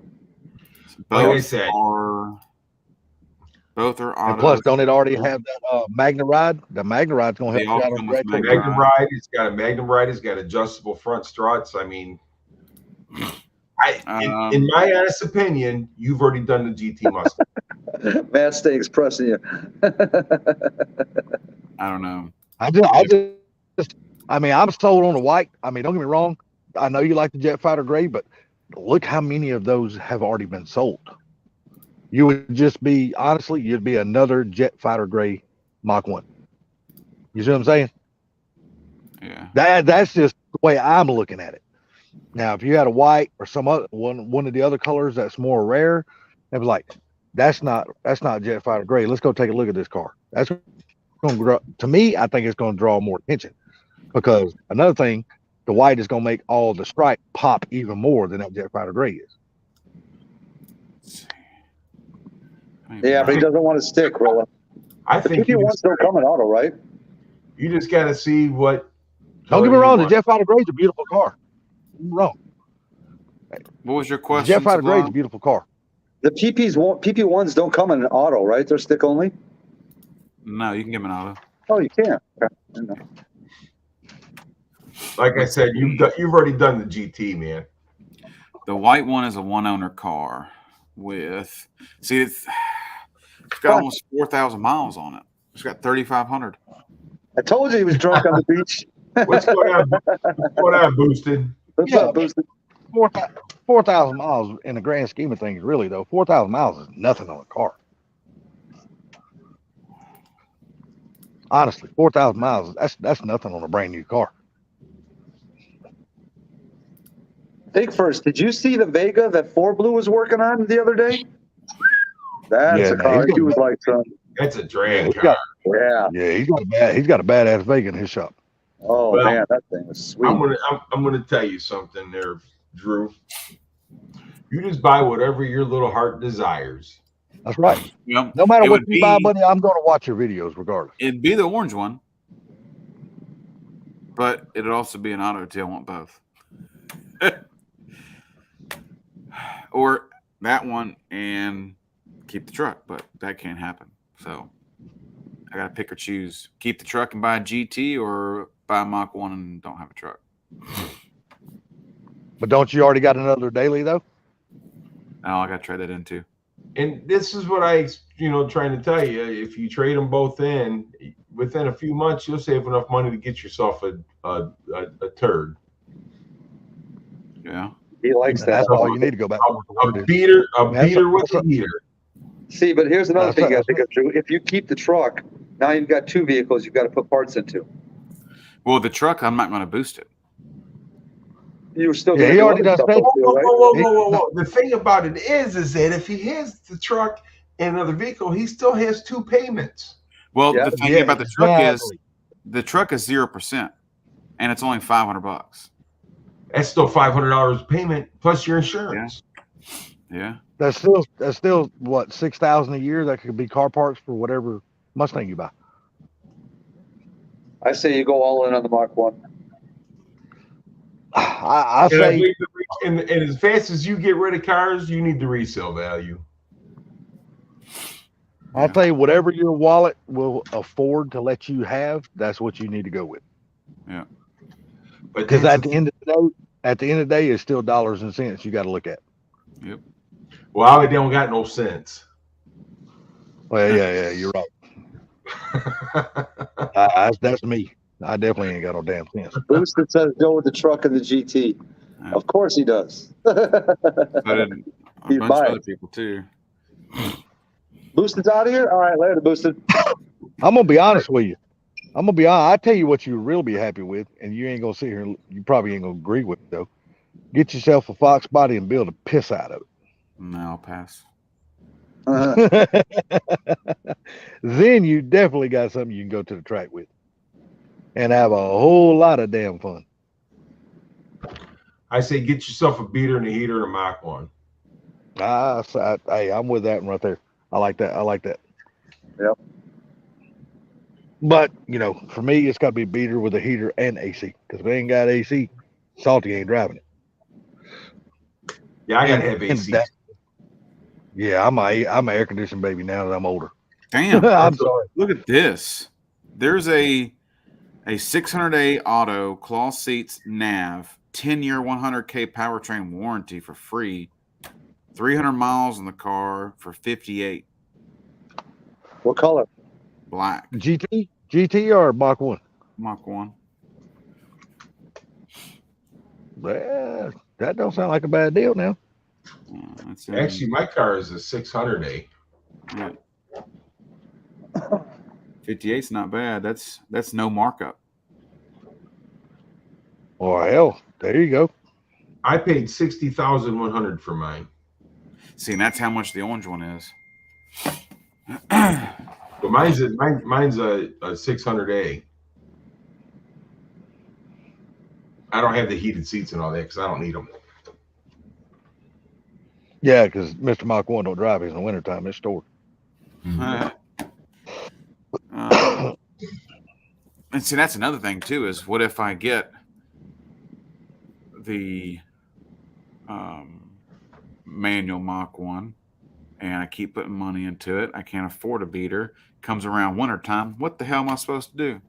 Both like I said, both are auto. And plus, don't it already have that Magna Ride? The Magna Ride's going to help you out on drag. Magnum Ride. It's got a Magnum Ride. It's got adjustable front struts. I mean, in my honest opinion, you've already done the GT Mustang. Mustang's pressing you. I don't know. I mean, I'm sold on the white. I mean, don't get me wrong. I know you like the Jet Fighter Gray, but look how many of those have already been sold. You would just be, honestly, you'd be another Jet Fighter Gray Mach 1. You see what I'm saying? Yeah. That's just the way I'm looking at it. Now, if you had a white or some other one of the other colors that's more rare, it was like, that's not Jet Fighter Gray. Let's go take a look at this car. That's going to grow. To me, I think it's going to draw more attention, because another thing, the white is going to make all the stripe pop even more than that Jet Fighter Gray is. Yeah, but he doesn't want to stick, Rilla. I think he wants to come in auto, right? You just got to see what. Don't get me wrong. The Jet Fighter Gray is a beautiful car. You're wrong. What was your question? The Jet Fighter Gray is a beautiful car. The PP1s don't come in an auto, right? They're stick only. No, you can get them in auto. Oh, you can. Like I said, you've already done the GT, man. The white one is a one-owner car with. See, it's got almost 4,000 miles on it. It's got 3,500. I told you he was drunk on the beach. What's going on? What's going on, Boosted? What's up, Boosted? 4,000 miles in the grand scheme of things, really, though. 4,000 miles is nothing on a car. Honestly, 4,000 miles, that's nothing on a brand new car. Think first, did you see the Vega that 4Blue was working on the other day? That's a car you would like, son. That's a drag car. He's got a badass Vega in his shop. Oh, well, man, that thing was sweet. I'm gonna tell you something there, Drew. You just buy whatever your little heart desires. That's right. Yep. No matter what you buy, buddy, I'm going to watch your videos regardless. It'd be the orange one, but it'd also be an auto too. I want both. Or that one and keep the truck, but that can't happen. So I got to pick or choose. Keep the truck and buy a GT, or buy a Mach 1 and don't have a truck. But don't you already got another daily, though? No, I got to trade that in too. And this is what I, trying to tell you. If you trade them both in, within a few months, you'll save enough money to get yourself a turd. Yeah. He likes that. That's all you need to go back. A beater with a heater. See, but here's another thing you got to think of, Drew. If you keep the truck, now you've got two vehicles you've got to put parts into. Well, the truck, I'm not going to boost it. You were still he already does. Whoa. The thing about it is that if he has the truck and another vehicle, he still has two payments. Well, the thing about the truck is the truck is 0%, and it's only $500. That's still $500 payment plus your insurance. Yeah. That's still what, 6,000 a year that could be car parts for whatever Mustang you buy. I say you go all in on the Mach 1. I And, say and as fast as you get rid of cars, you need the resale value. I tell you, whatever your wallet will afford to let you have, that's what you need to go with. Yeah. But Because at the end of the day, it's still dollars and cents you got to look at. Yep. Well, they don't got no sense. Well, yeah, you're right. That's me. I definitely ain't got no damn sense. Boosted says go with the truck and the GT. Yeah. Of course he does. So did a He's bunch of other biased. people too. Boosted's out of here? All right, later, Boosted. I'm gonna be honest with you. I tell you what you will be happy with, and you ain't gonna sit here. You probably ain't gonna agree with it though. Get yourself a Fox body and build a piss out of No, I'll pass. it. Then you definitely got something you can go to the track with, and have a whole lot of damn fun. I say get yourself a beater and a heater and a Mach 1. Hey, I'm with that one right there. I like that. Yep. But for me, it's got to be beater with a heater and AC. Because if they ain't got AC, Salty ain't driving it. Yeah, I gotta have AC. Yeah, I'm an air conditioning baby now that I'm older. Damn. I'm sorry. Look at this. There's a 600A auto cloth seats nav 10-year 100K powertrain warranty for free. 300 miles in the car for 58. What color? Black. GT or Mach 1? Mach 1. Well, that don't sound like a bad deal now. That's Actually, my car is a 600A. Yeah. 58's not bad. That's no markup. Oh hell, there you go. I paid $60,100 for mine. See, and that's how much the orange one is. But mine's a 600A. I don't have the heated seats and all that because I don't need them. Yeah, because Mr. Mach 1 don't drive his in the wintertime. It's stored. And see, that's another thing too. Is what if I get the manual Mach 1 and I keep putting money into it? I can't afford a beater. Comes around wintertime. What the hell am I supposed to do?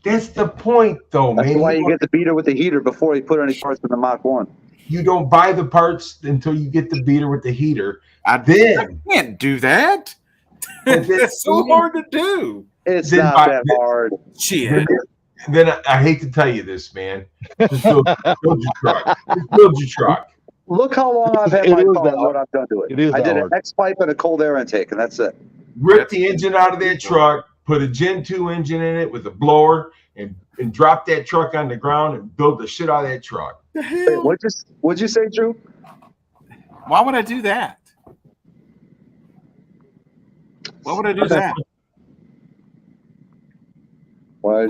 That's the point, though, man. That's why you get the beater with the heater before you put any parts in the Mach 1. You don't buy the parts until you get the beater with the heater. I can't do that. It's so hard to do. It's not that hard. Shit. Then I hate to tell you this, man. Just build your truck. Just build your truck. Look how long I've had my car and what I've done to it. I did an X pipe and a cold air intake, and that's it. Rip the engine out of that truck, put a Gen 2 engine in it with a blower, and drop that truck on the ground and build the shit out of that truck. The hell? Wait, what'd you say, Drew? Why would I do that? Why would I do that? Why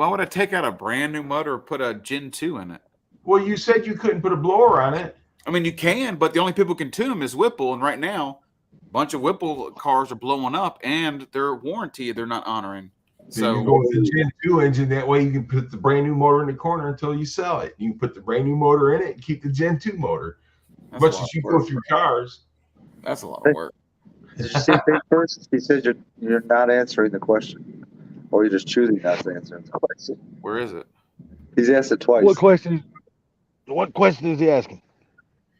would I take out a brand new motor or put a Gen 2 in it? Well, you said you couldn't put a blower on it. I mean, you can, but the only people who can tune them is Whipple. And right now, a bunch of Whipple cars are blowing up, and their warranty they're not honoring. So you go with the Gen 2 engine. That way you can put the brand new motor in the corner until you sell it. You can put the brand new motor in it and keep the Gen 2 motor. As much as you go through cars. That's a lot of work. Did you say thing first? He said you're not answering the question. Or you're just choosing not to answer the question. Where is it? He's asked it twice. What question is he asking?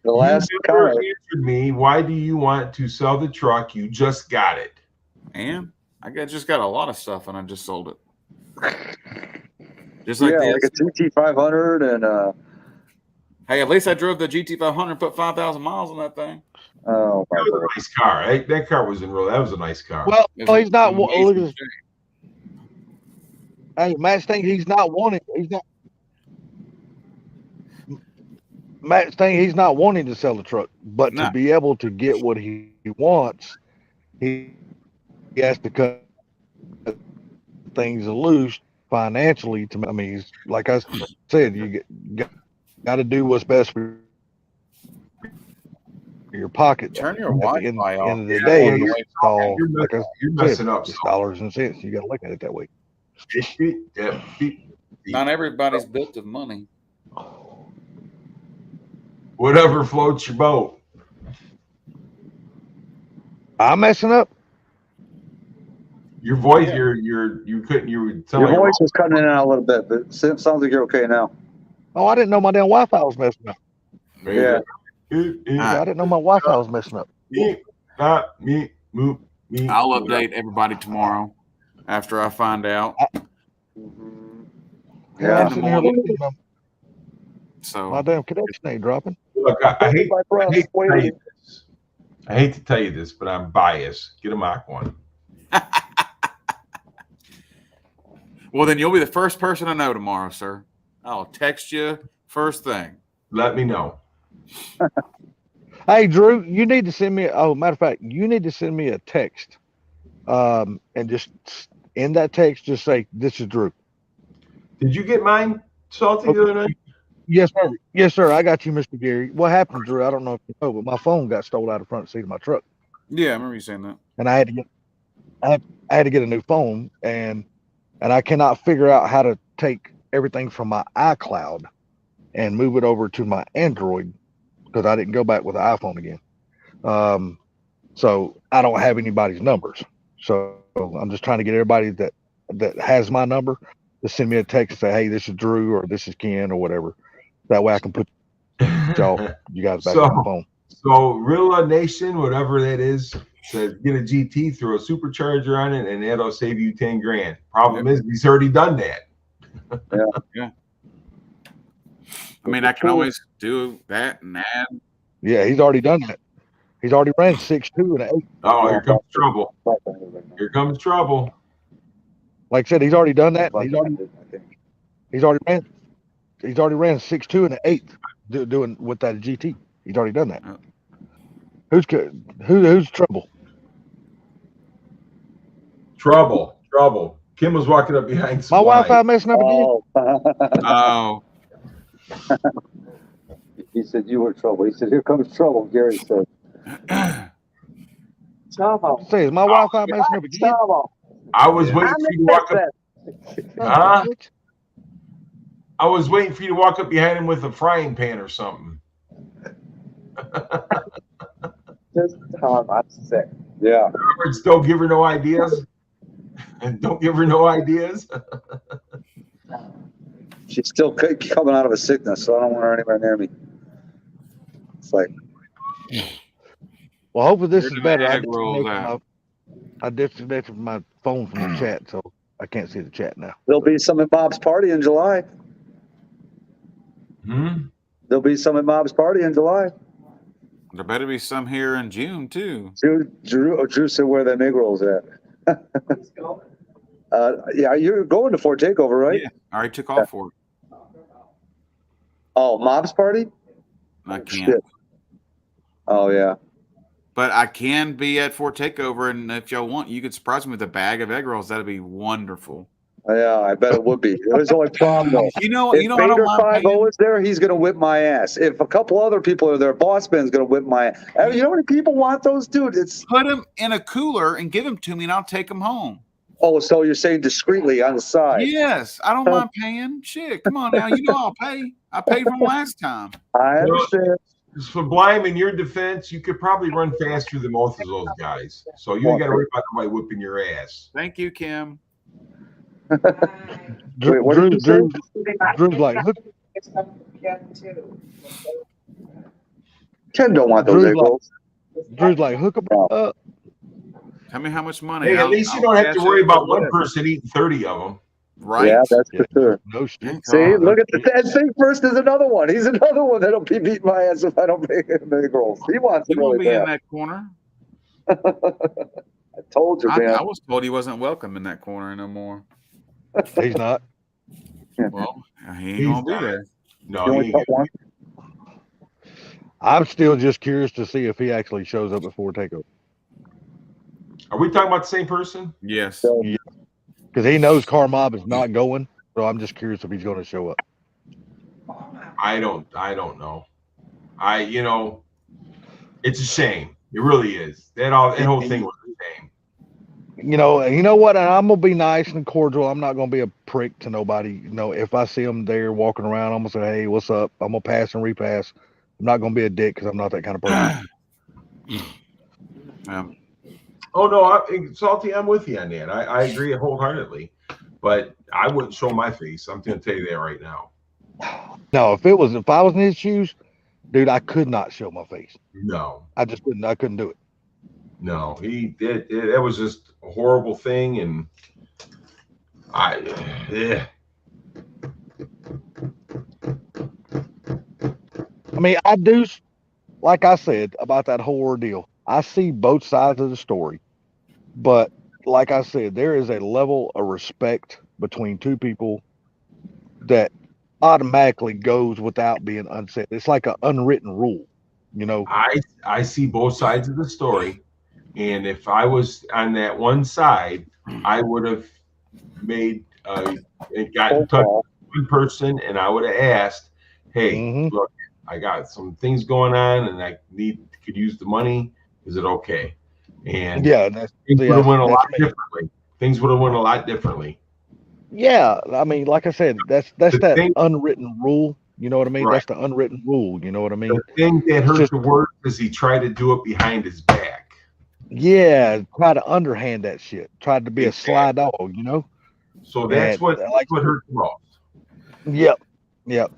The last you never answered me. Why do you want to sell the truck? You just got it. And I just got a lot of stuff, and I just sold it. Just like like a GT500 and hey, at least I drove the GT500 and put 5,000 miles on that thing. Oh, that was a nice car. That car was in real. That was a nice car. Well, he's not. Look at this. Hey, Mustang, he's not wanting to sell the truck, but to be able to get what he wants, he has to cut things loose financially. I mean, he's, like I said, you got to do what's best for your pocket. Turn your At the Wi-Fi off. end of the Yeah, day, you're- it's all, you're like I You're said, messing up. it's So. dollars and cents. You got to look at it that way. Not everybody's built of money. Whatever floats your boat. I'm messing up. Your voice, Yeah. you couldn't. You would tell Your voice was cutting in and out a little bit, but it sounds like you're okay now. Oh, I didn't know my damn Wi-Fi was messing up. Yeah. I didn't know my Wi-Fi was messing up. I'll update everybody tomorrow after I find out. Yeah. I'm sitting here looking at my So damn connection ain't dropping. Look, I hate to tell you this, but I'm biased. Get a Mach 1. well, then you'll be the first person I know tomorrow, sir. I'll text you first thing. Let me know. Hey, Drew, you need to send me. Oh, matter of fact, you need to send me a text, and just in that text, just say, "This is Drew." Did you get mine, Salty, the other night? Yes, sir. Yes, sir. I got you, Mr. Gary. What happened, Drew? I don't know if you know, but my phone got stolen out of the front seat of my truck, Yeah, I remember you saying that. and I had to get a new phone, and I cannot figure out how to take everything from my iCloud and move it over to my Android because I didn't go back with the iPhone again. So I don't have anybody's numbers. So I'm just trying to get everybody that has my number to send me a text and say, "Hey, this is Drew," or "This is Ken," or whatever. That way I can put you guys back on the phone. So Rilla Nation, whatever that is, says get a GT, throw a supercharger on it, and that'll save you 10 grand. Problem is, he's already done that. Yeah. I mean, I can always do that and add. Yeah, he's already done that. He's already ran 6.2 and 8. Oh, here comes trouble. Here comes trouble. Like I said, he's already done that. He's already ran 6.2 and 8 doing with that GT. He's already done that. Who's trouble? Trouble. Kim was walking up behind some My Wi-Fi messing up again. Oh. He said you were trouble. He said, "Here comes trouble." Gary said. Trouble. Say, is my Wi-Fi messing up again? I was waiting for you to walk up. I was waiting for you to walk up behind him with a frying pan or something. Just Tom, I'm sick. Yeah. Words, don't give her no ideas. And don't give her no ideas. She's still coming out of a sickness, so I don't want her anywhere near me. It's like, well, hopefully this is Where do better. the egg rolls at? I disconnected my phone from the chat, so I can't see the chat now. there'll be some at Bob's party in July. There'll be some at Bob's party in July. There better be some here in June too. Drew said where the egg rolls at. Yeah, you're going to Fort Takeover, right? Yeah, I already took off for it. Oh, Mob's party? I can't. Shit. Oh yeah. But I can be at Fort Takeover, and if y'all want, you could surprise me with a bag of egg rolls. That'd be wonderful. Yeah, I bet it would be. There's only problem though. You know, If I don't Vader mind 5-0 is there, he's gonna whip my ass. If a couple other people are there, Boss Man's gonna whip my ass. You know how many people want those, dude? It's put them in a cooler and give them to me, and I'll take them home. oh, so you're saying discreetly on the side? Yes, I don't mind paying. Shit, come on now. You know I'll pay. I paid for them last time. I understand. Sublime, in your defense, you could probably run faster than most of those guys. So you ain't got to worry about nobody whipping your ass. Thank you, Kim. Wait, what did you say? Drew's like, hook, Ken don't want those Drew's egg like- rolls. Drew's like, hook him up. Tell me how much money. Hey, at I'll- least you I'll don't have to cash worry it. about one person eating 30 of them. Right? Yeah, that's for sure. No shit. See, look at that. Think first is another one. He's another one that'll be beating my ass if I don't make him egg rolls. He wants He them won't really be in bad. that corner. I told you, man. I was told he wasn't welcome in that corner no more. He's not. Well, he ain't gonna be there. No, You he only ain't got one? I'm still just curious to see if he actually shows up before takeover. Are we talking about the same person? Yes. Because he knows Car Mob is not going, so I'm just curious if he's going to show up. I don't know. It's a shame. It really is. That whole thing was a shame. You know what? And I'm gonna be nice and cordial. I'm not gonna be a prick to nobody. If I see them there walking around, I'm gonna say, "Hey, what's up?" I'm gonna pass and repass. I'm not gonna be a dick because I'm not that kind of person. Oh no, Salty, I'm with you on that. I agree wholeheartedly, but I wouldn't show my face. I'm going to tell you that right now. No, if I was in his shoes, dude, I could not show my face. No, I just couldn't. I couldn't do it. No, he did. That was just a horrible thing, and yeah. I mean, I do, like I said about that whole ordeal. I see both sides of the story, but like I said, there is a level of respect between two people that automatically goes without being unsaid. It's like an unwritten rule, I see both sides of the story, and if I was on that one side, I would have made got in touch with one person, and I would have asked, "Hey, look, I got some things going on, and I could use the money. Is it okay?" And things would have went a lot differently. Things would have went a lot differently. Yeah, I mean, like I said, that's that unwritten rule. You know what I mean? Right. That's the unwritten rule. You know what I mean? The thing that hurt the worst is he tried to do it behind his back. Yeah, try to underhand that shit. Tried to be a sly dog, So that's what hurt the most. Yep.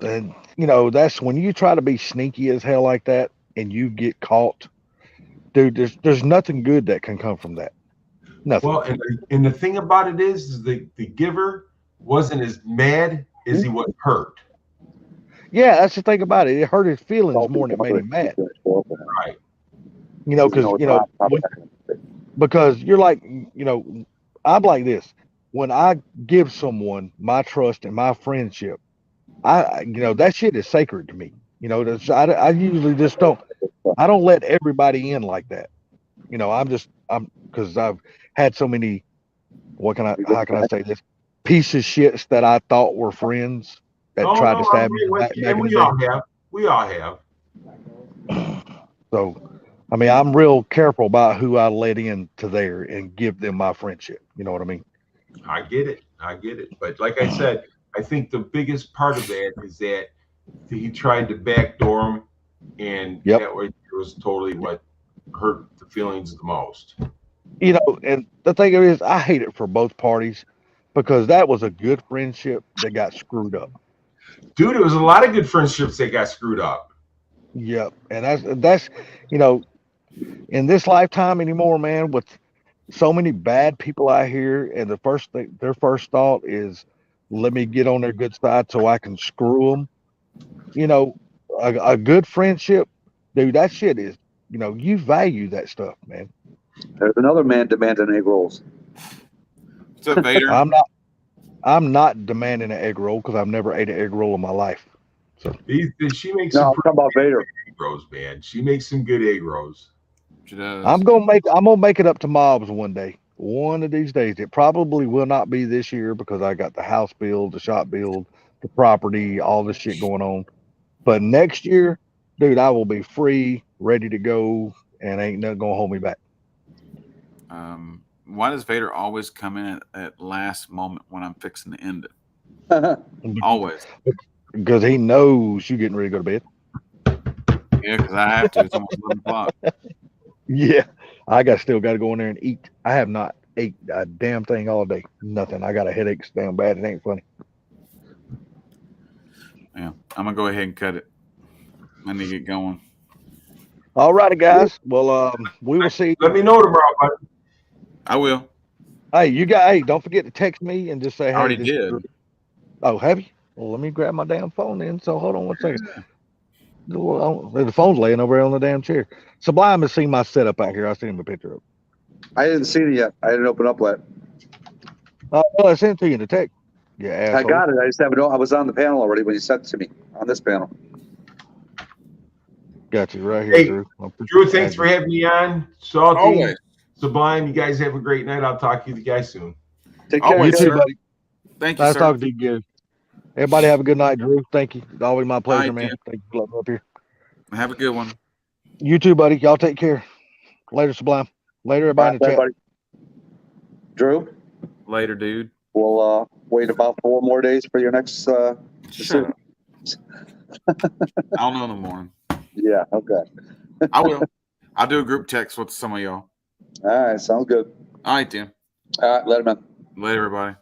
And that's when you try to be sneaky as hell like that and you get caught, dude. There's nothing good that can come from that. Nothing. Well, and the thing about it is the giver wasn't as mad as he was hurt. Yeah, that's the thing about it. It hurt his feelings more than it made him mad. Right. Because you're like, I'm like this. When I give someone my trust and my friendship, that shit is sacred to me. I usually just don't let everybody in like that. Because I've had so many, how can I say this? Piece of shits that I thought were friends that tried to stab me. We all have. So, I mean, I'm real careful about who I let into there and give them my friendship. You know what I mean? I get it. But like I said, I think the biggest part of that is that he tried to backdoor him, and that was totally what hurt the feelings the most. And the thing is, I hate it for both parties because that was a good friendship that got screwed up. Dude, it was a lot of good friendships that got screwed up. Yep, and that's in this lifetime anymore, man, with so many bad people out here, and their first thought is, let me get on their good side so I can screw them. A good friendship, dude, that shit is, you value that stuff, man. There's another man demanding egg rolls. What's up, Vader? I'm not demanding an egg roll because I've never ate an egg roll in my life. So she makes I'm talking about Vader. Egg rolls, man. She makes some good egg rolls. She does. I'm gonna make it up to Mobs one day. One of these days. It probably will not be this year because I got the house build, the shop build, the property, all this shit going on. But next year, dude, I will be free, ready to go, and ain't nothing gonna hold me back. Why does Vader always come in at last moment when I'm fixing to end it? Always. Because he knows you're getting ready to go to bed. Yeah, because I have to. It's almost 11 o'clock. Yeah, I still got to go in there and eat. I have not ate a damn thing all day. Nothing. I got a headache so damn bad. It ain't funny. Yeah, I'm gonna go ahead and cut it. I need to get going. All righty, guys. Well, we will see. Let me know tomorrow, buddy. I will. Hey, don't forget to text me and just say, hey. I already did. Oh, have you? Well, let me grab my damn phone then. So hold on one second. The phone's laying over there on the damn chair. Sublime has seen my setup out here. I sent him a picture of it. I didn't see it yet. I didn't open up yet. Well, I sent it to you in the text. Yeah, asshole. I got it. I just haven't. I was on the panel already when you sent it to me on this panel. Got you right here, hey, Drew. Drew, thanks for having me on. Salty, always. Sublime, you guys have a great night. I'll talk to you guys soon. Take care. Always, you too, buddy. Thank you, nice sir. talking to you, Gary. Everybody have a good night, Drew. Thank you. It's always my pleasure, right, man. Tim. Thank you for letting me up here. Have a good one. You too, buddy. Y'all take care. Later, Sublime. Later, everybody in the chat. Everybody. Drew, Later, dude. we'll wait about 4 more days for your next. Shut up. I'll know in the morning. Yeah. Okay. I will. I'll do a group text with some of y'all. All right. Sounds good. All right, Tim. All right. Let him in. Later, everybody.